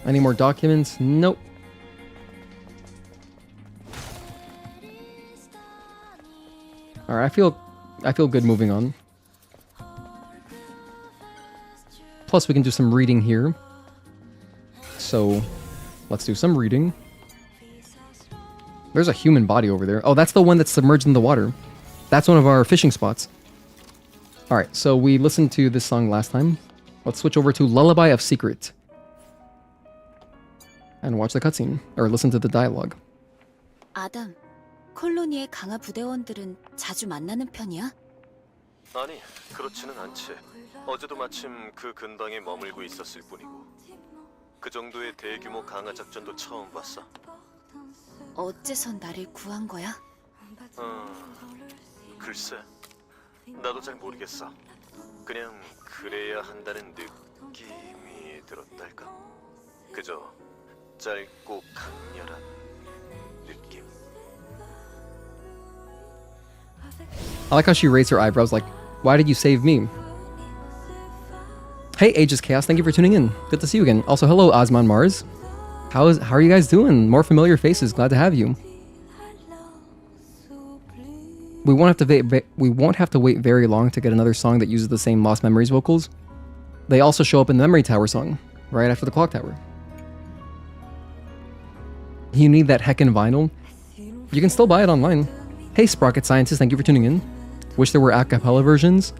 Any more documents? Nope. Alright, I feel good moving on. Plus we can do some reading here. So let's do some reading. There's a human body over there. Oh, that's the one that's submerged in the water. That's one of our fishing spots. Alright, so we listened to this song last time. Let's switch over to Lullaby of Secret. And watch the cutscene, or listen to the dialogue. 아담, 콜로니의 강화 부대원들은 자주 만나는 편이야? 아니, 그렇지는 않지. 어제도 마침 그 근방에 머물고 있었을 뿐이고. 그 정도의 대규모 강화 작전도 처음 봤어. 어째서 나를 구한 거야? 글쎄, 나도 잘 모르겠어. 그냥 그래야 한다는 느낌이 들었달까? 그저 짧고 강렬한 느낌. I like how she raised her eyebrows like, why did you save me? Hey, Aegis Chaos, thank you for tuning in. Good to see you again. Also, hello, Osman Mars. How are you guys doing? More familiar faces. Glad to have you. We won't have to wait very long to get another song that uses the same Lost Memories vocals. They also show up in the Memory Tower song, right after the Clock Tower. You need that heckin' vinyl. You can still buy it online. Hey, Sprocket Scientist, thank you for tuning in. Wish there were a cappella versions.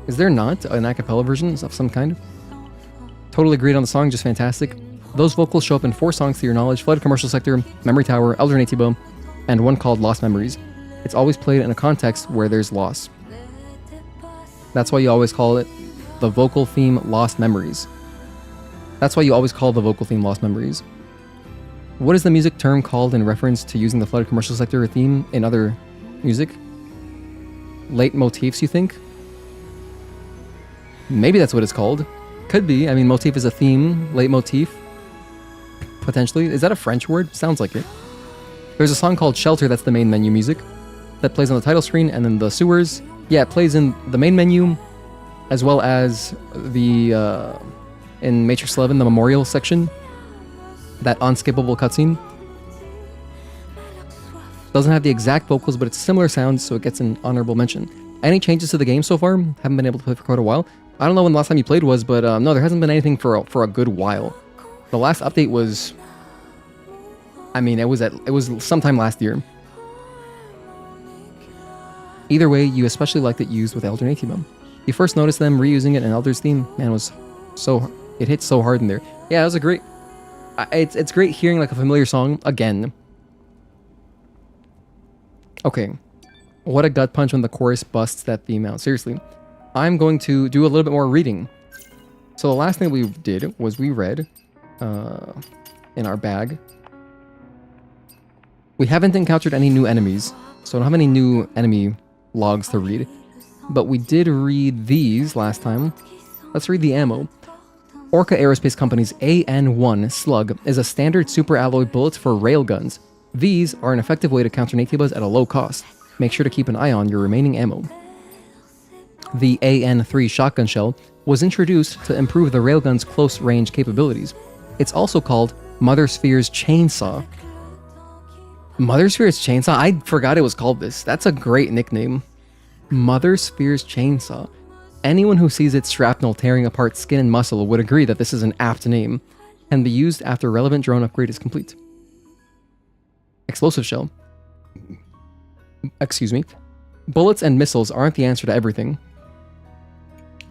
Is there not an a cappella version of some kind? Totally agreed on the song, just fantastic. Those vocals show up in 4 songs to your knowledge: Flooded Commercial Sector, Memory Tower, Elder Natibo, and one called Lost Memories. It's always played in a context where there's loss. That's why you always call it the vocal theme Lost Memories. That's why you always call the vocal theme Lost Memories. What is the music term called in reference to using the Flooded Commercial Sector theme in other music? Late motifs, you think? Maybe that's what it's called. Could be. I mean, motif is a theme. Late motif. Potentially. Is that a French word? Sounds like it. There's a song called Shelter that's the main menu music. That plays on the title screen, and then the sewers. Yeah, it plays in the main menu, as well as the, in Matrix 11, the memorial section. That unskippable cutscene. Doesn't have the exact vocals, but it's similar sounds, so it gets an honorable mention. Any changes to the game so far? Haven't been able to play for quite a while. I don't know when the last time you played was, but no, there hasn't been anything for a good while. The last update was, I mean, it was sometime last year. Either way, you especially liked it used with Elder Natibo. You first noticed them reusing it in Elder's theme, man, it hit so hard in there. Yeah, it was a great. It's great hearing like a familiar song again. Okay, what a gut punch when the chorus busts that theme out. Seriously, I'm going to do a little bit more reading. So the last thing we did was we read in our bag. We haven't encountered any new enemies, so I don't have any new enemy logs to read. But we did read these last time. Let's read the ammo. Orca Aerospace Company's AN-1 Slug is a standard super alloy bullet for railguns. These are an effective way to counter Natibas at a low cost. Make sure to keep an eye on your remaining ammo. The AN-3 shotgun shell was introduced to improve the railgun's close-range capabilities. It's also called Mother Sphere's Chainsaw. Mother Sphere's Chainsaw? I forgot it was called this. That's a great nickname. Mother Sphere's Chainsaw. Anyone who sees its shrapnel tearing apart skin and muscle would agree that this is an apt name. Can be used after relevant drone upgrade is complete. Explosive shell. Excuse me. Bullets and missiles aren't the answer to everything.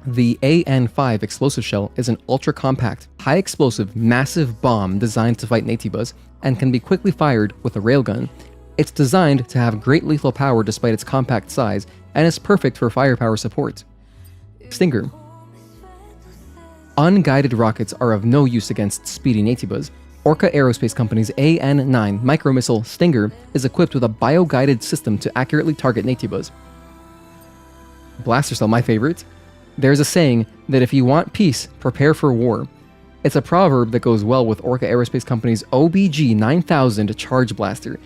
The AN-5 explosive shell is an ultra-compact, high-explosive, massive bomb designed to fight Natibas and can be quickly fired with a railgun. It's designed to have great lethal power despite its compact size and is perfect for firepower support. Stinger. Unguided rockets are of no use against speedy Natibas. Orca Aerospace Company's AN-9 micromissile Stinger is equipped with a bio-guided system to accurately target Natibas. Blaster cell, my favorite. There's a saying that if you want peace, prepare for war. It's a proverb that goes well with Orca Aerospace Company's OBG-9000 charge blaster.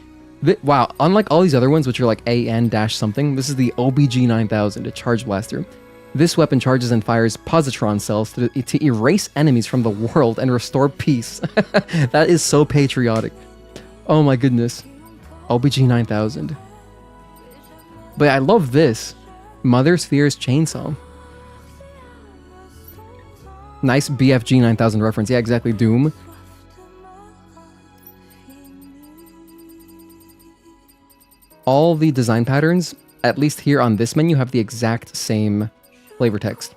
Wow, unlike all these other ones, which are like AN-something, this is the OBG-9000, a charge blaster. This weapon charges and fires positron cells to erase enemies from the world and restore peace. That is so patriotic. Oh my goodness. OBG-9000. But I love this. Mother Sphere's Chainsaw. Nice BFG 9000 reference. Yeah, exactly. Doom. All the design patterns, at least here on this menu, have the exact same flavor text.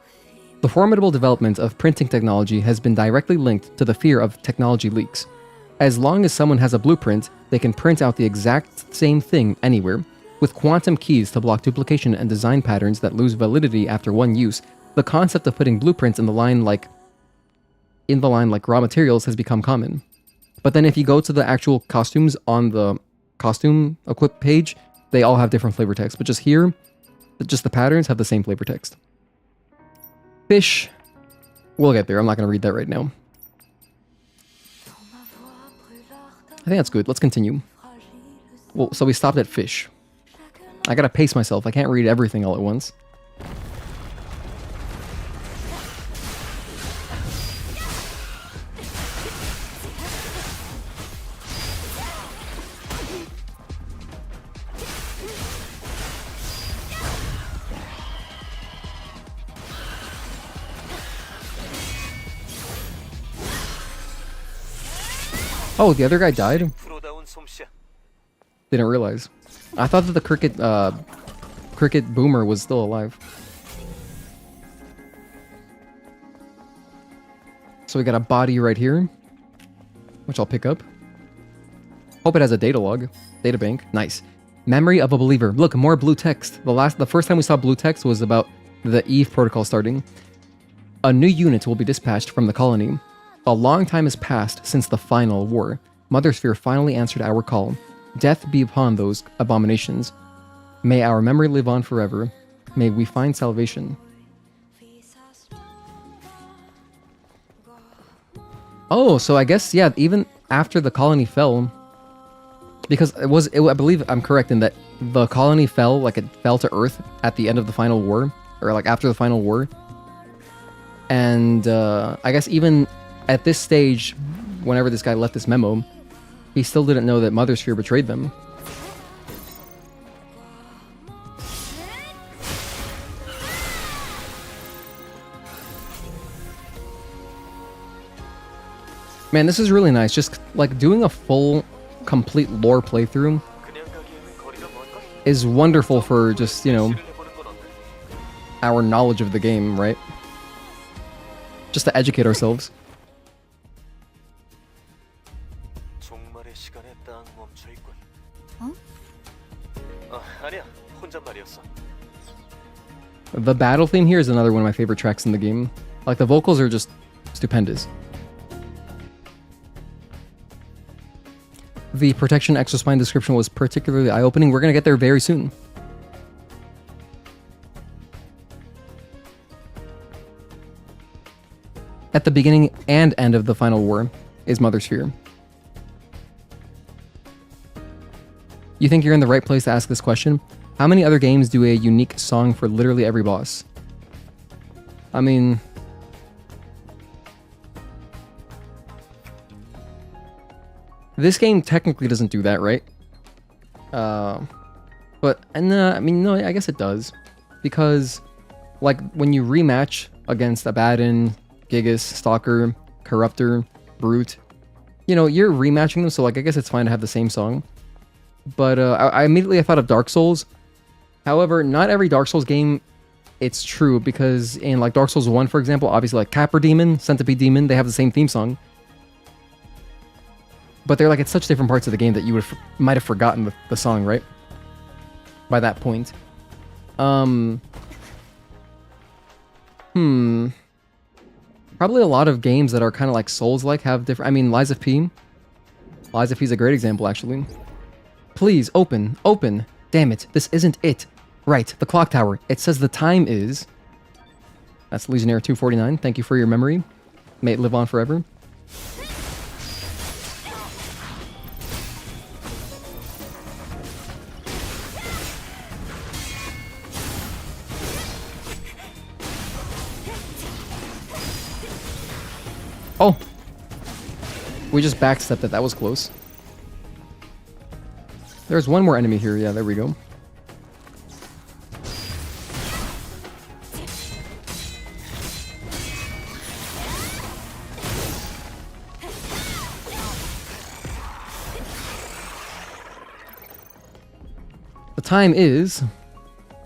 The formidable development of printing technology has been directly linked to the fear of technology leaks. As long as someone has a blueprint, they can print out the exact same thing anywhere. With quantum keys to block duplication and design patterns that lose validity after one use, the concept of putting blueprints in the line like raw materials has become common. But then if you go to the actual costumes on the costume equip page, they all have different flavor text. But just here, just the patterns have the same flavor text. Fish. We'll get there. I'm not going to read that right now. I think that's good. Let's continue. Well, so we stopped at fish. I gotta pace myself. I can't read everything all at once. Oh, the other guy died? Didn't realize. I thought that the cricket boomer was still alive. So we got a body right here, which I'll pick up. Hope it has a data log, data bank. Nice. Memory of a believer. Look, more blue text. The first time we saw blue text was about the Eve protocol starting. A new unit will be dispatched from the colony. A long time has passed since the final war. Mother Sphere finally answered our call. Death be upon those abominations. May our memory live on forever. May we find salvation. Oh, so I guess, yeah, even after the colony fell, because I believe I'm correct in that the colony fell, like it fell to Earth at the end of the final war, or like after the final war. And I guess even at this stage, whenever this guy left this memo, he still didn't know that Mother Sphere betrayed them. Man, this is really nice. Just like doing a full, complete lore playthrough is wonderful for just, you know, our knowledge of the game, right? Just to educate ourselves. The battle theme here is another one of my favorite tracks in the game. Like, the vocals are just stupendous. The protection exospine description was particularly eye-opening. We're gonna get there very soon. At the beginning and end of the final war is Mother Sphere. You think you're in the right place to ask this question? How many other games do a unique song for literally every boss? I mean... this game technically doesn't do that, right? But and I mean, no, I guess it does, because like when you rematch against Abaddon, Gigas, Stalker, Corruptor, Brute, you know, you're rematching them, so like I guess it's fine to have the same song. But I immediately thought of Dark Souls. However, not every Dark Souls game, it's true, because in like Dark Souls 1, for example, obviously like Capra Demon, Centipede Demon, they have the same theme song. But they're like at such different parts of the game that you might have forgotten the song, right? By that point. Probably a lot of games that are kind of like Souls-like have different... I mean, Lies of P. Lies of P is a great example, actually. Please, open. Open. Damn it, this isn't it. Right, the clock tower. It says the time is... That's Legionnaire 249. Thank you for your memory. May it live on forever. Oh! We just backstepped it. That was close. There's one more enemy here. Yeah, there we go. The time is...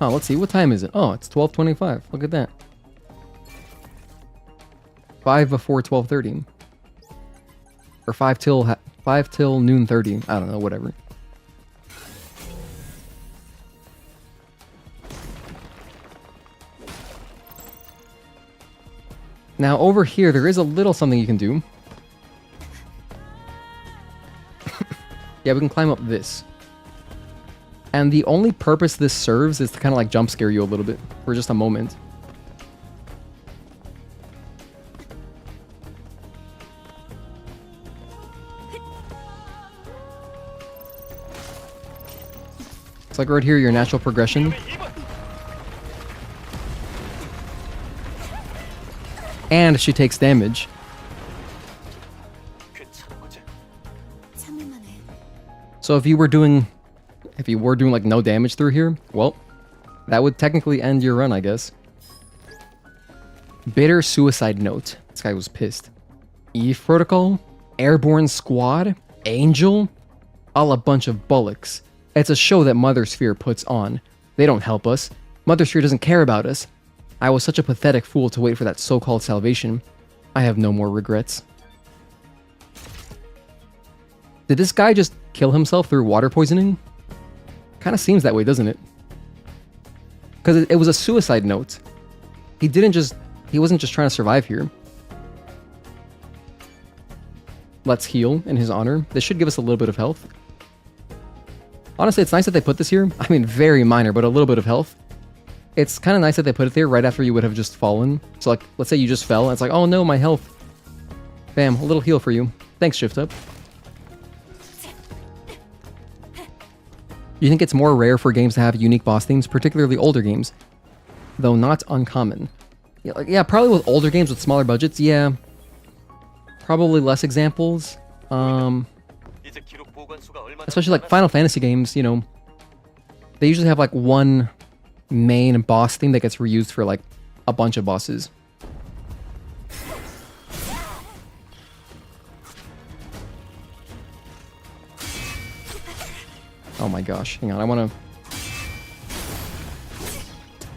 Oh, let's see. What time is it? Oh, it's 12:25. Look at that. 5 before 12:30. Or 5 till noon 30. I don't know, whatever. Now over here, there is a little something you can do. Yeah, we can climb up this. And the only purpose this serves is to kind of like jump scare you a little bit for just a moment. It's like right here, your natural progression. And she takes damage. So if you were doing like no damage through here, well, that would technically end your run, I guess. Bitter suicide note. This guy was pissed. Eve Protocol, Airborne Squad, Angel, all a bunch of bullocks. It's a show that Mother Sphere puts on. They don't help us. Mother Sphere doesn't care about us. I was such a pathetic fool to wait for that so-called salvation. I have no more regrets. Did this guy just kill himself through water poisoning? Kind of seems that way, doesn't it? Because it was a suicide note. He wasn't just trying to survive here. Let's heal in his honor. This should give us a little bit of health. Honestly, it's nice that they put this here. I mean, very minor, but a little bit of health. It's kind of nice that they put it there right after you would have just fallen. So like, let's say you just fell, and it's like, oh no, my health. Bam, a little heal for you. Thanks, Shift Up. You think it's more rare for games to have unique boss themes, particularly older games? Though not uncommon. Yeah, probably with older games with smaller budgets, yeah. Probably less examples. Especially like Final Fantasy games, you know. They usually have like one main boss theme that gets reused for like a bunch of bosses. Oh my gosh, hang on, I wanna...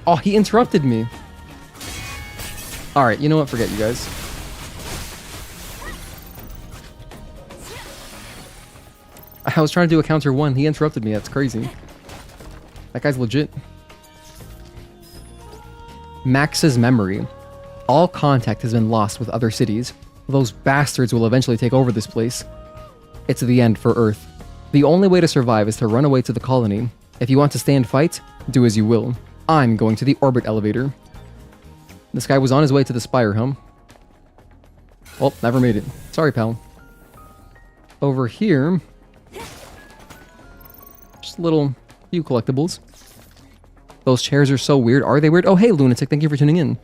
Oh, he interrupted me! Alright, you know what, forget you guys. I was trying to do a counter one, he interrupted me, that's crazy. That guy's legit. Max's memory. All contact has been lost with other cities. Those bastards will eventually take over this place. It's the end for Earth. The only way to survive is to run away to the colony. If you want to stay and fight, do as you will. I'm going to the orbit elevator. This guy was on his way to the spire, huh? Well, never made it. Sorry, pal. Over here... just a little few collectibles. Those chairs are so weird. Are they weird? Oh, hey, Lunatic, thank you for tuning in.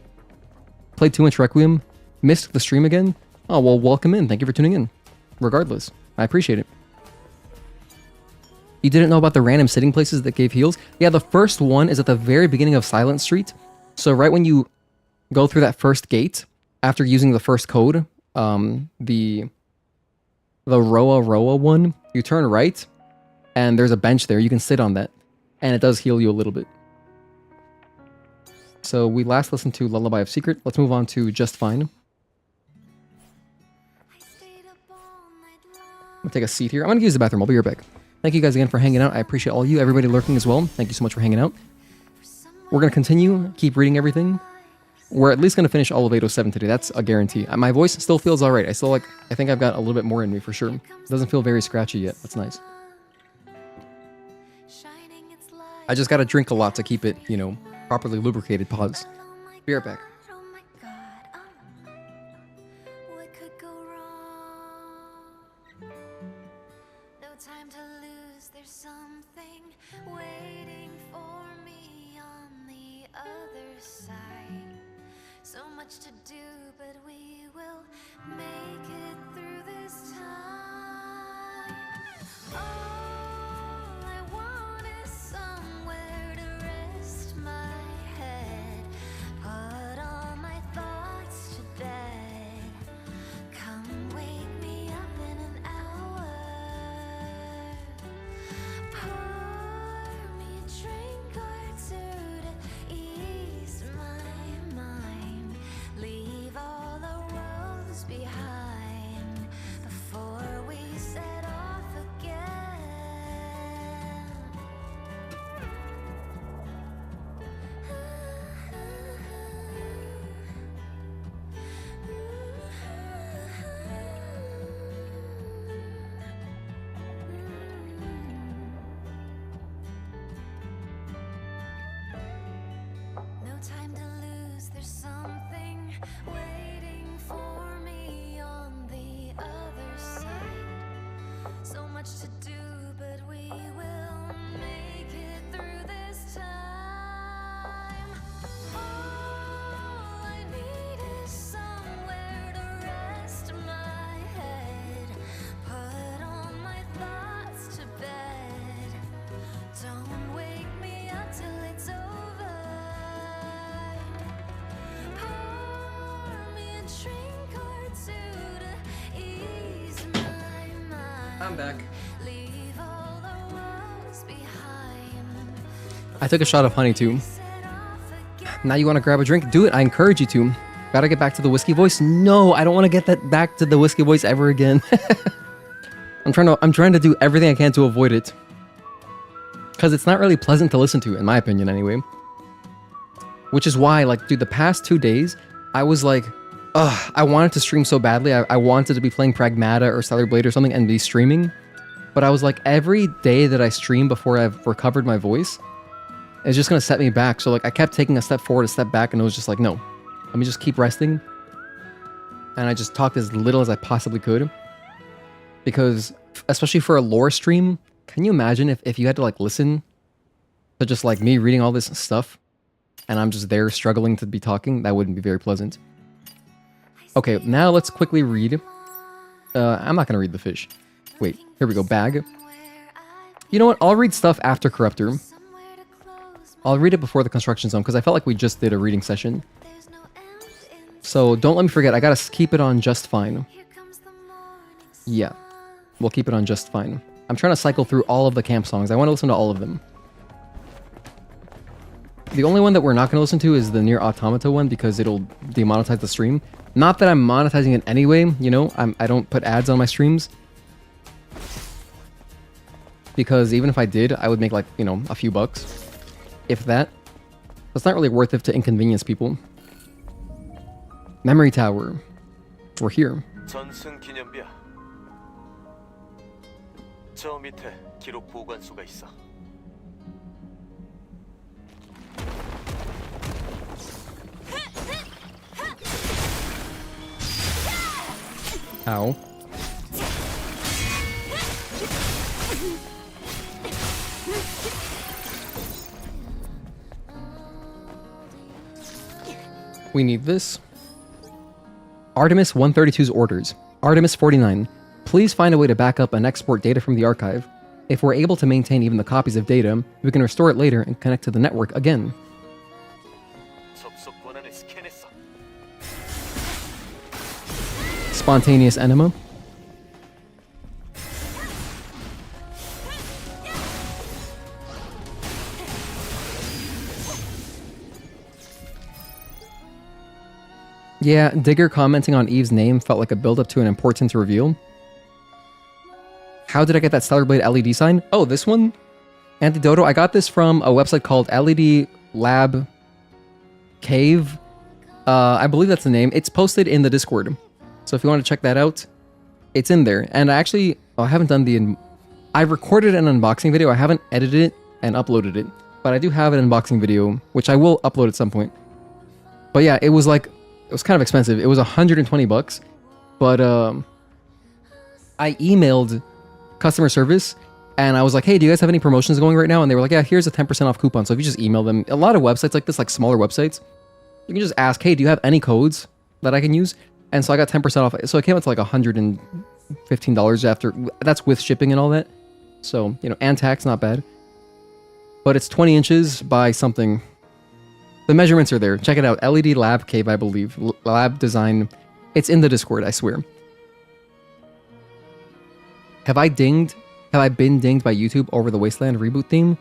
Played too much Requiem. Missed the stream again? Oh, well, welcome in. Thank you for tuning in. Regardless, I appreciate it. You didn't know about the random sitting places that gave heals? Yeah, the first one is at the very beginning of Silent Street. So right when you go through that first gate, after using the first code, the Roa one, you turn right, and there's a bench there. You can sit on that, and it does heal you a little bit. So we last listened to Lullaby of Secret. Let's move on to Just Fine. I'm gonna take a seat here. I'm gonna use the bathroom. I'll be right back. Thank you guys again for hanging out. I appreciate all you, everybody lurking as well. Thank you so much for hanging out. We're gonna continue, keep reading everything. We're at least gonna finish all of 807 today. That's a guarantee. My voice still feels alright. I think I've got a little bit more in me for sure. It doesn't feel very scratchy yet. That's nice. I just gotta drink a lot to keep it, you know, properly lubricated. Pause. Be right back. I'm back. I took a shot of honey too. Now you want to grab a drink? Do it. I encourage you to. Gotta get back to the whiskey voice? No, I don't want to get that back to the whiskey voice ever again. I'm trying to do everything I can to avoid it. Because it's not really pleasant to listen to, in my opinion anyway. Which is why, like, dude, the past 2 days, I was like, ugh, I wanted to stream so badly. I wanted to be playing Pragmata or Stellar Blade or something and be streaming. But I was like, every day that I stream before I've recovered my voice is just going to set me back. So like, I kept taking a step forward, a step back, and it was just like, no, let me just keep resting. And I just talked as little as I possibly could. Because, especially for a lore stream, can you imagine if you had to like listen to just like me reading all this stuff and I'm just there struggling to be talking? That wouldn't be very pleasant. Okay, now let's quickly read. I'm not going to read the fish. Wait, here we go. Bag. You know what? I'll read stuff after Corruptor. I'll read it before the construction zone because I felt like we just did a reading session. So don't let me forget. I got to keep it on just fine. Yeah, we'll keep it on just fine. I'm trying to cycle through all of the camp songs. I want to listen to all of them. The only one that we're not going to listen to is the Near Automata one because it'll demonetize the stream. Not that I'm monetizing it anyway, you know, I don't put ads on my streams. Because even if I did, I would make like, you know, a few bucks. If that. It's not really worth it to inconvenience people. Memory Tower. We're here. 전승 기념비야. 저 밑에 기록 보관소가 있어. Ow. We need this. Artemis 132's orders. Artemis 49. Please find a way to back up and export data from the archive. If we're able to maintain even the copies of data, we can restore it later and connect to the network again. 접속 권한을 스캔했어. Spontaneous enema. Yeah, Digger commenting on Eve's name felt like a build-up to an important reveal. How did I get that Stellar Blade LED sign? Oh, this one? Antidoto, I got this from a website called LED Lab Cave. I believe that's the name. It's posted in the Discord. So if you want to check that out, it's in there. And I actually, I haven't done I've recorded an unboxing video. I haven't edited it and uploaded it. But I do have an unboxing video, which I will upload at some point. But yeah, it was kind of expensive. It was 120 bucks. But I emailed customer service and I was like, hey, do you guys have any promotions going right now? And they were like, yeah, here's a 10% off coupon. So if you just email them, a lot of websites like this, like smaller websites, you can just ask, hey, do you have any codes that I can use? And so I got 10% off. So it came out to like $115 after, that's with shipping and all that. So, you know, and tax, not bad. But it's 20 inches by something. The measurements are there. Check it out. LED Lab Cave, I believe. Lab design. It's in the Discord, I swear. Have I been dinged by YouTube over the Wasteland reboot theme?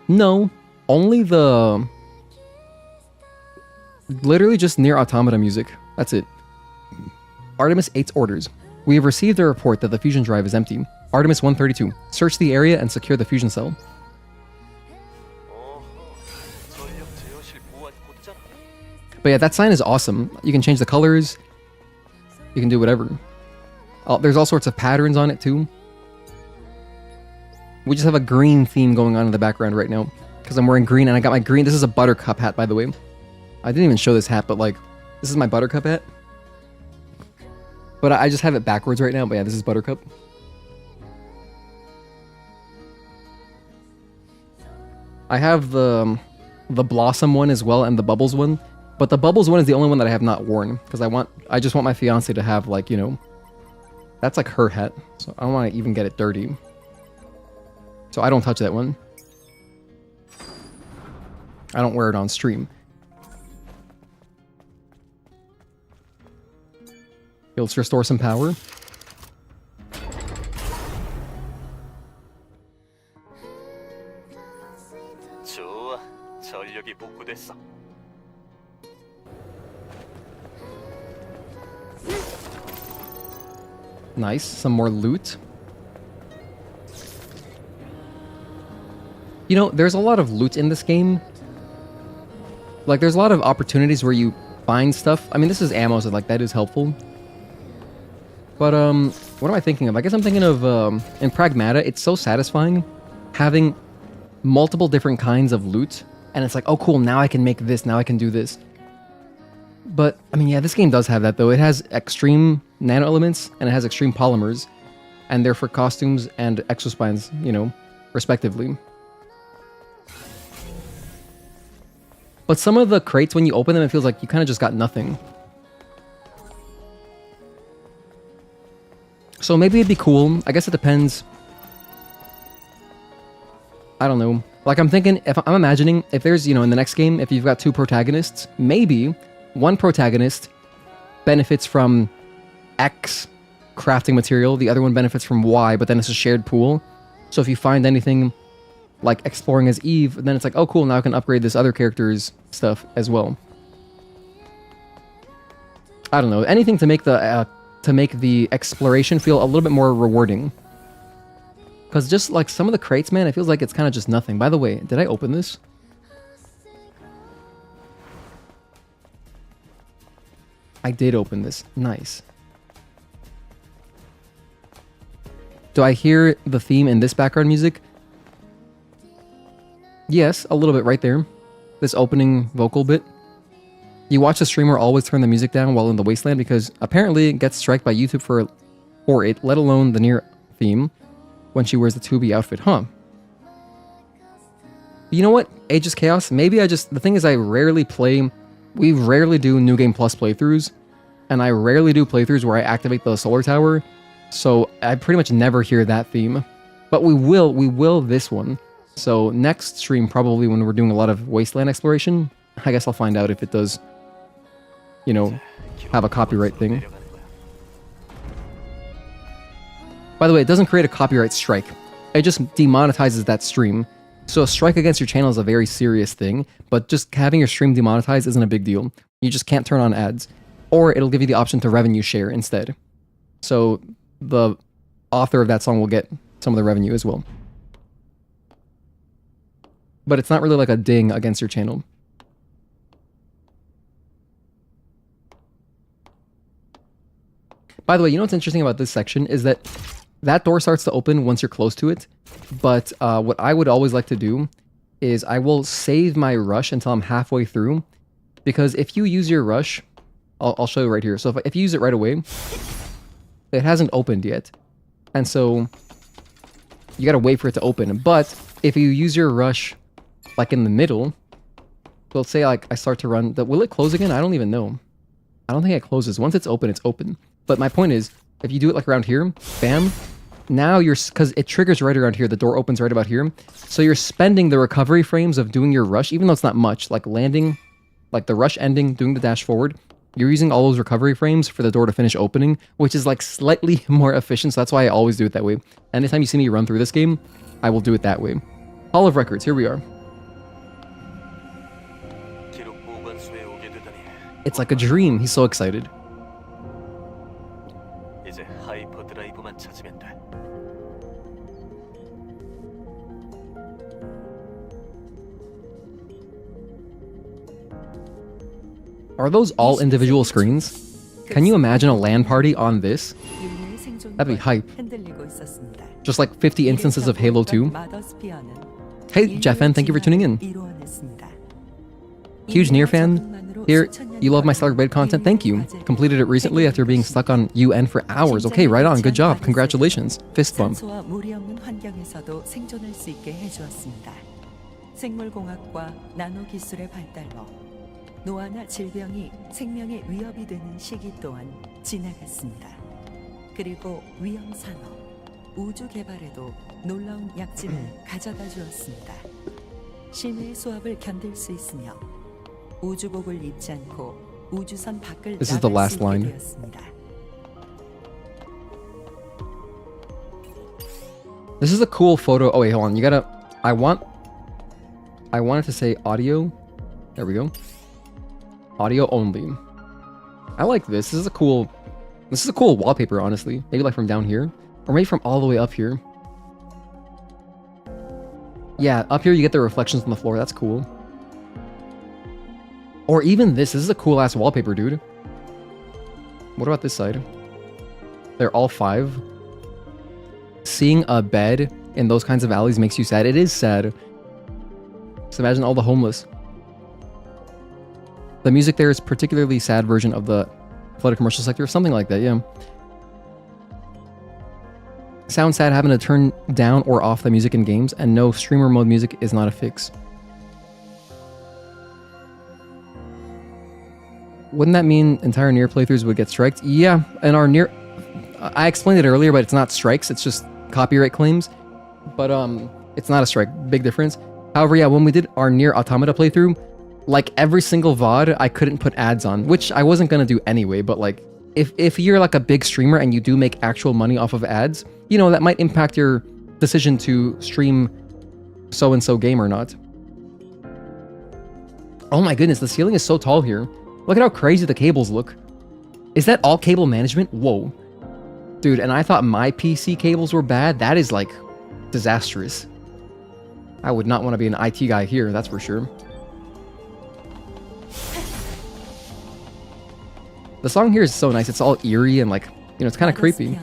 No. Only literally just near Automata music. That's it. Artemis 8's orders. We have received a report that the fusion drive is empty. Artemis 132. Search the area and secure the fusion cell. But yeah, that sign is awesome. You can change the colors. You can do whatever. There's all sorts of patterns on it too. We just have a green theme going on in the background right now. Because I'm wearing green and I got my green. This is a Buttercup hat, by the way. I didn't even show this hat, but like, this is my Buttercup hat. But I just have it backwards right now. But yeah, this is Buttercup. I have the Blossom one as well and the Bubbles one. But the Bubbles one is the only one that I have not worn. Because I just want my fiance to have like, you know, that's like her hat. So I don't want to even get it dirty. So I don't touch that one. I don't wear it on stream. Let's restore some power. 좋아, 전력이 복구됐어. Nice, some more loot. You know, there's a lot of loot in this game. Like, there's a lot of opportunities where you find stuff. I mean, this is ammo, so like that is helpful. But what am I thinking of? I guess I'm thinking of in Pragmata, it's so satisfying having multiple different kinds of loot, and it's like, oh cool, now I can make this, now I can do this. But I mean, yeah, this game does have that though. It has extreme nano elements and it has extreme polymers, and they're for costumes and exospines, you know, respectively. But some of the crates, when you open them, it feels like you kind of just got nothing. So maybe it'd be cool. I guess it depends. I don't know. Like I'm thinking, I'm imagining if there's, you know, in the next game, if you've got two protagonists, maybe one protagonist benefits from X crafting material, the other one benefits from Y, but then it's a shared pool. So if you find anything like exploring as Eve, then it's like, oh cool, now I can upgrade this other character's stuff as well. I don't know, anything to make the exploration feel a little bit more rewarding. Because just like some of the crates, man, it feels like it's kind of just nothing. By the way, did I open this? I did open this. Nice. Do I hear the theme in this background music? Yes, a little bit right there. This opening vocal bit. You watch the streamer always turn the music down while in the wasteland because apparently it gets striked by YouTube for it, let alone the near theme, when she wears the 2B outfit, huh? You know what? Aegis Chaos? Maybe the thing is we rarely do New Game Plus playthroughs, and I rarely do playthroughs where I activate the solar tower, so I pretty much never hear that theme. But we will this one. So next stream, probably when we're doing a lot of wasteland exploration, I guess I'll find out if it does, you know, have a copyright thing. By the way, it doesn't create a copyright strike. It just demonetizes that stream. So a strike against your channel is a very serious thing, but just having your stream demonetized isn't a big deal. You just can't turn on ads. Or it'll give you the option to revenue share instead. So the author of that song will get some of the revenue as well. But it's not really like a ding against your channel. By the way, you know what's interesting about this section is that that door starts to open once you're close to it. But what I would always like to do is I will save my rush until I'm halfway through. Because if you use your rush, I'll show you right here. So if you use it right away, it hasn't opened yet. And so you gotta wait for it to open. But if you use your rush like in the middle, so let's say like I start to run, will it close again? I don't even know. I don't think it closes. Once it's open, it's open. But my point is, if you do it like around here, bam, now you're, because it triggers right around here, the door opens right about here. So you're spending the recovery frames of doing your rush, even though it's not much, like landing, like the rush ending, doing the dash forward, you're using all those recovery frames for the door to finish opening, which is like slightly more efficient. So that's why I always do it that way. Anytime you see me run through this game, I will do it that way. Hall of Records, here we are. It's like a dream. He's so excited. 이제 하이퍼드라이브만 찾으면 돼. Are those all individual screens? Can you imagine a LAN party on this? That'd be hype. Just like 50 instances of Halo 2. Hey, Jeffen, thank you for tuning in. Huge Nier fan. Here, you love my Stellar Blade content? Thank you. Completed it recently after being stuck on UN for hours. Okay, right on. Good job. Congratulations. Fist bump. 생물공학과 나노기술의 발달로 노화나 질병이 생명의 위협이 되는 시기 또한 지나갔습니다. 그리고 위험산업, 우주 개발에도 놀라운 약진을 가져다 주었습니다. 심해의 수압을 견딜 수 있으며 우주복을 입지 않고 우주선 밖을 This is the 나갈 last 수 있게 line. 되었습니다. This is a cool photo. Oh wait, hold on. You gotta. I wanted to say audio. There we go. Audio only. I like this. This is a cool wallpaper, honestly. Maybe like from down here, or maybe from all the way up here. Yeah, up here you get the reflections on the floor. That's cool. Or even this. This is a cool ass wallpaper, dude. What about this side? They're all 5. Seeing a bed in those kinds of alleys makes you sad. It is sad. Just imagine all the homeless. The music there is particularly sad version of the flooded commercial sector, something like that, yeah. Sounds sad having to turn down or off the music in games, and no, streamer mode music is not a fix. Wouldn't that mean entire Nier playthroughs would get striked? Yeah, and our Nier... I explained it earlier, but it's not strikes, it's just copyright claims. But it's not a strike, big difference. However, yeah, when we did our Nier Automata playthrough, like every single VOD, I couldn't put ads on, which I wasn't gonna do anyway, but like, if you're like a big streamer and you do make actual money off of ads, you know, that might impact your decision to stream so-and-so game or not. Oh my goodness, the ceiling is so tall here. Look at how crazy the cables look. Is that all cable management? Whoa. Dude, and I thought my PC cables were bad? That is like disastrous. I would not want to be an IT guy here, that's for sure. The song here is so nice. It's all eerie and like, you know, it's kind of creepy.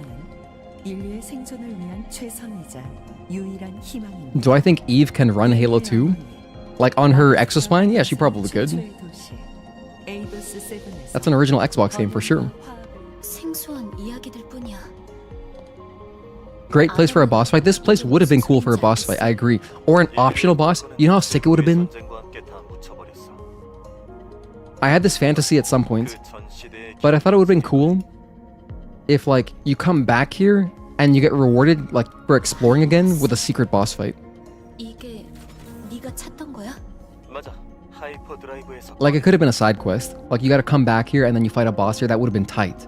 Do I think Eve can run Halo 2? Like on her Exospine? Yeah, she probably could. That's an original Xbox game for sure. Great place for a boss fight. This place would have been cool for a boss fight, I agree. Or an optional boss. You know how sick it would have been? I had this fantasy at some point, but I thought it would have been cool if like you come back here and you get rewarded like for exploring again with a secret boss fight. 이게 네가 찾던 거야? 맞아. 하이퍼 드라이브에서 Like it could have been a side quest. Like you got to come back here and then you fight a boss here. That would have been tight.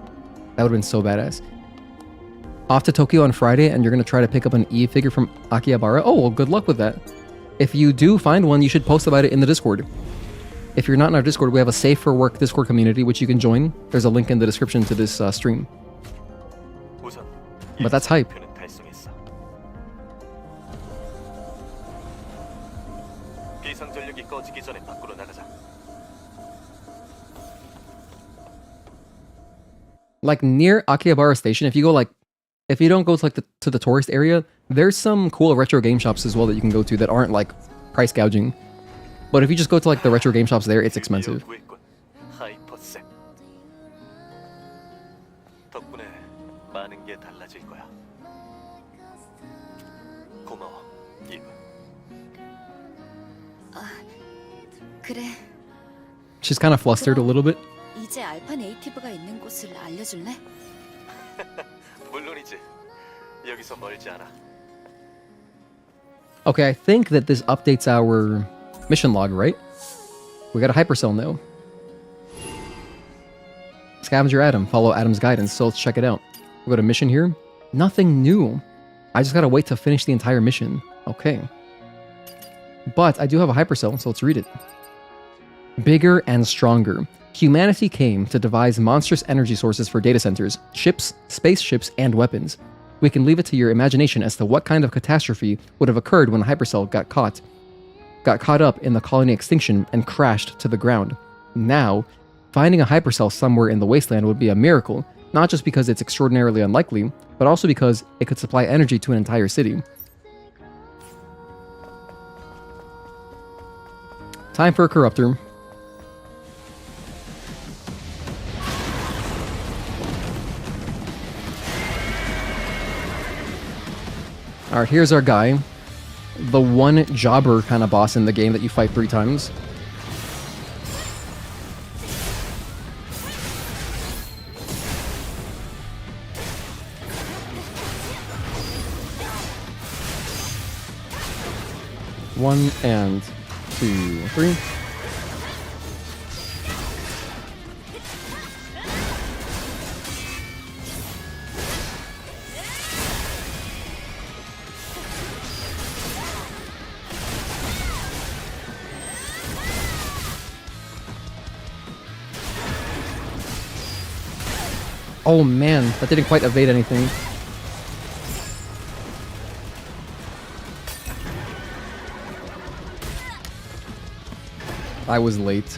That would have been so badass. Off to Tokyo on Friday, and you're gonna try to pick up an E figure from Akihabara. Oh well, good luck with that. If you do find one, you should post about it in the Discord. If you're not in our Discord, we have a Safe for Work Discord community which you can join. There's a link in the description to this stream. 우선 But that's hype. 목표는 달성했어. 비상 전력이 꺼지기 전에 밖으로 나가자. Like near Akihabara Station, if you go like, if you don't go to like to the tourist area, there's some cool retro game shops as well that you can go to that aren't like price gouging. But if you just go to like the retro game shops there, it's expensive. 구했군. 하이퍼셋. 덕분에 많은 게 달라질 거야. 고마워, 이브. 그래. She's kind of flustered a little bit. 이제 알파 네이티브가 있는 곳을 알려줄래? 물론이지. 여기서 멀지 않아. Okay, I think that this updates our mission log, right? We got a hypercell now. Scavenger Adam. Follow Adam's guidance, so let's check it out. We go to mission here. Nothing new. I just gotta wait to finish the entire mission. Okay. But I do have a hypercell, so let's read it. Bigger and stronger. Humanity came to devise monstrous energy sources for data centers, ships, spaceships, and weapons. We can leave it to your imagination as to what kind of catastrophe would have occurred when the hypercell got caught up in the colony extinction and crashed to the ground. Now, finding a hypercell somewhere in the wasteland would be a miracle, not just because it's extraordinarily unlikely, but also because it could supply energy to an entire city. Time for a corruptor. Alright, here's our guy. The one jobber kind of boss in the game that you fight 3 times. One and 2, 3. Oh man, that didn't quite evade anything. I was late.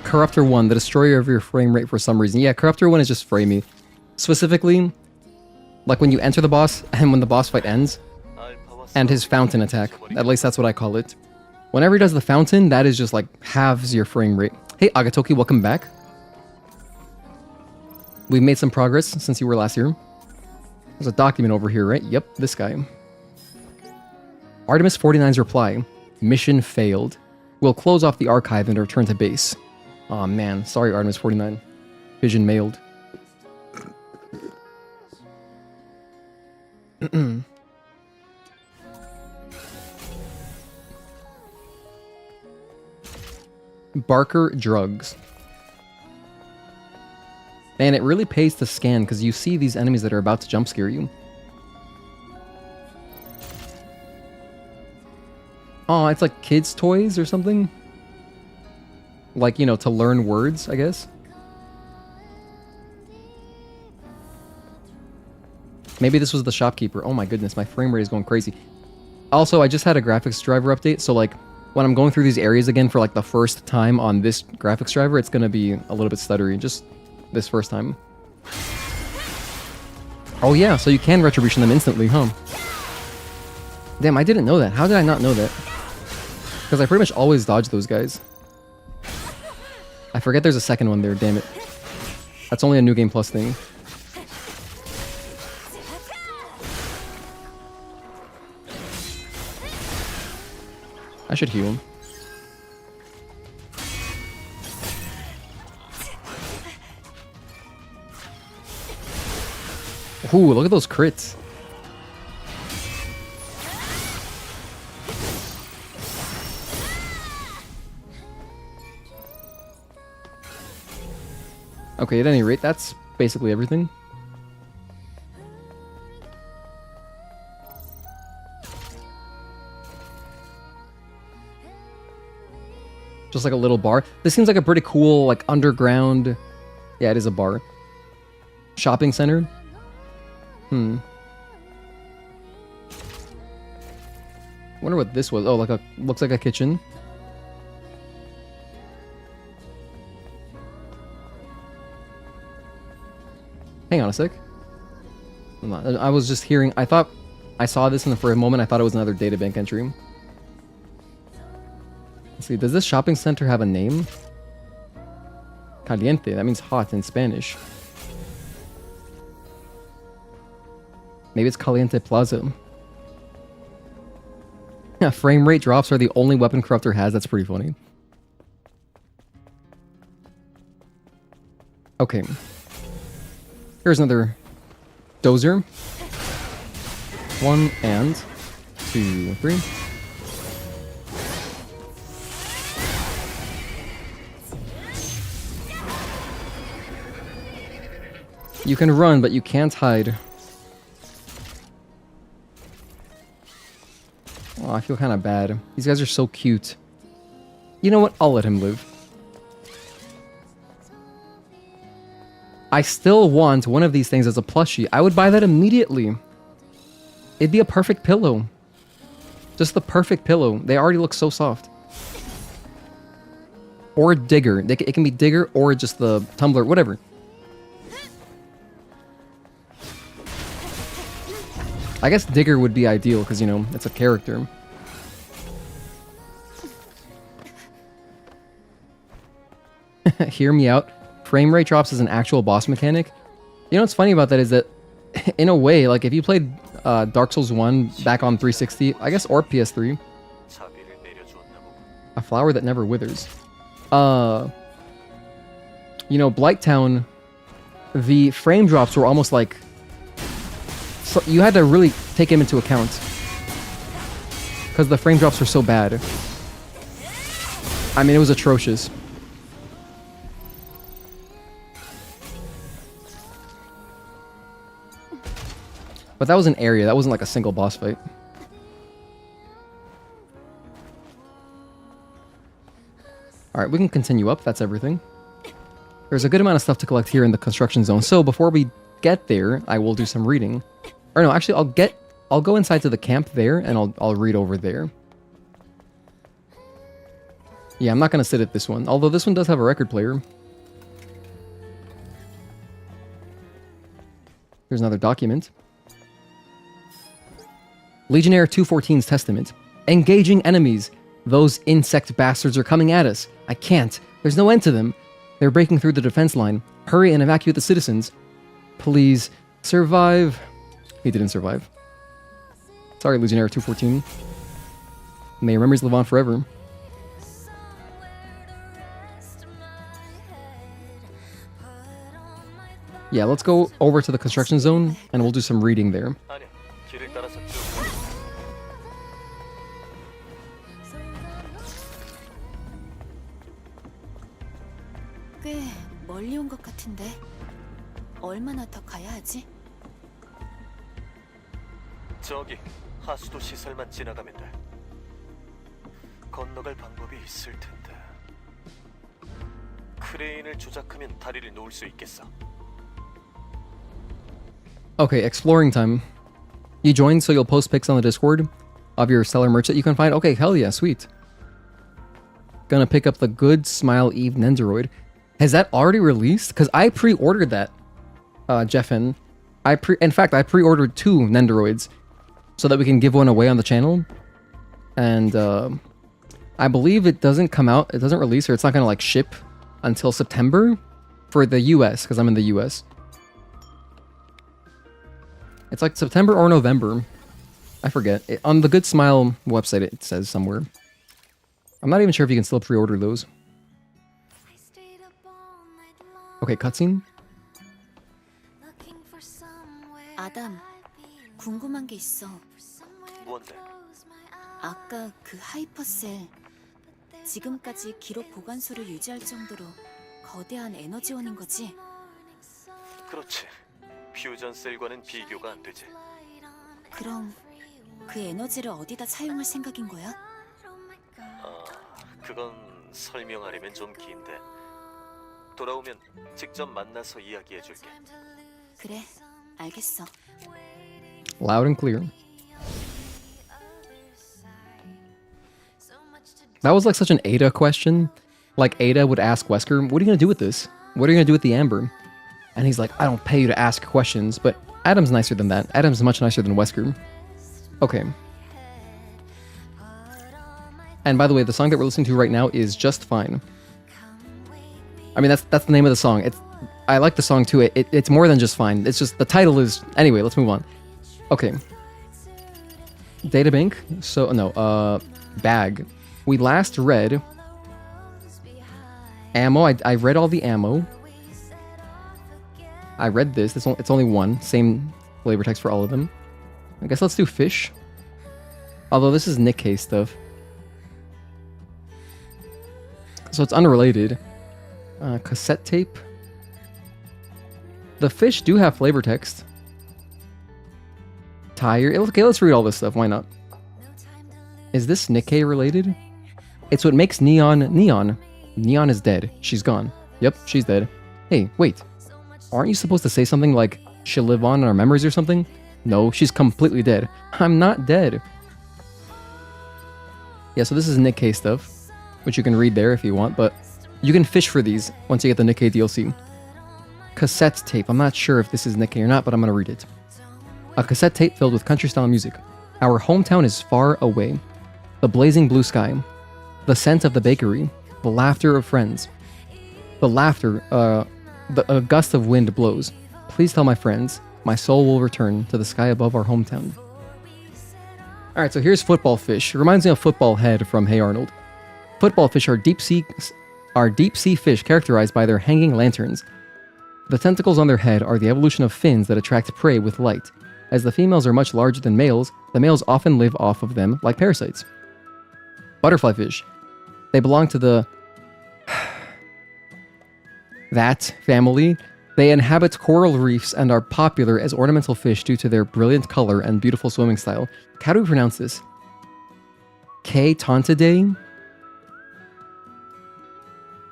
Corruptor 1, the destroyer of your frame rate for some reason. Yeah, Corruptor 1 is just framey. Specifically, like when you enter the boss and when the boss fight ends, and his fountain attack. At least that's what I call it. Whenever he does the fountain, that is just like halves your frame rate. Hey, Agatoki, welcome back. We've made some progress since you were last here. There's a document over here, right? Yep, this guy. Artemis 49's reply. Mission failed. We'll close off the archive and return to base. Aw, oh, man. Sorry, Artemis 49. Vision mailed. Barker drugs. Man, it really pays to scan because you see these enemies that are about to jump scare you. Oh, it's like kids' toys or something? Like, you know, to learn words, I guess? Maybe this was the shopkeeper. Oh my goodness, my frame rate is going crazy. Also, I just had a graphics driver update, so like when I'm going through these areas again for like the first time on this graphics driver, it's gonna be a little bit stuttery, just this first time. Oh yeah, so you can retribution them instantly, huh? Damn, I didn't know that. How did I not know that? Because I pretty much always dodge those guys. I forget there's a second one there, damn it. That's only a New Game Plus thing. I should heal him. Ooh, look at those crits. Okay, at any rate, that's basically everything. Just like a little bar. This seems like a pretty cool, like, underground... Yeah, it is a bar. Shopping center. Wonder what this was. Oh, like a... Looks like a kitchen. Hang on a sec. I was just hearing... I thought... I saw this for a moment. I thought it was another databank entry. Let's see, does this shopping center have a name? Caliente, that means hot in Spanish. Maybe it's Caliente Plaza. Yeah, frame rate drops are the only weapon Corruptor has. That's pretty funny. Okay. Here's another dozer. 1 and 2, 3. You can run, but you can't hide. Oh, I feel kind of bad. These guys are so cute. You know what? I'll let him live. I still want one of these things as a plushie. I would buy that immediately. It'd be a perfect pillow. Just the perfect pillow. They already look so soft. Or Digger. It can be Digger or just the tumbler, whatever. I guess Digger would be ideal because, you know, it's a character. Hear me out. Frame rate drops is an actual boss mechanic. You know what's funny about that is that, in a way, like if you played Dark Souls 1 back on 360, I guess, or PS3, a flower that never withers. You know, Blighttown, the frame drops were almost like... So you had to really take him into account. Because the frame drops were so bad. I mean, it was atrocious. But that was an area, that wasn't like a single boss fight. Alright, we can continue up, that's everything. There's a good amount of stuff to collect here in the construction zone, so before we get there, I will do some reading. Or no, actually, I'll go inside to the camp there, and I'll read over there. Yeah, I'm not gonna sit at this one, although this one does have a record player. Here's another document. Legionnaire 214's testament. Engaging enemies. Those insect bastards are coming at us. I can't. There's no end to them. They're breaking through the defense line. Hurry and evacuate the citizens. Please. Survive. He didn't survive. Sorry, Legionnaire 214. May your memories live on forever. Yeah, let's go over to the construction zone, and we'll do some reading there. 꽤 멀리 온 것 같은데 얼마나 더 가야 하지? 저기 하수도 시설만 지나가면 돼. 건너갈 방법이 있을 텐데. 크레인을 조작하면 다리를 놓을 수 있겠어. Okay, exploring time. You joined, so you'll post pics on the Discord of your stellar merch that you can find. Okay, hell yeah, sweet. Gonna pick up the Good Smile Eve Nendoroid. Has that already released? Because I pre-ordered that, Jeffin. In fact, I pre-ordered 2 Nendoroids so that we can give one away on the channel. And I believe it doesn't come out, it doesn't release, or it's not gonna like ship until September for the US, because I'm in the US. It's like September or November. I forget. On the Good Smile website, it says somewhere. I'm not even sure if you can still pre-order those. Okay, cutscene. 아담, 궁금한 게 있어. 뭔데? 아까 그 하이퍼셀, 지금까지 기록 보관소를 유지할 정도로 거대한 에너지원인 거지? 그렇지. 퓨전 셀과는 비교가 안 되지. 그럼 그 에너지를 어디다 사용할 생각인 거야? 그건 설명하려면 좀 긴데. 돌아오면 직접 만나서 이야기해줄게. 그래, 알겠어. Loud and clear. That was like such an Ada question. Like Ada would ask Wesker, what are you going to do with this? What are you going to do with the amber? And he's like, I don't pay you to ask questions. But Adam's nicer than that. Adam's much nicer than Wesker. Okay. And by the way, the song that we're listening to right now is Just Fine. I mean, that's the name of the song. I like the song too. It's more than just fine. It's just the title is... Anyway, let's move on. Okay. Databank. So, no, bag. We last read ammo. I read all the ammo. I read this. It's only one. Same flavor text for all of them. I guess let's do fish. Although this is Nikkei stuff. So it's unrelated. Cassette tape. The fish do have flavor text. Tire. Okay, let's read all this stuff. Why not? Is this Nikkei related? It's what makes Neon Neon. Neon is dead. She's gone. Yep, she's dead. Hey, wait. Aren't you supposed to say something like, she'll live on in our memories or something? No, she's completely dead. I'm not dead. Yeah, so this is Nikkei stuff, which you can read there if you want, but you can fish for these once you get the Nikkei DLC. Cassette tape. I'm not sure if this is Nikkei or not, but I'm going to read it. A cassette tape filled with country-style music. Our hometown is far away. The blazing blue sky. The scent of the bakery. The laughter of friends. The laughter, a gust of wind blows. Please tell my friends, my soul will return to the sky above our hometown. Alright, so here's football fish. It reminds me of football head from Hey Arnold. Football fish are deep sea fish characterized by their hanging lanterns. The tentacles on their head are the evolution of fins that attract prey with light. As the females are much larger than males, the males often live off of them like parasites. Butterfly fish. They belong to the that family. They inhabit coral reefs and are popular as ornamental fish due to their brilliant color and beautiful swimming style. How do we pronounce this? Chaetontidae?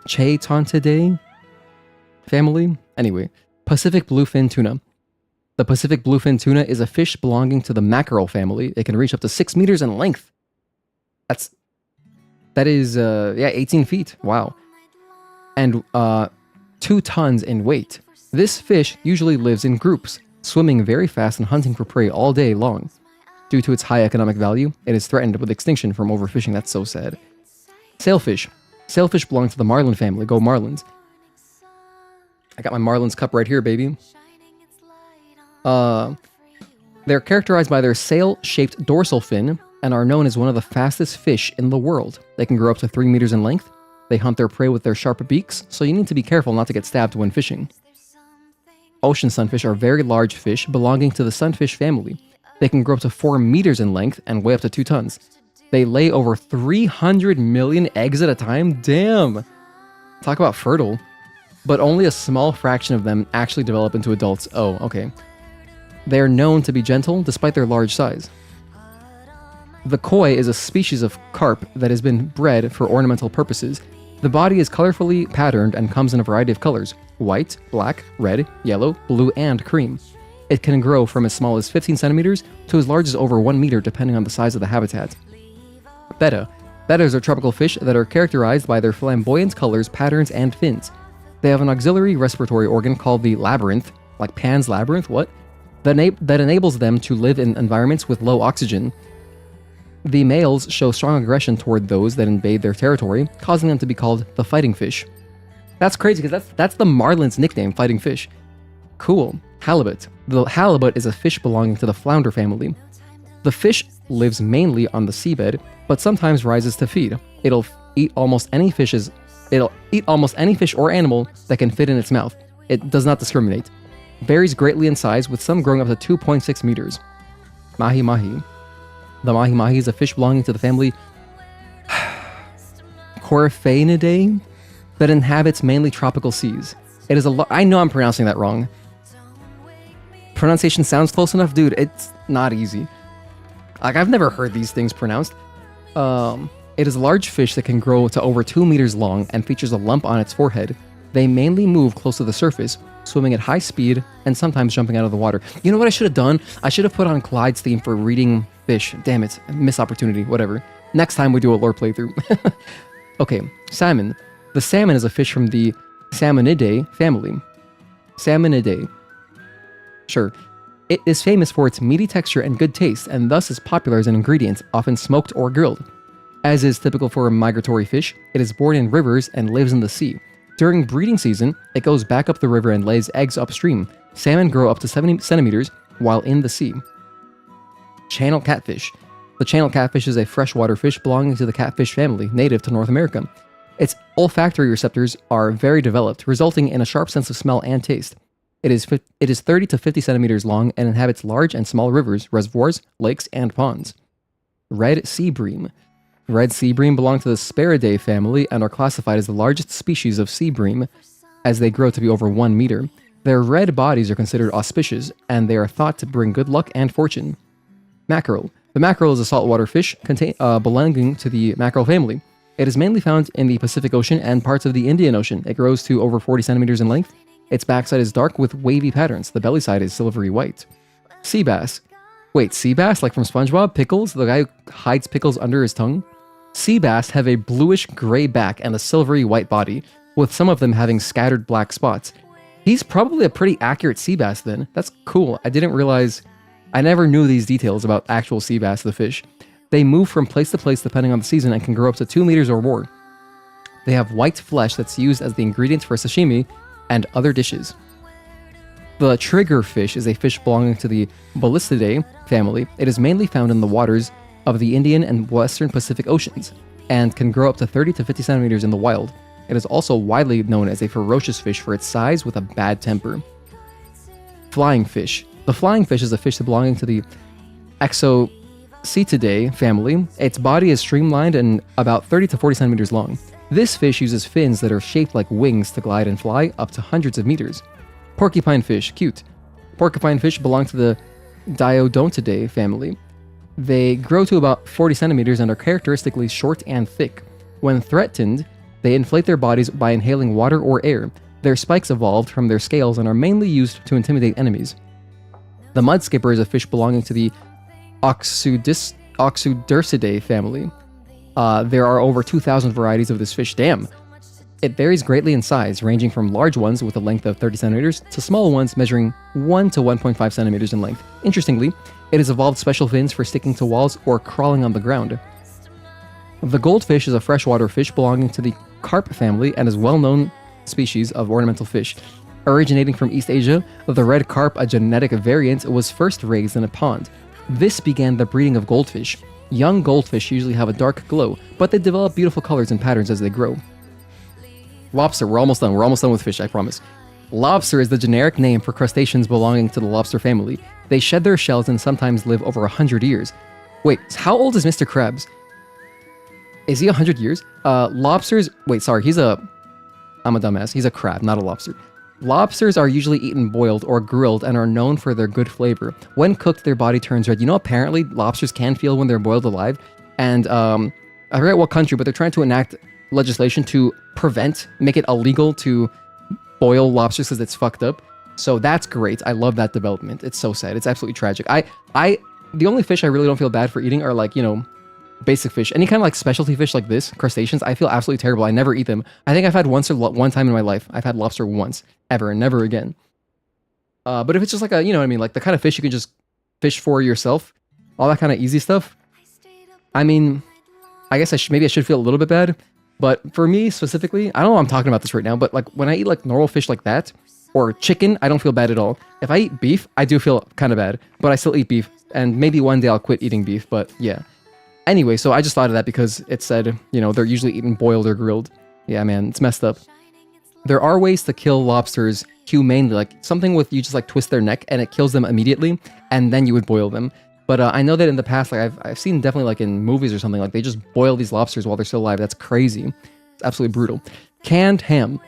Chaetontidae family? Anyway, Pacific bluefin tuna. The Pacific bluefin tuna is a fish belonging to the mackerel family. It can reach up to 6 meters in length. That is 18 feet. Wow. And 2 tons in weight. This fish usually lives in groups, swimming very fast and hunting for prey all day long. Due to its high economic value, it is threatened with extinction from overfishing. That's so sad. Sailfish. Sailfish belong to the marlin family. Go Marlins. I got my Marlins cup right here, baby. They're characterized by their sail-shaped dorsal fin and are known as one of the fastest fish in the world. They can grow up to 3 meters in length. They hunt their prey with their sharp beaks, so you need to be careful not to get stabbed when fishing. Ocean sunfish are very large fish belonging to the sunfish family. They can grow up to 4 meters in length and weigh up to 2 tons. They lay over 300 million eggs at a time? Damn! Talk about fertile. But only a small fraction of them actually develop into adults. Oh, okay. They are known to be gentle despite their large size. The koi is a species of carp that has been bred for ornamental purposes. The body is colorfully patterned and comes in a variety of colors: white, black, red, yellow, blue, and cream. It can grow from as small as 15 centimeters to as large as over 1 meter depending on the size of the habitat. Betta. Bettas are tropical fish that are characterized by their flamboyant colors, patterns, and fins. They have an auxiliary respiratory organ called the labyrinth, like Pan's Labyrinth, what? That enables them to live in environments with low oxygen. The males show strong aggression toward those that invade their territory, causing them to be called the fighting fish. That's crazy because that's the marlin's nickname, fighting fish. Cool. Halibut. The halibut is a fish belonging to the flounder family. The fish lives mainly on the seabed, but sometimes rises to feed. It'll eat almost any fish or animal that can fit in its mouth. It does not discriminate. Varies greatly in size, with some growing up to 2.6 meters. Mahi mahi. The mahi mahi is a fish belonging to the family Coryphaenidae that inhabits mainly tropical seas. It is I know I'm pronouncing that wrong. Pronunciation sounds close enough, dude. It's not easy. Like, I've never heard these things pronounced. It is a large fish that can grow to over 2 meters long and features a lump on its forehead. They mainly move close to the surface, swimming at high speed and sometimes jumping out of the water. You know what I should have done? I should have put on Clyde's theme for reading fish. Damn it. Missed opportunity. Whatever. Next time we do a lore playthrough. Okay, salmon. The salmon is a fish from the Salmonidae family. Salmonidae. Sure. It is famous for its meaty texture and good taste, and thus is popular as an ingredient, often smoked or grilled. As is typical for a migratory fish, it is born in rivers and lives in the sea. During breeding season, it goes back up the river and lays eggs upstream. Salmon grow up to 70 centimeters while in the sea. Channel catfish. The channel catfish is a freshwater fish belonging to the catfish family, native to North America. Its olfactory receptors are very developed, resulting in a sharp sense of smell and taste. It is 30 to 50 centimeters long and inhabits large and small rivers, reservoirs, lakes, and ponds. Red sea bream. Red sea bream belong to the Sparidae family and are classified as the largest species of sea bream, as they grow to be over 1 meter. Their red bodies are considered auspicious, and they are thought to bring good luck and fortune. Mackerel. The mackerel is a saltwater fish belonging to the mackerel family. It is mainly found in the Pacific Ocean and parts of the Indian Ocean. It grows to over 40 centimeters in length. Its backside is dark with wavy patterns. The belly side is silvery white. Sea bass. Wait, sea bass? Like from SpongeBob? Pickles? The guy who hides pickles under his tongue? Sea bass have a bluish gray back and a silvery white body, with some of them having scattered black spots. He's probably a pretty accurate sea bass then. That's cool. I never knew these details about actual sea bass, the fish. They move from place to place depending on the season and can grow up to 2 meters or more. They have white flesh that's used as the ingredient for sashimi and other dishes. The triggerfish is a fish belonging to the Ballistidae family. It is mainly found in the waters of the Indian and Western Pacific Oceans, and can grow up to 30 to 50 centimeters in the wild. It is also widely known as a ferocious fish for its size with a bad temper. Flying fish. The flying fish is a fish belonging to the Exocetidae family. Its body is streamlined and about 30 to 40 centimeters long. This fish uses fins that are shaped like wings to glide and fly up to hundreds of meters. Porcupine fish, cute. Porcupine fish belong to the Diodontidae family. They grow to about 40 centimeters and are characteristically short and thick. When threatened, they inflate their bodies by inhaling water or air. Their spikes evolved from their scales and are mainly used to intimidate enemies. The mud skipper is a fish belonging to the Oxudercidae family. There are over 2,000 varieties of this fish. Damn! It varies greatly in size, ranging from large ones with a length of 30 centimeters to small ones measuring 1 to 1.5 centimeters in length. Interestingly, it has evolved special fins for sticking to walls or crawling on the ground. The goldfish is a freshwater fish belonging to the carp family and is a well-known species of ornamental fish. Originating from East Asia, the red carp, a genetic variant, was first raised in a pond. This began the breeding of goldfish. Young goldfish usually have a dark glow, but they develop beautiful colors and patterns as they grow. Lobster, we're almost done. We're almost done with fish, I promise. Lobster is the generic name for crustaceans belonging to the lobster family. They shed their shells and sometimes live over 100 years. Wait, how old is Mr. Krabs? Is he 100 years? Lobsters... Wait, sorry, I'm a dumbass. He's a crab, not a lobster. Lobsters are usually eaten boiled or grilled and are known for their good flavor. When cooked, their body turns red. You know, apparently lobsters can feel when they're boiled alive. And I forget what country, but they're trying to enact legislation to make it illegal to boil lobsters because it's fucked up. So that's great. I love that development. It's so sad. It's absolutely tragic. The only fish I really don't feel bad for eating are like, you know, basic fish. Any kind of like specialty fish like this, crustaceans, I feel absolutely terrible. I never eat them. I think I've had one time in my life. I've had lobster once, ever, and never again. But if it's just like a, you know what I mean, like the kind of fish you can just fish for yourself, all that kind of easy stuff. I mean, I guess maybe I should feel a little bit bad. But for me specifically, I don't know why I'm talking about this right now, but like when I eat like normal fish like that, or chicken, I don't feel bad at all. If I eat beef, I do feel kind of bad, but I still eat beef. And maybe one day I'll quit eating beef, but yeah. Anyway, so I just thought of that because it said, you know, they're usually eaten boiled or grilled. Yeah, man, it's messed up. There are ways to kill lobsters humanely, like something with you just like twist their neck and it kills them immediately, and then you would boil them. But I know that in the past, like I've seen definitely like in movies or something, like they just boil these lobsters while they're still alive. That's crazy. It's absolutely brutal. Canned ham.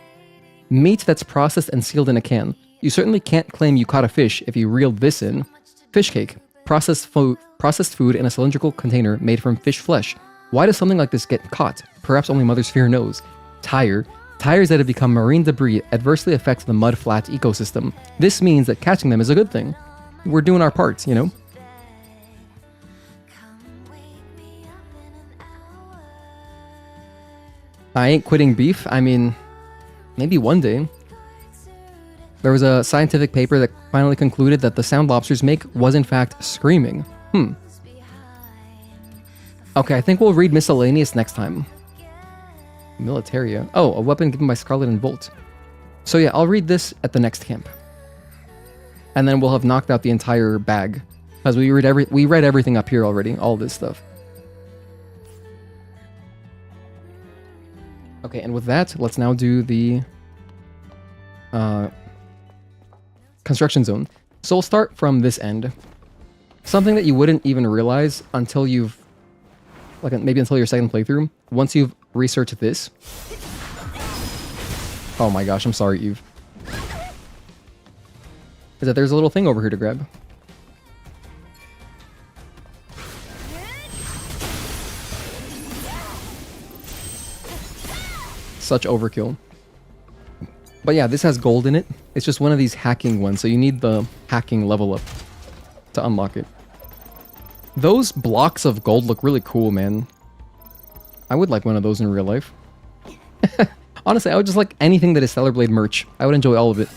Meat that's processed and sealed in a can. You certainly can't claim you caught a fish if you reeled this in. Fish cake. Processed food in a cylindrical container made from fish flesh. Why does something like this get caught? Perhaps only Mother Sphere knows. Tire. Tires that have become marine debris adversely affect the mud-flat ecosystem. This means that catching them is a good thing. We're doing our parts, you know? I ain't quitting beef. I mean, maybe one day. There was a scientific paper that finally concluded that the sound lobsters make was in fact screaming. Okay, I think we'll read miscellaneous next time. Militaria. Oh, a weapon given by Scarlet and Volt. So yeah, I'll read this at the next camp. And then we'll have knocked out the entire bag. Because we read everything up here already, all this stuff. Okay, and with that, let's now do the construction zone. So we'll start from this end. Something that you wouldn't even realize until you've, like maybe until your second playthrough, once you've researched this. Oh my gosh, I'm sorry, Eve. Is that there's a little thing over here to grab. Such overkill. But yeah, this has gold in it. It's just one of these hacking ones, so you need the hacking level up to unlock it. Those blocks of gold look really cool, man. I would like one of those in real life. Honestly, I would just like anything that is Stellar Blade merch. I would enjoy all of it.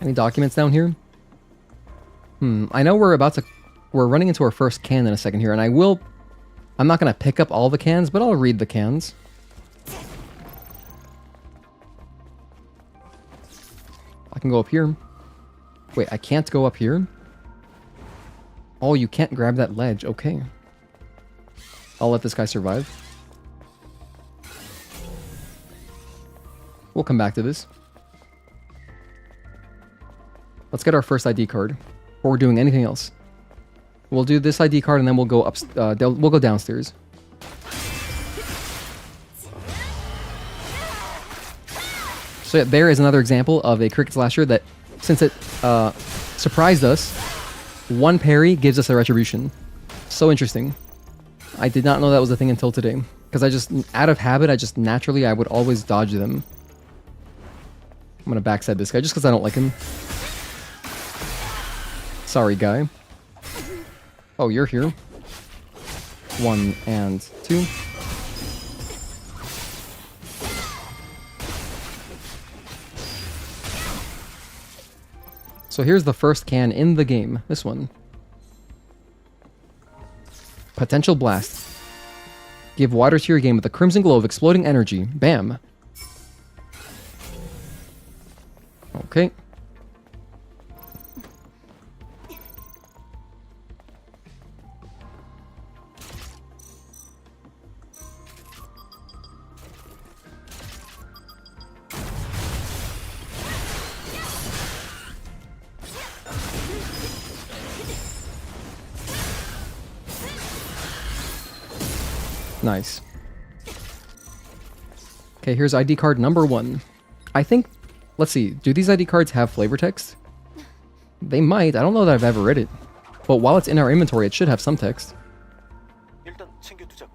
Any documents down here? I know we're running into our first can in a second here, and I'm not gonna pick up all the cans, but I'll read the cans. I can go up here. Wait, I can't go up here? Oh, you can't grab that ledge. Okay. I'll let this guy survive. We'll come back to this. Let's get our first ID card. Before we're doing anything else. We'll do this ID card and then we'll go we'll go downstairs. So yeah, there is another example of a cricket slasher that, since it surprised us, one parry gives us a retribution. So interesting. I did not know that was a thing until today. Because I just, out of habit, I would always dodge them. I'm gonna backstab this guy just because I don't like him. Sorry, guy. Oh, you're here. 1 and 2. So here's the first can in the game. This one. Potential Blast. Give water to your game with a crimson glow of exploding energy. Bam. Okay. Nice. Okay, here's ID card number 1. I think, let's see, do these ID cards have flavor text? They might. I don't know that I've ever read it. But while it's in our inventory, it should have some text. 일단 챙겨두자고.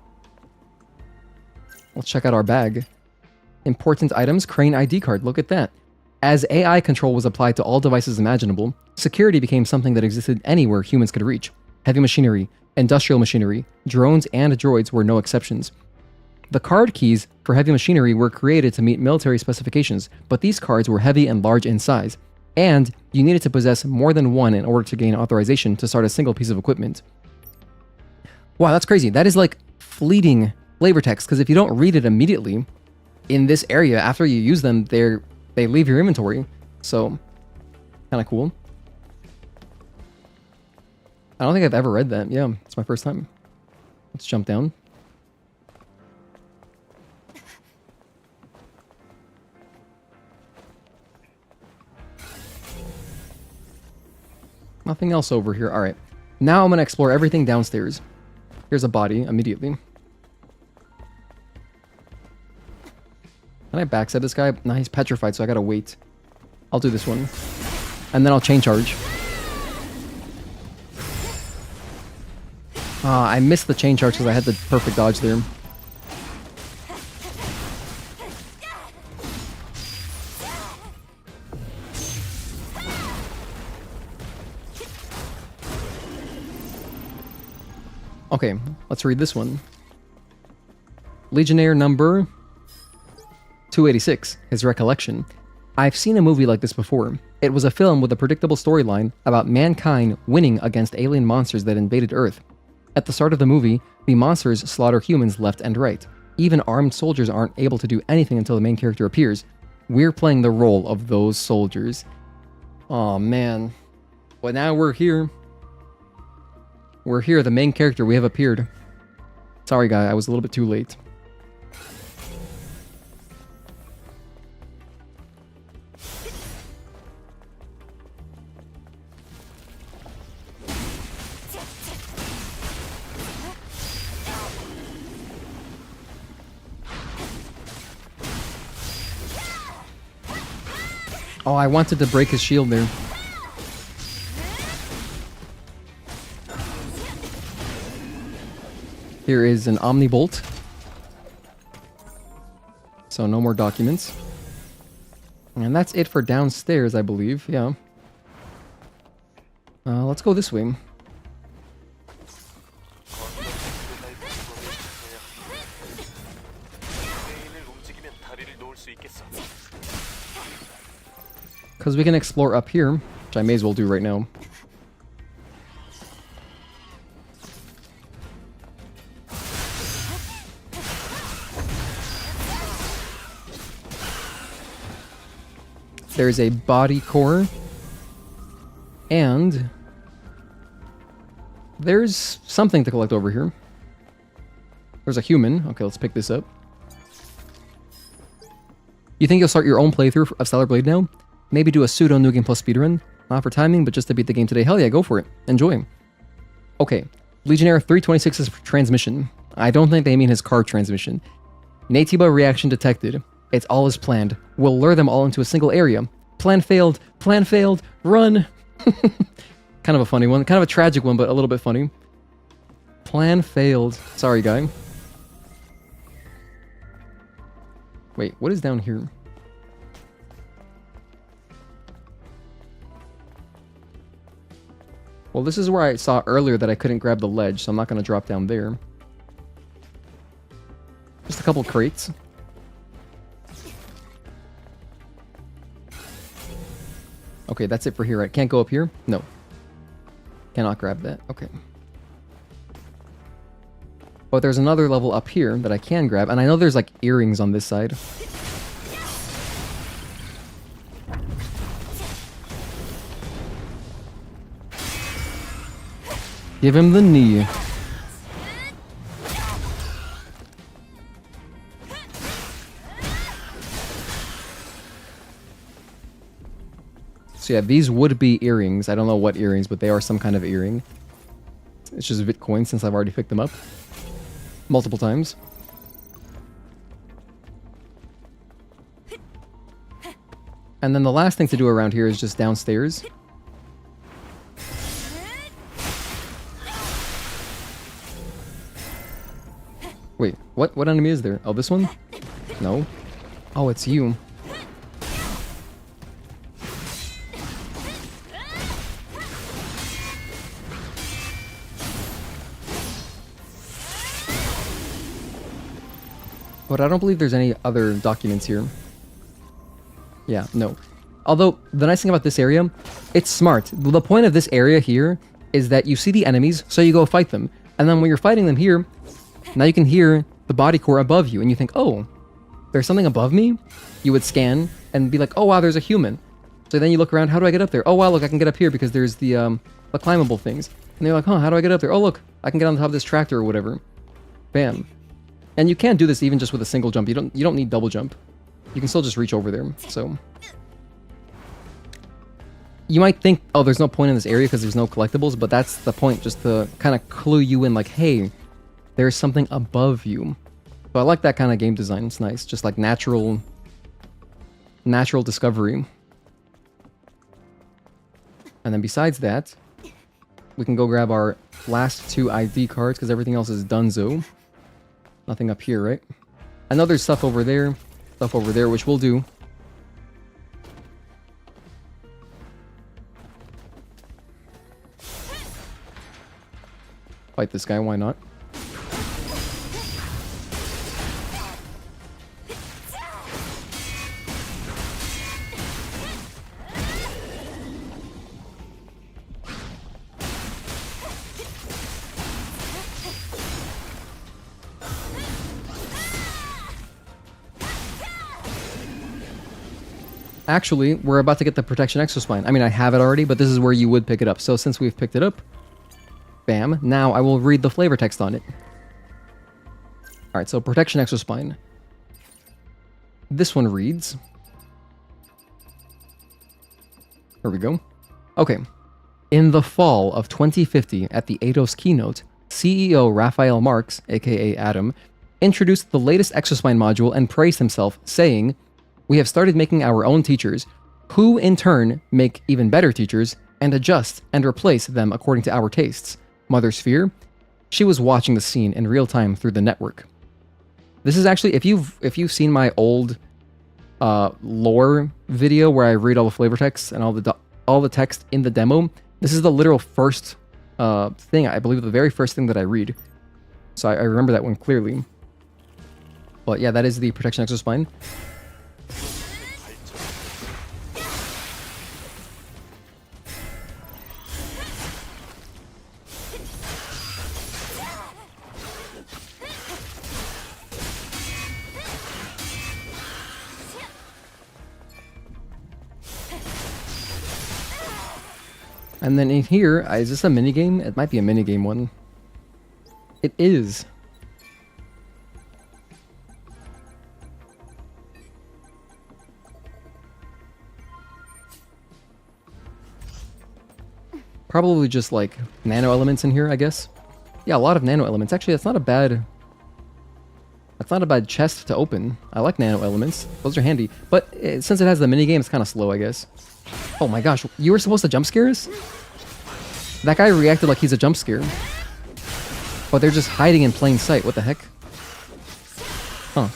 Let's check out our bag. Important items, Crane ID card. Look at that. As AI control was applied to all devices imaginable, security became something that existed anywhere humans could reach. Heavy machinery, industrial machinery, drones, and droids were no exceptions. The card keys for heavy machinery were created to meet military specifications, but these cards were heavy and large in size, and you needed to possess more than one in order to gain authorization to start a single piece of equipment. Wow, that's crazy. That is like fleeting flavor text, because if you don't read it immediately in this area, after you use them, they leave your inventory. So, kind of cool. I don't think I've ever read that. Yeah, it's my first time. Let's jump down. Nothing else over here. All right. Now I'm going to explore everything downstairs. Here's a body immediately. Can I backstab this guy? Nah, he's petrified, so I gotta wait. I'll do this one. And then I'll chain charge. I missed the chain charge because I had the perfect dodge there. Okay, let's read this one. Legionnaire number 286, his recollection. I've seen a movie like this before. It was a film with a predictable storyline about mankind winning against alien monsters that invaded Earth. At the start of the movie, the monsters slaughter humans left and right. Even armed soldiers aren't able to do anything until the main character appears. We're playing the role of those soldiers. Aw, man. But now we're here. We're here, the main character, we have appeared. Sorry guy, I was a little bit too late. Oh, I wanted to break his shield there. Here is an Omnibolt. So no more documents. And that's it for downstairs, I believe. Yeah. Let's go this way. Because we can explore up here, which I may as well do right now. There's a body core. And there's something to collect over here. There's a human. Okay, let's pick this up. You think you'll start your own playthrough of Stellar Blade now? Maybe do a pseudo New Game Plus speedrun? Not for timing, but just to beat the game today. Hell yeah, go for it. Enjoy. Okay, Legionnaire 326's transmission. I don't think they mean his car transmission. Natiba reaction detected. It's all as planned. We'll lure them all into a single area. Plan failed. Plan failed. Run. Kind of a funny one. Kind of a tragic one, but a little bit funny. Plan failed. Sorry, guy. Wait, what is down here? Well, this is where I saw earlier that I couldn't grab the ledge, so I'm not going to drop down there. Just a couple crates. Okay, that's it for here, right? Can't go up here? No. Cannot grab that. Okay. But there's another level up here that I can grab, and I know there's like earrings on this side. Give him the knee. So yeah, these would be earrings. I don't know what earrings, but they are some kind of earring. It's just Bitcoin since I've already picked them up multiple times. And then the last thing to do around here is just downstairs. Wait, Wait, what enemy is there? Oh, this one? No. Oh, it's you. But I don't believe there's any other documents here. Yeah, no. Although, the nice thing about this area, it's smart. The point of this area here is that you see the enemies, so you go fight them. And then when you're fighting them here, now you can hear the body core above you, and you think, oh, there's something above me? You would scan and be like, oh wow, there's a human. So then you look around, how do I get up there? Oh wow, look, I can get up here because there's the climbable things. And you're like, huh, how do I get up there? Oh look, I can get on top of this tractor or whatever. Bam. And you can do this even just with a single jump. You don't need double jump. You can still just reach over there. So you might think, oh, there's no point in this area because there's no collectibles, but that's the point, just to kind of clue you in, like, hey, there's something above you. So I like that kind of game design. It's nice, just like natural discovery. And then besides that, we can go grab our last 2 ID cards because everything else is donezo. Nothing up here, right? I know there's stuff over there, which we'll do. Fight this guy, why not? Actually, we're about to get the protection exospine. I mean, I have it already, but this is where you would pick it up. So since we've picked it up, bam, now I will read the flavor text on it. Alright, so protection exospine. This one reads... Here we go. Okay. In the fall of 2050, at the Eidos keynote, CEO Raphael Marx, aka Adam, introduced the latest exospine module and praised himself, saying, "We have started making our own teachers, who in turn make even better teachers and adjust and replace them according to our tastes." Mother Sphere, she was watching the scene in real time through the network. This is actually, if you've seen my old lore video where I read all the flavor text and all the text in the demo, this is the literal first thing, I believe the very first thing that I read. So I remember that one clearly. But yeah, that is the protection exospine. And then in here, is this a minigame? It might be a minigame one. It is. Probably just like nano elements in here, I guess. Yeah, a lot of nano elements. Actually, that's not a bad chest to open. I like nano elements. Those are handy. But since it has the minigame, it's kind of slow, I guess. Oh my gosh, you were supposed to jump scare us? That guy reacted like he's a jump scare. But they're just hiding in plain sight. What the heck? Huh.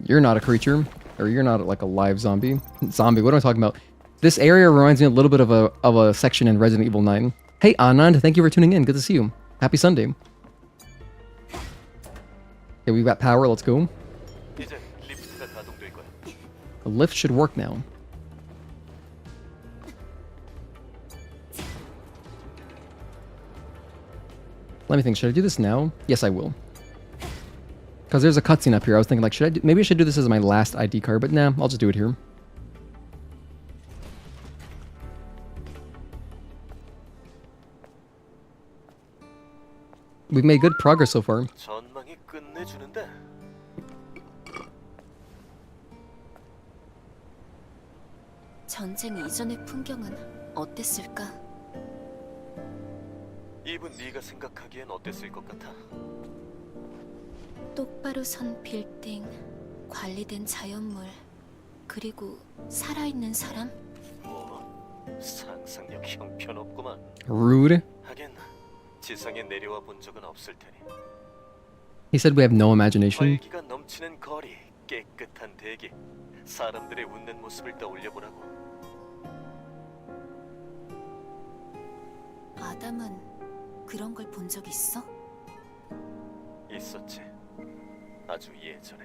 You're not a creature. Or you're not like a live zombie. Zombie, what am I talking about? This area reminds me a little bit of a section in Resident Evil 9. Hey Anand, thank you for tuning in. Good to see you. Happy Sunday. Okay, we've got power, let's go. The lift should work now. Let me think, should I do this now? Yes, I will. Because there's a cutscene up here. I was thinking, like, maybe I should do this as my last ID card, but nah, I'll just do it here. We've made good progress so far. 전망이 끝내주는데. 전쟁 이전의 풍경은 어땠을까? 이분 네가 생각하기엔 어땠을 것 같아? 똑바로 선 빌딩, 관리된 자연물, 그리고 살아있는 사람? 뭐 상상력 형편없구만. Rude. 하긴 지상에 내려와 본 적은 없을 테니. He said we have no imagination. 활기가 넘치는 거리, 깨끗한 대기, 사람들의 웃는 모습을 떠올려 보라고. 아담은 그런 걸 본 적 있어? 있었지. 아주 예전에.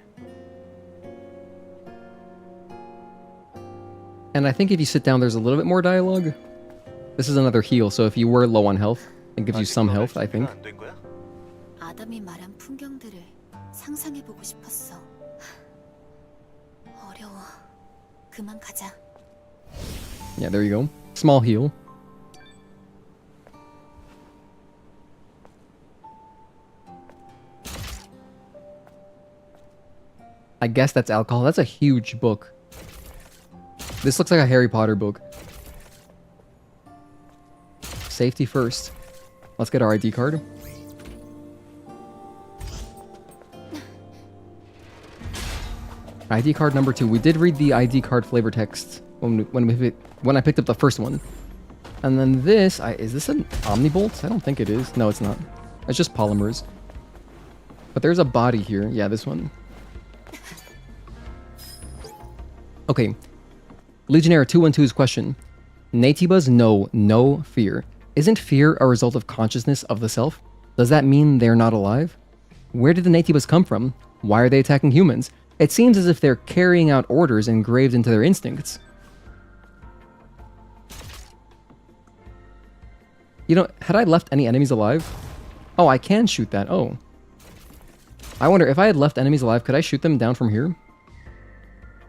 And I think if you sit down, there's a little bit more dialogue. This is another heal, so if you were low on health, it gives you some health, I think. 안된 거야? 아담이 말한 풍경들을 상상해보고 싶었어. 어려워. 그만 가자. Yeah, there you go. Small heal. I guess that's alcohol. That's a huge book. This looks like a Harry Potter book. Safety first. Let's get our ID card. ID card number 2. We did read the ID card flavor text when I picked up the first one. And then this, is this an Omnibolt? I don't think it is. No, it's not. It's just polymers. But there's a body here. Yeah, this one. Okay. Legionnaire 212's question. Natibas know no fear. Isn't fear a result of consciousness of the self? Does that mean they're not alive? Where did the Natibas come from? Why are they attacking humans? It seems as if they're carrying out orders engraved into their instincts. You know, had I left any enemies alive? Oh, I can shoot that. Oh. I wonder, if I had left enemies alive, could I shoot them down from here?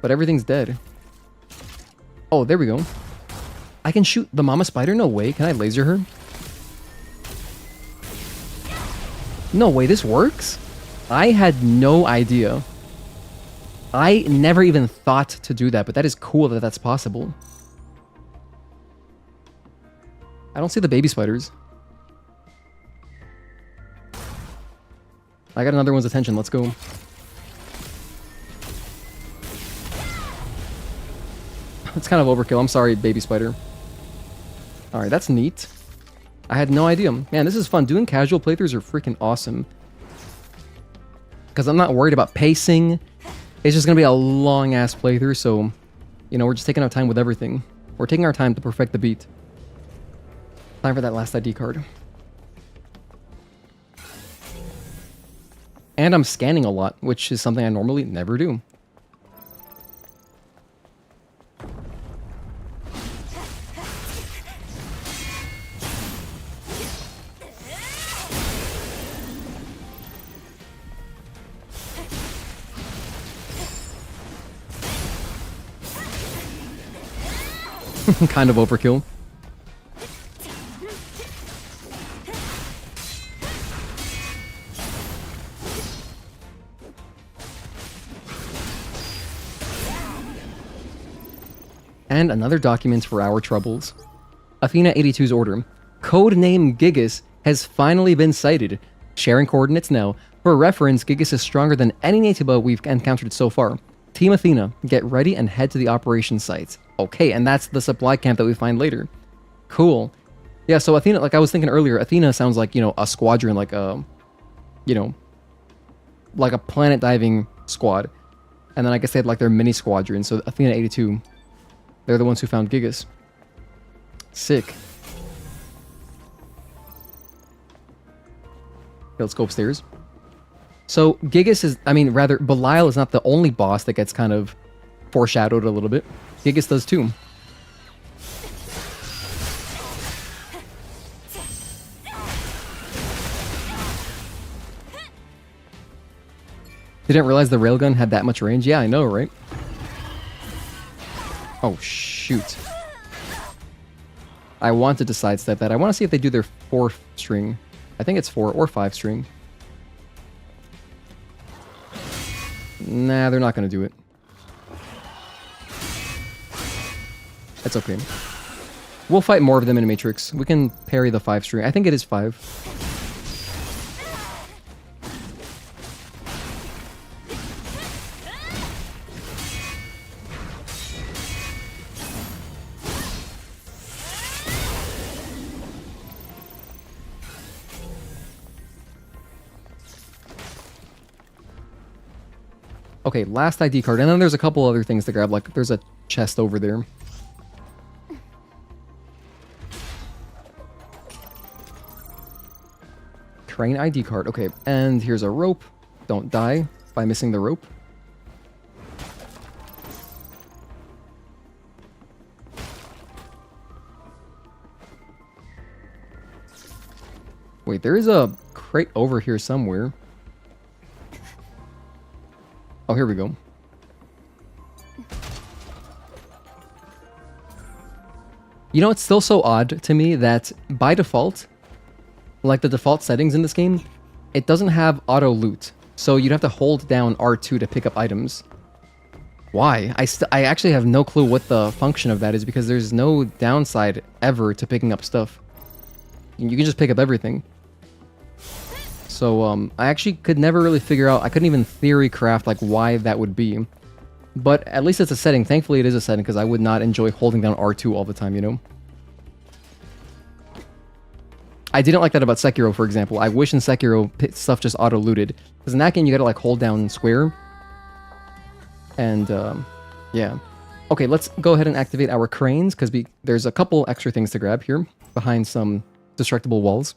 But everything's dead. Oh, there we go. I can shoot the mama spider? No way. Can I laser her? No way, this works? I had no idea. I never even thought to do that, but that is cool that that's possible. I don't see the baby spiders. I got another one's attention. Let's go. It's kind of overkill. I'm sorry, baby spider. Alright, that's neat. I had no idea. Man, this is fun. Doing casual playthroughs are freaking awesome. Because I'm not worried about pacing. It's just going to be a long-ass playthrough, so... You know, we're just taking our time with everything. We're taking our time to perfect the beat. Time for that last ID card. And I'm scanning a lot, which is something I normally never do. Kind of overkill. And another document for our troubles. Athena 82's order. Codename Gigas has finally been sighted. Sharing coordinates now. For reference, Gigas is stronger than any Natiba we've encountered so far. Team Athena, get ready and head to the operations site. Okay, and that's the supply camp that we find later. Cool. Yeah, so Athena, like I was thinking earlier, Athena sounds like, you know, a squadron, like a, you know, like a planet diving squad. And then I guess they had like their mini squadron. So Athena 82, they're the ones who found Gigas. Sick. Okay, let's go upstairs. So Gigas is, I mean, rather, Belial is not the only boss that gets kind of foreshadowed a little bit. Gigas does too. Didn't realize the railgun had that much range. Yeah, I know, right? Oh, shoot. I wanted to sidestep that. I want to see if they do their 4th string. I think it's 4 or 5 string. Nah, they're not going to do it. That's okay. We'll fight more of them in Matrix. We can parry the 5 string. I think it is 5. Okay, last ID card. And then there's a couple other things to grab. Like, there's a chest over there. Crane ID card. Okay, and here's a rope. Don't die by missing the rope. Wait, there is a crate over here somewhere. Oh, here we go. You know, it's still so odd to me that by default, like the default settings in this game, it doesn't have auto loot. So you'd have to hold down R2 to pick up items. Why? I actually have no clue what the function of that is, because there's no downside ever to picking up stuff. You can just pick up everything. So I actually could never really figure out, I couldn't even theory craft like why that would be. But at least it's a setting. Thankfully it is a setting, because I would not enjoy holding down R2 all the time, you know? I didn't like that about Sekiro, for example. I wish in Sekiro stuff just auto-looted. Because in that game you gotta like hold down square. And yeah. Okay, let's go ahead and activate our cranes, because there's a couple extra things to grab here behind some destructible walls.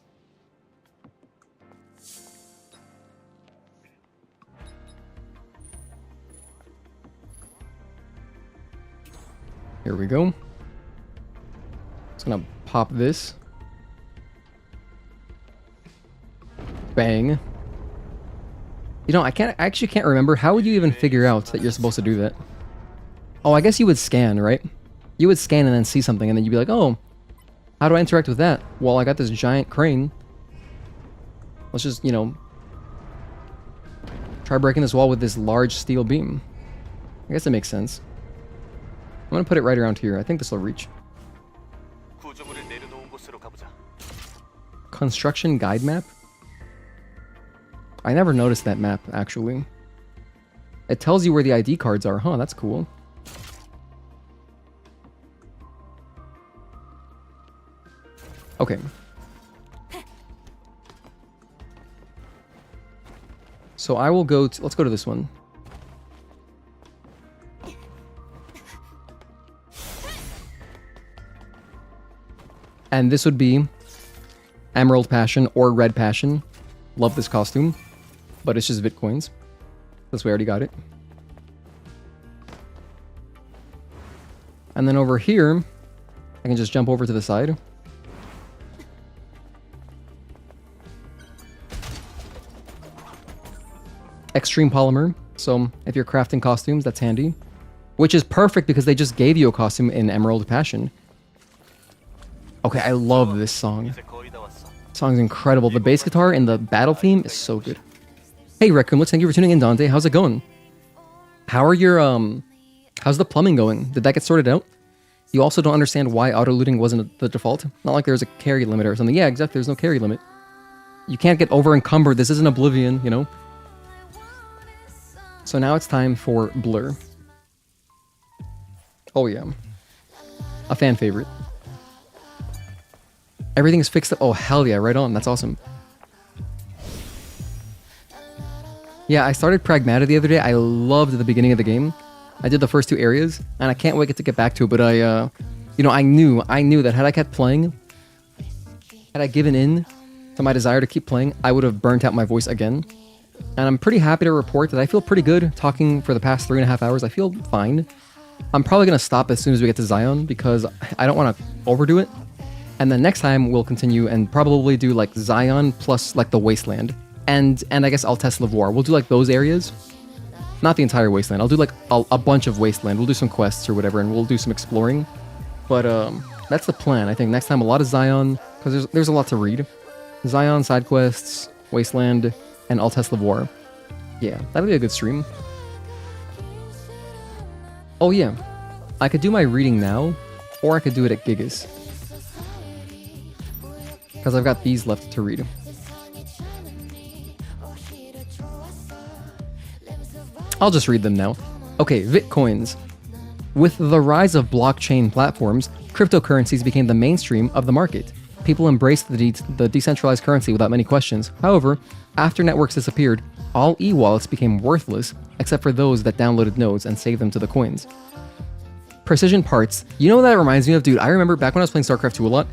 Here we go. Just gonna pop this. Bang. You know, I actually can't remember. How would you even figure out that you're supposed to do that? Oh, I guess you would scan, right? You would scan and then see something, and then you'd be like, oh, how do I interact with that? Well, I got this giant crane. Let's just, you know, try breaking this wall with this large steel beam. I guess it makes sense. I'm gonna put it right around here. I think this will reach. Construction guide map? I never noticed that map, actually. It tells you where the ID cards are, huh? That's cool. Okay. So I will go to... Let's go to this one. And this would be Emerald Passion or Red Passion. Love this costume. But it's just Bitcoins. That's we already got it. And then over here, I can just jump over to the side. Extreme Polymer. So if you're crafting costumes, that's handy. Which is perfect because they just gave you a costume in Emerald Passion. Okay, I love this song. This song's incredible. The bass guitar and the battle theme is so good. Hey Raccoon, thank you for tuning in, Dante. How's it going? How are your, how's the plumbing going? Did that get sorted out? You also don't understand why auto-looting wasn't the default? Not like there's a carry limit or something. Yeah, exactly, there's no carry limit. You can't get over-encumbered. This isn't Oblivion, you know? So now it's time for Blur. Oh yeah. A fan favorite. Everything is fixed up. Oh, hell yeah, right on. That's awesome. Yeah, I started Pragmata the other day. I loved the beginning of the game. I did the first 2 areas, and I can't wait to get back to it, but you know, I knew that had I kept playing, had I given in to my desire to keep playing, I would have burnt out my voice again. And I'm pretty happy to report that I feel pretty good talking for the past 3.5 hours. I feel fine. I'm probably going to stop as soon as we get to Zion, because I don't want to overdo it. And then next time we'll continue and probably do like Zion plus like the Wasteland. And I guess Altesse Lavoir. We'll do like those areas. Not the entire Wasteland. I'll do like a bunch of Wasteland. We'll do some quests or whatever, and we'll do some exploring. But that's the plan. I think next time a lot of Zion, because there's a lot to read. Zion, side quests, Wasteland, and Altesse Lavoir. Yeah, that'll be a good stream. Oh yeah, I could do my reading now, or I could do it at Gigas. Because I've got these left to read. I'll just read them now. Okay, Bitcoins. With the rise of blockchain platforms, cryptocurrencies became the mainstream of the market. People embraced the decentralized currency without many questions. However, after networks disappeared, all e-wallets became worthless except for those that downloaded nodes and saved them to the coins. Precision parts. You know what that reminds me of, dude? I remember back when I was playing StarCraft 2 a lot,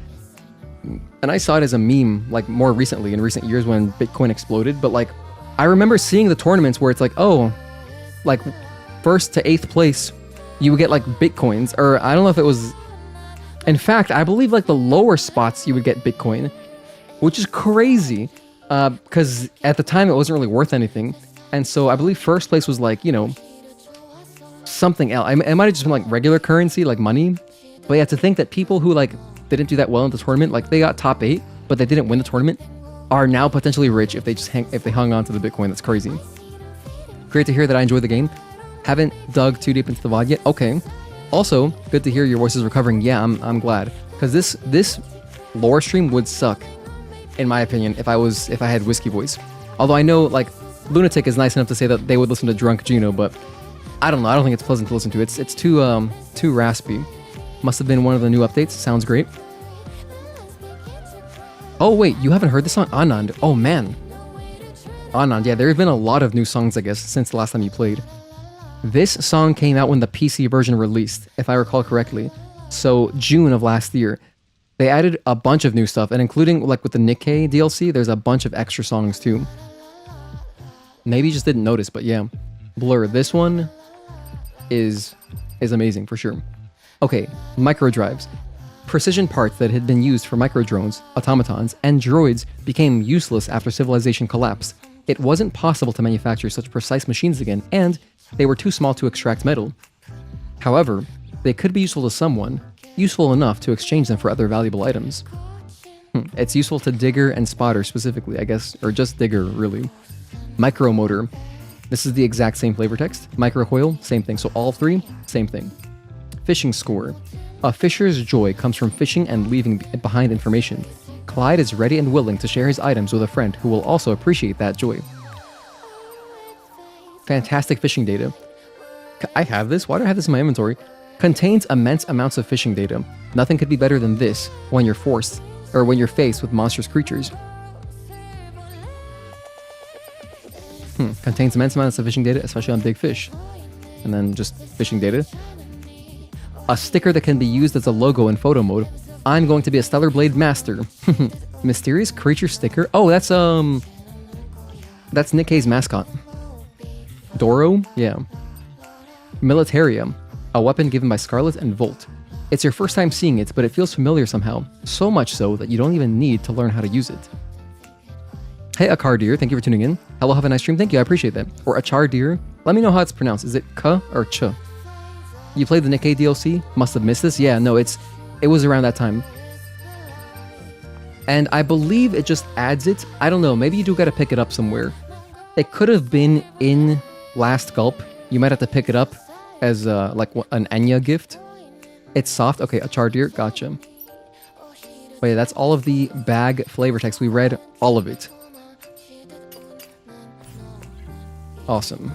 and I saw it as a meme, like more recently, in recent years when Bitcoin exploded, but like, I remember seeing the tournaments where it's like, oh, like 1st to 8th place, you would get like Bitcoins, or I don't know if it was, in fact, I believe like the lower spots you would get Bitcoin, which is crazy, because at the time it wasn't really worth anything, and so I believe 1st place was like, you know, something else. It might have just been like regular currency, like money, but yeah, to think that people who like didn't do that well in the tournament, like they got top 8, but they didn't win the tournament, are now potentially rich if they hung on to the Bitcoin. That's crazy. Great to hear that I enjoy the game. Haven't dug too deep into the VOD yet. Okay. Also, good to hear your voice is recovering. Yeah, I'm glad, because this lore stream would suck, in my opinion, if I had whiskey voice. Although I know like Lunatic is nice enough to say that they would listen to Drunk Gino, but I don't know. I don't think it's pleasant to listen to. It's too raspy. Must have been one of the new updates. Sounds great. Oh wait, you haven't heard the song Anand? Oh man. Anand, yeah, there have been a lot of new songs, I guess, since the last time you played. This song came out when the PC version released, if I recall correctly. So June of last year. They added a bunch of new stuff, and including like with the Nikkei DLC, there's a bunch of extra songs too. Maybe you just didn't notice, but yeah. Blur, this one is amazing for sure. Okay, micro drives. Precision parts that had been used for microdrones, automatons, and droids became useless after civilization collapsed. It wasn't possible to manufacture such precise machines again, and they were too small to extract metal. However, they could be useful to someone, useful enough to exchange them for other valuable items. It's useful to Digger and Spotter specifically, I guess, or just Digger, really. Micromotor. This is the exact same flavor text. Microcoil, same thing. So all three, same thing. Fishing score. A fisher's joy comes from fishing and leaving behind information. Clyde is ready and willing to share his items with a friend who will also appreciate that joy. Fantastic fishing data. I have this? Why do I have this in my inventory? Contains immense amounts of fishing data. Nothing could be better than this when you're faced with monstrous creatures. Contains immense amounts of fishing data, especially on big fish. And then just fishing data. A sticker that can be used as a logo in photo mode. I'm going to be a Stellar Blade Master. Mysterious creature sticker. Oh, that's Nikkei's mascot. Doro? Yeah. Militarium. A weapon given by Scarlet and Volt. It's your first time seeing it, but it feels familiar somehow. So much so that you don't even need to learn how to use it. Hey, Akardir, thank you for tuning in. Hello, have a nice stream. Thank you, I appreciate that. Or Achardir. Let me know how it's pronounced. Is it K or Ch? You played the Nikkei DLC? Must have missed this? Yeah, no, it was around that time. And I believe it just adds it. I don't know, maybe you do gotta pick it up somewhere. It could have been in Last Gulp. You might have to pick it up as like an Enya gift. It's soft. Okay, Achardir, gotcha. But yeah, that's all of the bag flavor text. We read all of it. Awesome.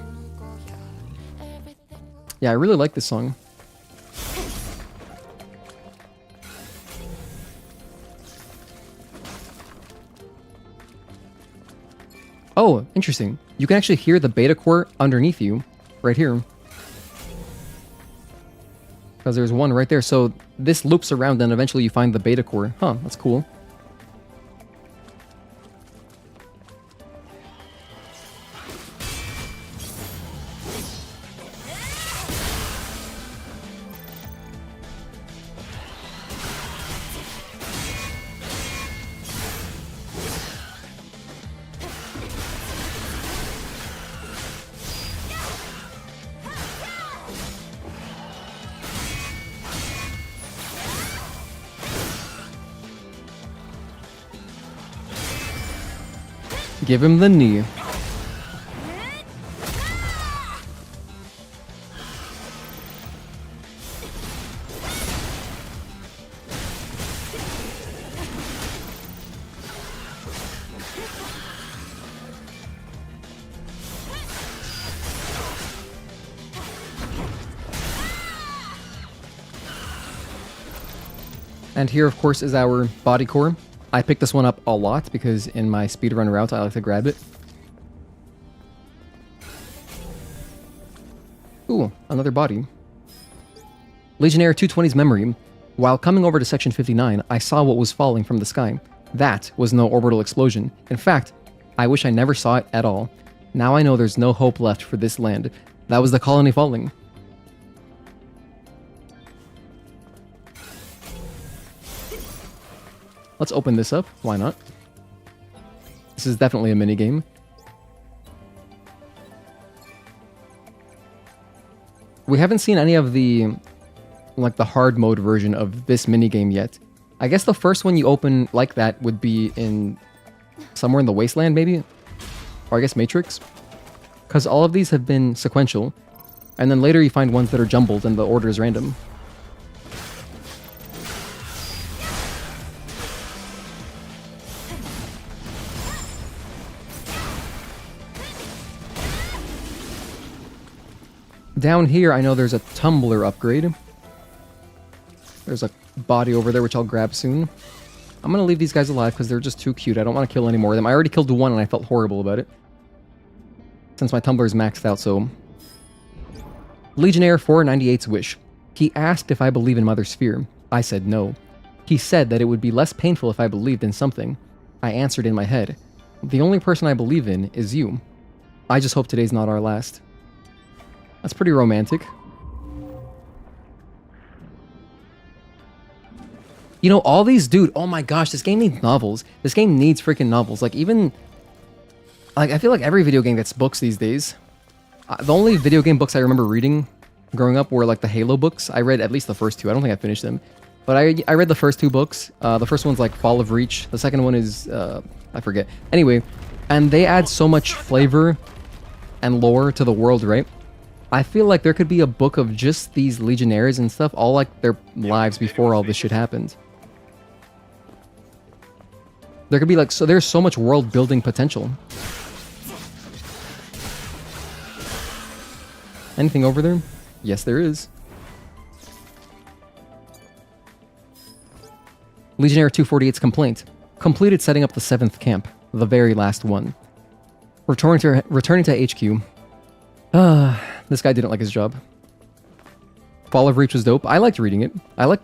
Yeah, I really like this song. Oh, interesting. You can actually hear the beta core underneath you, right here. Because there's one right there. So this loops around and eventually you find the beta core. Huh, that's cool. Give him the knee. And here, of course, is our body core. I picked this one up a lot because in my speedrun route, I like to grab it. another body. Legionnaire 220's memory. While coming over to Section 59, I saw what was falling from the sky. That was no orbital explosion. In fact, I wish I never saw it at all. Now I know there's no hope left for this land. That was the colony falling. Let's open this up. Why not? This is definitely a minigame. We haven't seen any of the the hard mode version of this minigame yet. I guess the first one you open like that would be in somewhere in the Wasteland, maybe? Or I guess Matrix? Because all of these have been sequential, and then later you find ones that are jumbled and the order is random. Down here, I know there's a tumbler upgrade. There's a body over there, which I'll grab soon. I'm going to leave these guys alive because they're just too cute. I don't want to kill any more of them. I already killed one and I felt horrible about it, since my tumbler is maxed out, so... Legionnaire 498's wish. He asked if I believe in Mother Sphere. I said no. He said that it would be less painful if I believed in something. I answered in my head. The only person I believe in is you. I just hope today's not our last. That's pretty romantic. You know, all these, dude, oh my gosh, this game needs novels. This game needs freaking novels. Like, even, like, I feel like every video game gets books these days. The only video game books I remember reading growing up were, like, the Halo books. I read at least the first two. I don't think I finished them. But I read the first two books. The first one's, like, Fall of Reach. The second one is, I forget. Anyway, and they add so much flavor and lore to the world, right? I feel like there could be a book of just these Legionnaires and stuff, all, like, their lives before all this shit happened. There could be, like, so there's so much world building potential. Anything over there? Yes, there is. Legionnaire 248's complaint. Completed setting up the 7th camp, the very last one. Returning to HQ. This guy didn't like his job. Fall of Reach was dope. I liked reading it. I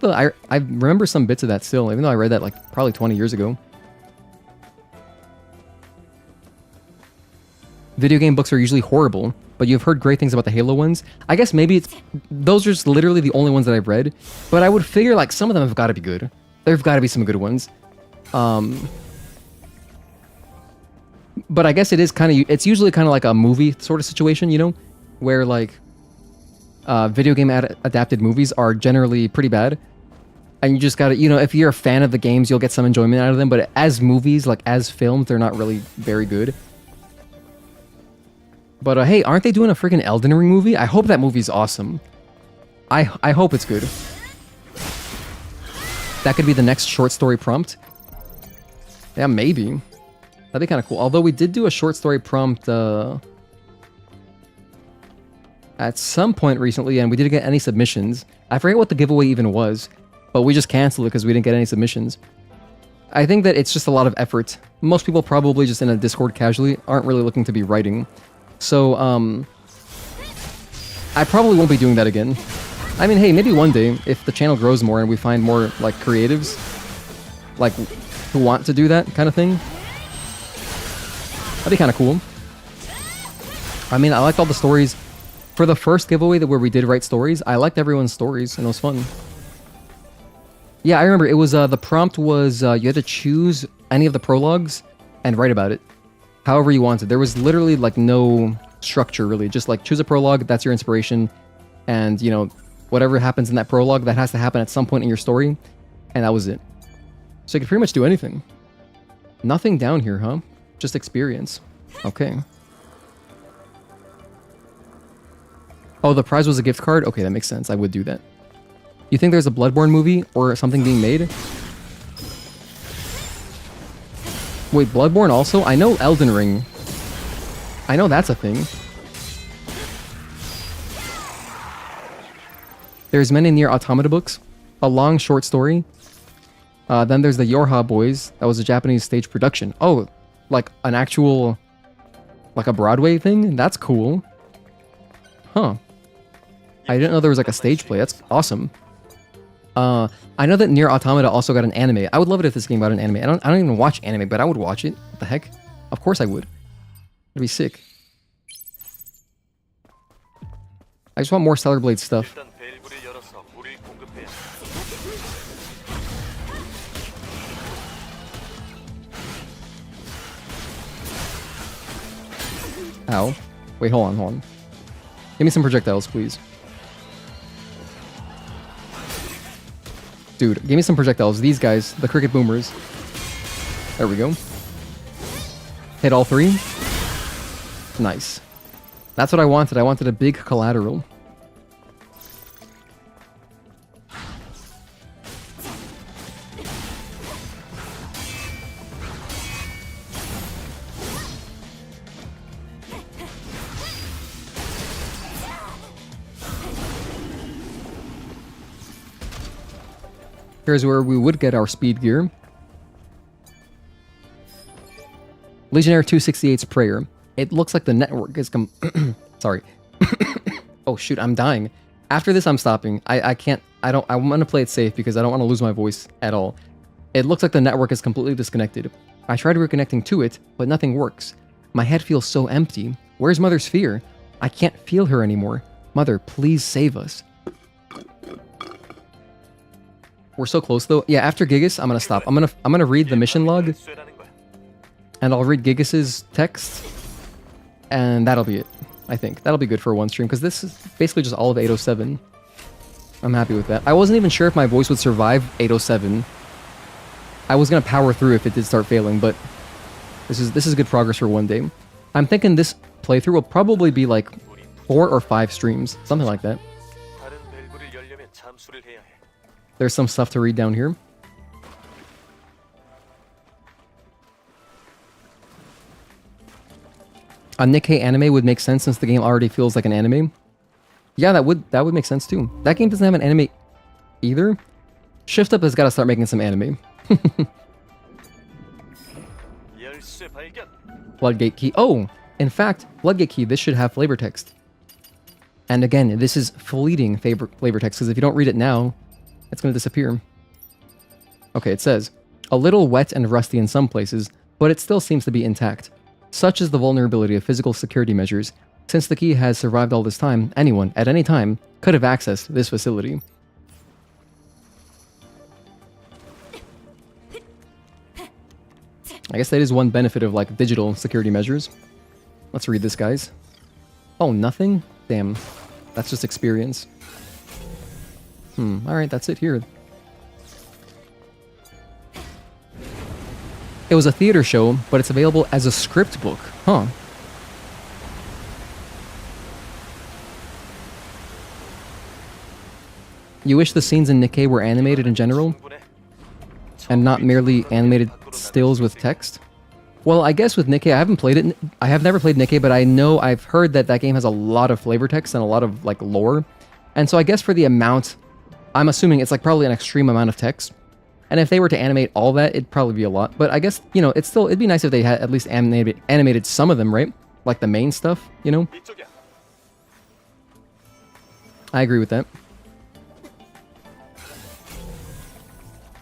remember some bits of that still, even though I read that, like, probably 20 years ago. Video game books are usually horrible, but you've heard great things about the Halo ones. I guess maybe those are just literally the only ones that I've read, but I would figure, like, some of them have got to be good. There've got to be some good ones. But I guess it's usually kind of like a movie sort of situation, you know, where, like, video game adapted movies are generally pretty bad. And you just gotta, you know, if you're a fan of the games, you'll get some enjoyment out of them, but as movies, like, as films, they're not really very good. But, hey, aren't they doing a freaking Elden Ring movie? I hope that movie's awesome. I hope it's good. That could be the next short story prompt. Yeah, maybe. That'd be kind of cool. Although we did do a short story prompt, at some point recently, and we didn't get any submissions. I forget what the giveaway even was, but we just canceled it because we didn't get any submissions. I think that it's just a lot of effort. Most people probably just in a Discord casually aren't really looking to be writing. So, I probably won't be doing that again. I mean, hey, maybe one day, if the channel grows more and we find more, like, creatives, like, who want to do that kind of thing, that'd be kind of cool. I mean, I liked all the stories. For the first giveaway where we did write stories, I liked everyone's stories, and it was fun. Yeah, I remember, it was, the prompt was, you had to choose any of the prologues and write about it. However you wanted. There was literally, like, no structure, really. Just, like, choose a prologue, that's your inspiration, and, you know, whatever happens in that prologue, that has to happen at some point in your story, and that was it. So you could pretty much do anything. Nothing down here, huh? Just experience. Okay. Oh, the prize was a gift card? Okay, that makes sense. I would do that. You think there's a Bloodborne movie or something being made? Wait, Bloodborne also? I know Elden Ring. I know that's a thing. There's Many Near Automata books. A long short story. Then there's the Yorha Boys. That was a Japanese stage production. Oh, like an actual... like a Broadway thing? That's cool. Huh. I didn't know there was like a stage play. That's awesome. I know that Nier Automata also got an anime. I would love it if this game got an anime. I don't even watch anime, but I would watch it. What the heck? Of course I would. It'd be sick. I just want more Stellar Blade stuff. 일단 밸브를 열어서 물을 공급해야 Ow. Wait, hold on. Give me some projectiles, please. Dude, give me some projectiles. These guys, the cricket boomers. There we go. Hit all three. Nice. That's what I wanted. I wanted a big collateral. Here's where we would get our speed gear. Legionnaire 268's prayer. It looks like the network is sorry. Oh shoot, I'm dying. After this, I'm stopping. I can't. I'm gonna play it safe because I don't want to lose my voice at all. It looks like the network is completely disconnected. I tried reconnecting to it, but nothing works. My head feels so empty. Where's Mother's sphere? I can't feel her anymore. Mother, please save us. We're so close though. Yeah, after Gigas, I'm gonna stop. I'm gonna read the mission log, and I'll read Gigas's text, and that'll be it. I think that'll be good for one stream because this is basically just all of 807. I'm happy with that. I wasn't even sure if my voice would survive 807. I was gonna power through if it did start failing, but this is good progress for one day. I'm thinking this playthrough will probably be like 4 or 5 streams, something like that. 다른 밸브를 열려면 잠수를 해야 해. There's some stuff to read down here. A Nikkei anime would make sense since the game already feels like an anime. Yeah, that would make sense too. That game doesn't have an anime either. Shift Up has got to start making some anime. 열쇠 발견. Floodgate Key. Oh, in fact, Floodgate Key, this should have flavor text. And again, this is fleeting flavor text because if you don't read it now, it's going to disappear. Okay, it says, a little wet and rusty in some places, but it still seems to be intact. Such is the vulnerability of physical security measures. Since the key has survived all this time, anyone, at any time, could have accessed this facility. I guess that is one benefit of, like, digital security measures. Let's read this, guys. Oh, nothing? Damn. That's just experience. Alright, that's it here. It was a theater show, but it's available as a script book. Huh. You wish the scenes in Nikkei were animated in general? And not merely animated stills with text? Well, I guess with Nikkei, I haven't played it. I have never played Nikkei, but I know I've heard that that game has a lot of flavor text and a lot of, like, lore. And so I guess for the amount, I'm assuming it's, like, probably an extreme amount of text. And if they were to animate all that, it'd probably be a lot. But I guess, you know, it'd be nice if they had at least animated some of them, right? Like the main stuff, you know? I agree with that.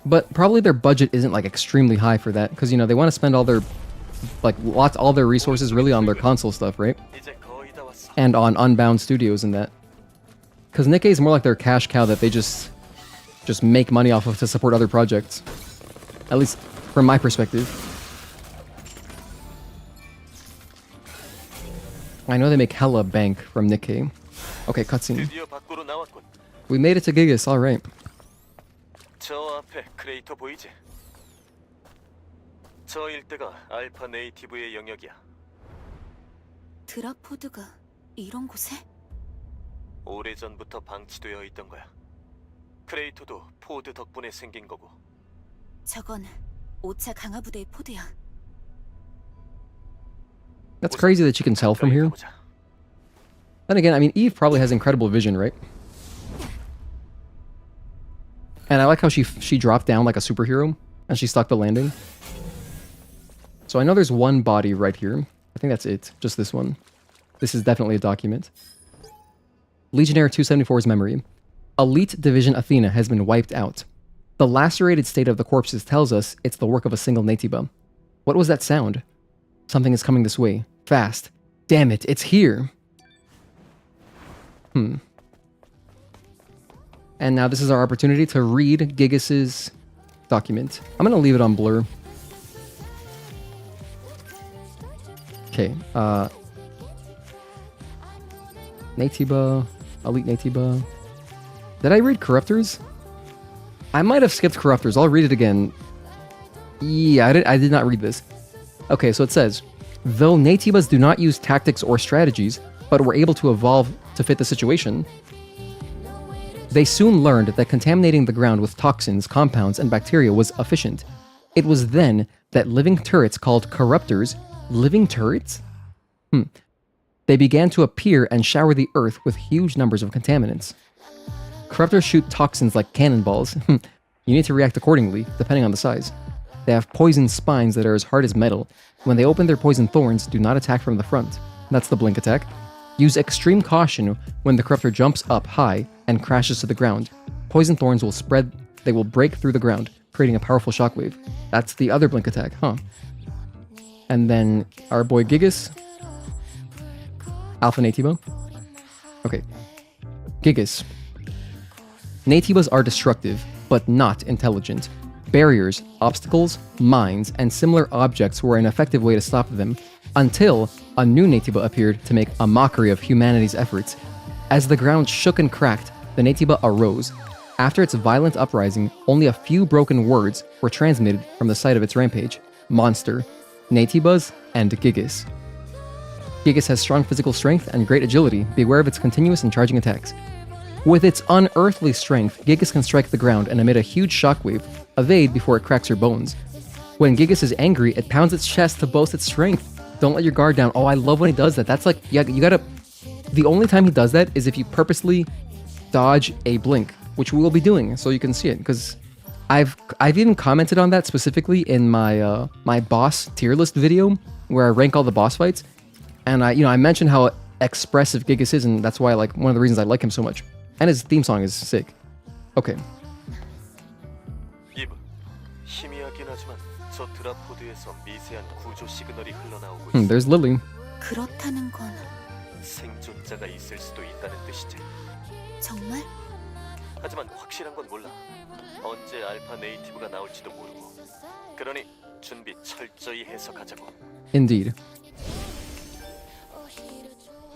But probably their budget isn't, like, extremely high for that. Because, you know, they want to spend all their, like, all their resources really on their console stuff, right? And on Unbound Studios and that. Because Nikkei is more like their cash cow that they just make money off of to support other projects. At least from my perspective. I know they make hella bank from Nikkei. Okay, cutscene. We made it to Gigas, alright. 저 앞에 크레이터 보이지? 저 일대가 알파 네이티브의 영역이야. 드라포드가 이런 곳에? 오래전부터 방치되어 있던 거야. 크레이터도 포드 덕분에 생긴 거고. 저건 5차 강화 부대의 포드야. That's crazy that you can tell from here. Then again, I mean, Eve probably has incredible vision, right? And I like how she dropped down like a superhero, and she stuck the landing. So I know there's one body right here. I think that's it. Just this one. This is definitely a document. Legionnaire 274's memory. Elite Division Athena has been wiped out. The lacerated state of the corpses tells us it's the work of a single Natiba. What was that sound? Something is coming this way. Fast. Damn it, it's here! And now this is our opportunity to read Gigas's document. I'm gonna leave it on blur. Okay, Natiba, Elite Natiba. Did I read Corruptors? I might have skipped Corruptors. I'll read it again. Yeah, I did not read this. Okay, so it says, though Natibas do not use tactics or strategies, but were able to evolve to fit the situation, they soon learned that contaminating the ground with toxins, compounds, and bacteria was efficient. It was then that living turrets called Corruptors, living turrets? They began to appear and shower the earth with huge numbers of contaminants. Corruptors shoot toxins like cannonballs. You need to react accordingly, depending on the size. They have poison spines that are as hard as metal. When they open their poison thorns, do not attack from the front. That's the blink attack. Use extreme caution when the Corruptor jumps up high and crashes to the ground. Poison thorns will spread, they will break through the ground, creating a powerful shockwave. That's the other blink attack, huh? And then our boy Gigas. Alpha Natiba. Okay. Gigas. Natibas are destructive, but not intelligent. Barriers, obstacles, mines, and similar objects were an effective way to stop them, until a new Natiba appeared to make a mockery of humanity's efforts. As the ground shook and cracked, the Natiba arose. After its violent uprising, only a few broken words were transmitted from the site of its rampage. Monster, Natibas, and Gigas. Gigas has strong physical strength and great agility. Beware of its continuous and charging attacks. With its unearthly strength, Gigas can strike the ground and emit a huge shockwave. Evade before it cracks your bones. When Gigas is angry, it pounds its chest to boast its strength. Don't let your guard down. Oh, I love when he does that. That's like, yeah, you gotta... The only time he does that is if you purposely dodge a blink, which we will be doing, so you can see it. Because I've even commented on that specifically in my my boss tier list video, where I rank all the boss fights. And I mentioned how expressive Gigas is, and that's why one of the reasons I like him so much. And his theme song is sick. Okay. There's Lily. 그렇다는 건 생존자가 있을 수도 있다는 뜻이지. 정말? 하지만 확실한 건 몰라. 언제 알파 네이티브가 나올지도 모르고. 그러니 준비 철저히 해서 가자고. Indeed.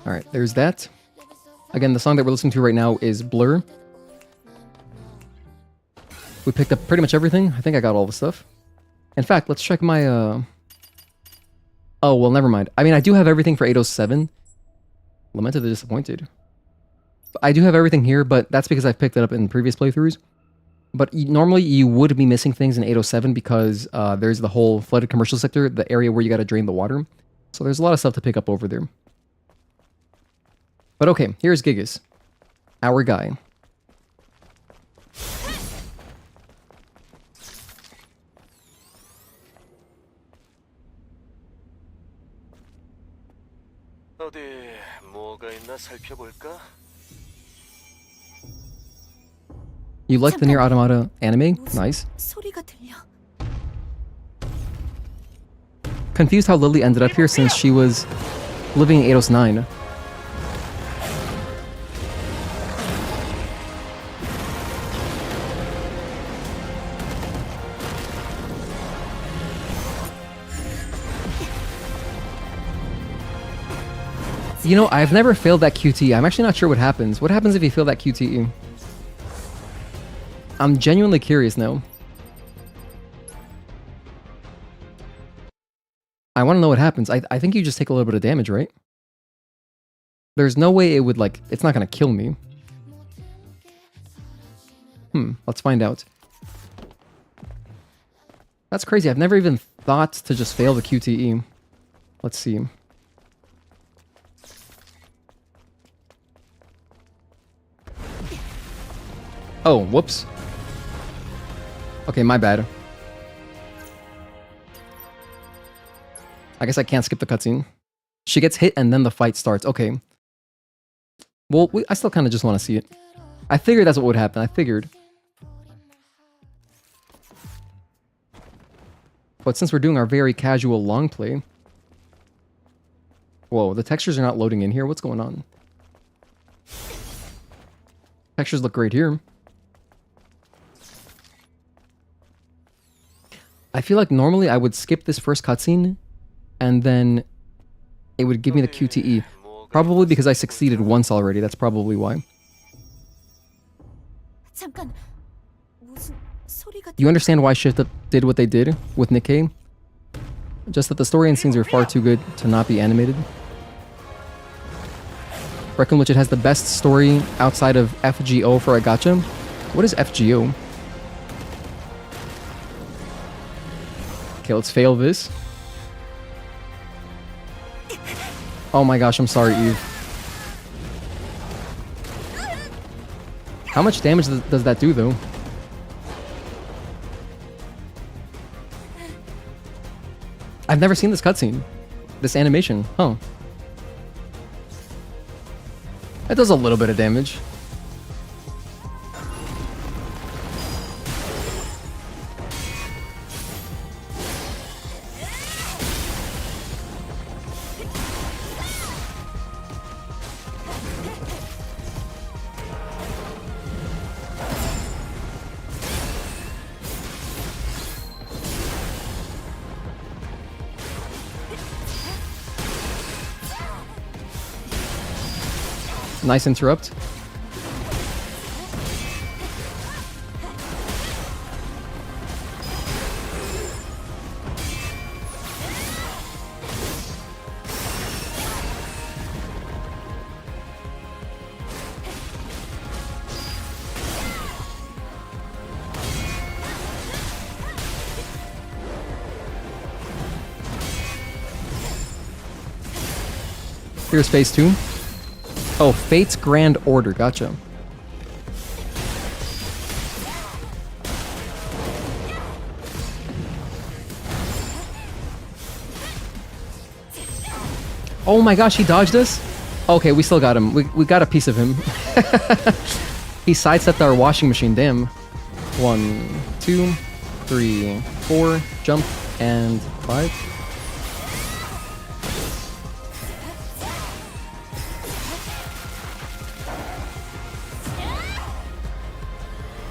All right, there's that. Again, the song that we're listening to right now is Blur. We picked up pretty much everything. I think I got all the stuff. In fact, let's check my... Oh, well, never mind. I mean, I do have everything for Eidos 7. Lament of the Disappointed. I do have everything here, but that's because I've picked it up in previous playthroughs. But normally you would be missing things in 807 because there's the whole flooded commercial sector, the area where you gotta drain the water. So there's a lot of stuff to pick up over there. But okay, here's Gigas. Our guy. 어디 뭐가 있나 살펴볼까? You like the Nier Automata anime? Nice. 소리가 들려. Confused how Lily ended up here since she was living in Eidos 9. You know, I've never failed that QTE. I'm actually not sure what happens. What happens if you fail that QTE? I'm genuinely curious now. I want to know what happens. I think you just take a little bit of damage, right? There's no way it would, it's not going to kill me. Let's find out. That's crazy. I've never even thought to just fail the QTE. Let's see. Oh, whoops. Okay, my bad. I guess I can't skip the cutscene. She gets hit and then the fight starts. Okay. Well, I still kind of just want to see it. I figured that's what would happen. I figured. But since we're doing our very casual long play... Whoa, the textures are not loading in here. What's going on? Textures look great here. I feel like normally I would skip this first cutscene and then it would give me the QTE. Probably because I succeeded once already. That's probably why. 잠깐. 무슨 소리가 You understand why Shift Up did what they did with Nikkei? Just that the story and scenes are far too good to not be animated. Reckon which it has the best story outside of FGO for a gacha. What is FGO? Okay, let's fail this. Oh my gosh, I'm sorry, Eve. How much damage does that do, though? I've never seen this cutscene. This animation, huh? That does a little bit of damage. Nice interrupt. Here's phase 2. Oh, Fate's Grand Order. Gotcha. Oh my gosh, he dodged us? Okay, we still got him. We got a piece of him. He sidestepped our washing machine. Damn. 1, 2, 3, 4. Jump. And 5.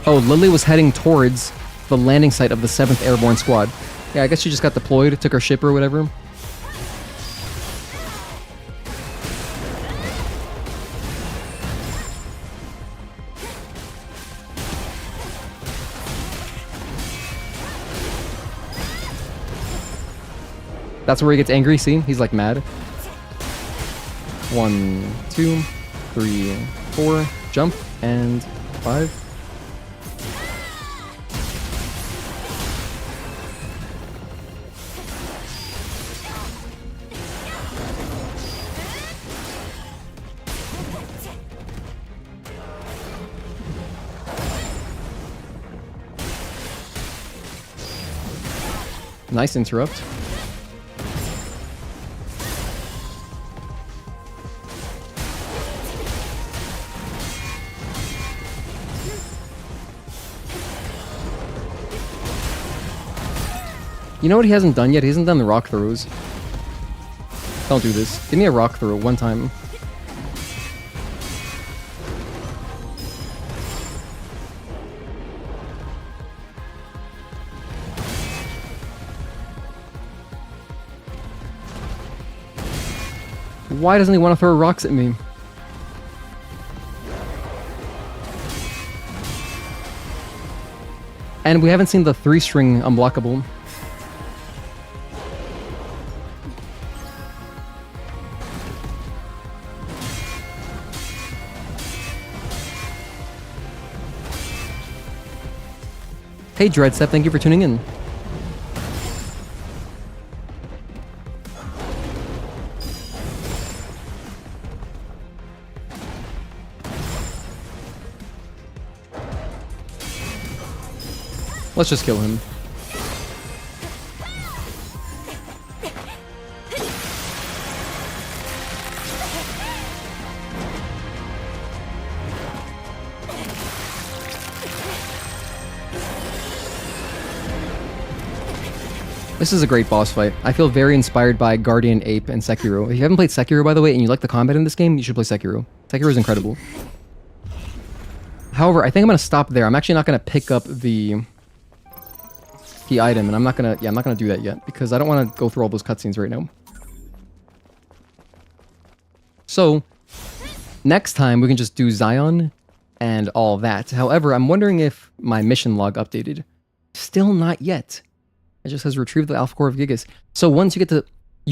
Oh, Lily was heading towards the landing site of the 7th Airborne Squad. Yeah, I guess she just got deployed, took her ship or whatever. That's where he gets angry, see? He's like mad. 1, 2, 3, 4, jump, and 5. Nice interrupt. You know what he hasn't done yet? He hasn't done the rock throws. Don't do this. Give me a rock throw one time. Why doesn't he want to throw rocks at me? And we haven't seen the 3-string unblockable. Hey Dreadstep, thank you for tuning in. Let's just kill him. This is a great boss fight. I feel very inspired by Guardian Ape and Sekiro. If you haven't played Sekiro, by the way, and you like the combat in this game, you should play Sekiro. Sekiro is incredible. However, I think I'm gonna stop there. I'm actually not gonna pick up the item, and I'm not gonna do that yet because I don't want to go through all those cutscenes right now. So next time we can just do Zion and all that. However, I'm wondering if my mission log updated. Still not yet. It just says retrieve the alpha core of Gigas. So once you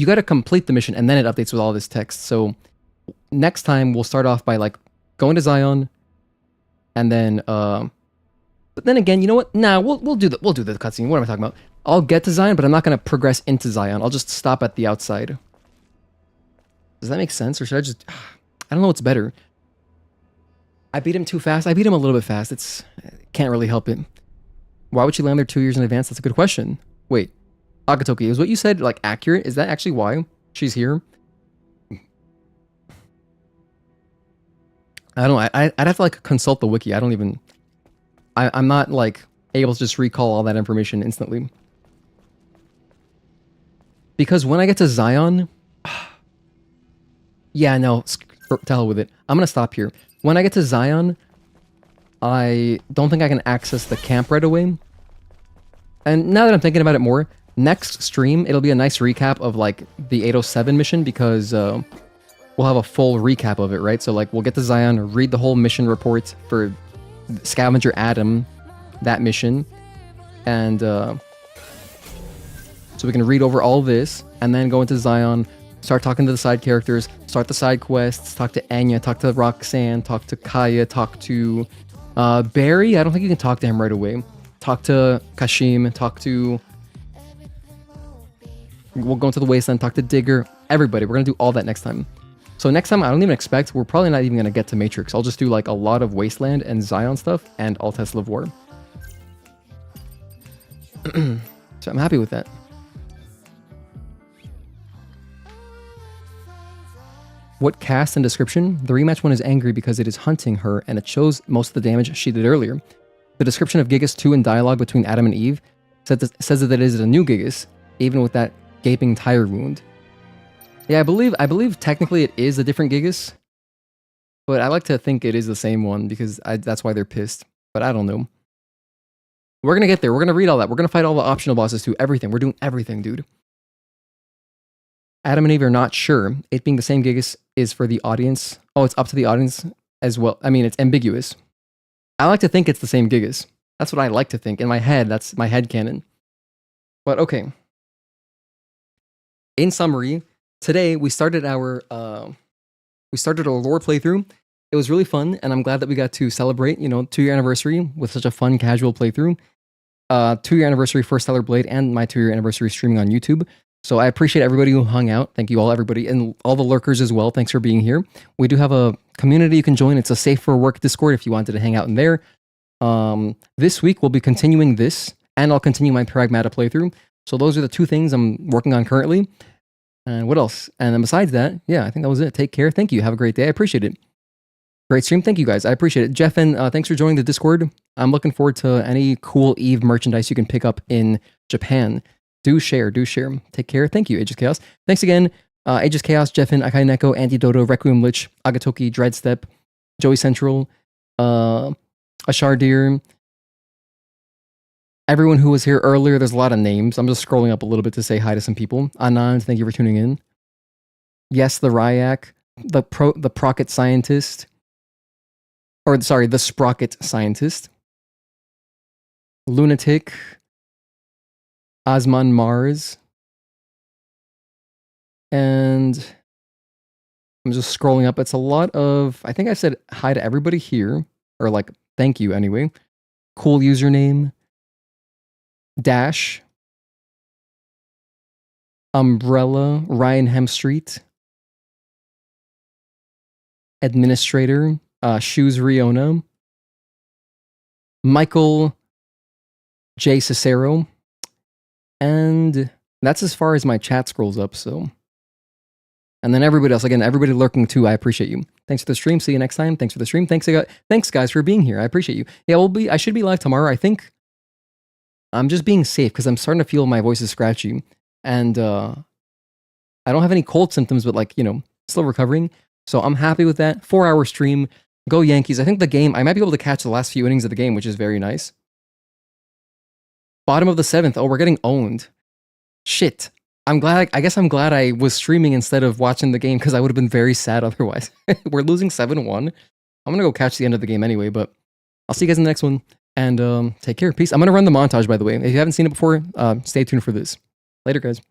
gotta complete the mission and then it updates with all this text. So next time we'll start off by like going to Zion and then but then again, you know what? Nah, we'll do the cutscene. What am I talking about? I'll get to Zion, but I'm not gonna progress into Zion. I'll just stop at the outside. Does that make sense? Or should I just I don't know what's better. I beat him too fast. I beat him a little bit fast. Can't really help it. Why would she land there 2 years in advance? That's a good question. Wait, Agatoki, is what you said like accurate? Is that actually why she's here? I don't know. I'd have to like consult the wiki. I don't even... I'm not like able to just recall all that information instantly. Because when I get to Zion... yeah, no, to hell with it. I'm gonna stop here. When I get to Zion, I don't think I can access the camp right away. And now that I'm thinking about it more, next stream, it'll be a nice recap of like the 807 mission because we'll have a full recap of it, right? So like we'll get to Zion, read the whole mission report for Scavenger Adam, that mission. And so we can read over all this and then go into Zion, start talking to the side characters, start the side quests, talk to Anya, talk to Roxanne, talk to Kaya, talk to Barry. I don't think you can talk to him right away. Talk to Kashim, talk to... We'll go into the Wasteland, talk to Digger, everybody. We're going to do all that next time. So next time, I don't even expect, we're probably not even going to get to Matrix. I'll just do like a lot of Wasteland and Zion stuff and all Tesla of War. So I'm happy with that. What cast and description? The rematch one is angry because it is hunting her and it shows most of the damage she did earlier. The description of Gigas 2 in dialogue between Adam and Eve says that it is a new Gigas, even with that gaping tire wound. Yeah, I believe technically it is a different Gigas, but I like to think it is the same one because that's why they're pissed. But I don't know. We're gonna get there. We're gonna read all that. We're gonna fight all the optional bosses too. Everything. We're doing everything, dude. Adam and Eve are not sure. It being the same Gigas is for the audience. Oh, it's up to the audience as well. I mean, it's ambiguous. I like to think it's the same Gigas. That's what I like to think. In my head, that's my head canon. But okay. In summary, today we started our lore playthrough. It was really fun, and I'm glad that we got to celebrate, 2-year anniversary with such a fun, casual playthrough. 2-year anniversary for Stellar Blade and my 2-year anniversary streaming on YouTube. So I appreciate everybody who hung out. Thank you all, everybody, and all the lurkers as well. Thanks for being here. We do have a community you can join. It's a Safe for Work Discord if you wanted to hang out in there. This week we'll be continuing this, and I'll continue my Pragmata playthrough. So those are the two things I'm working on currently. And what else? And then besides that, yeah, I think that was it. Take care. Thank you. Have a great day. I appreciate it. Great stream. Thank you guys. I appreciate it. Jeff, and thanks for joining the Discord. I'm looking forward to any cool Eve merchandise you can pick up in Japan. Do share. Take care. Thank you, Aegis Chaos. Thanks again. Aegis Chaos, Jeffin, Akai Neko, Antidoto, Requiem Lich, Agatoki, Dreadstep, Joey Central, Ashar Deer. Everyone who was here earlier, there's a lot of names. I'm just scrolling up a little bit to say hi to some people. Anand, thank you for tuning in. Yes, the Ryak, the Procket Scientist. Or, sorry, the Sprocket Scientist. Lunatic. Osman Mars. And I'm just scrolling up. It's a lot of... I think I said hi to everybody here. Or like, thank you anyway. Cool username. Dash. Umbrella. Ryan Hemstreet. Administrator. Shoes Riona. Michael J. Cicero. And that's as far as my chat scrolls up, so. And then everybody else, again, everybody lurking too, I appreciate you. Thanks for the stream. See you next time. Thanks for the stream. Thanks guys for being here. I appreciate you. Yeah, I should be live tomorrow. I think I'm just being safe because I'm starting to feel my voice is scratchy. And I don't have any cold symptoms, but like, still recovering. So I'm happy with that. 4-hour stream. Go Yankees. I think the game, I might be able to catch the last few innings of the game, which is very nice. Bottom of the 7th. Oh, we're getting owned. Shit. I guess I'm glad I was streaming instead of watching the game because I would have been very sad otherwise. We're losing 7-1. I'm going to go catch the end of the game anyway, but I'll see you guys in the next one. And take care. Peace. I'm going to run the montage, by the way. If you haven't seen it before, stay tuned for this. Later, guys.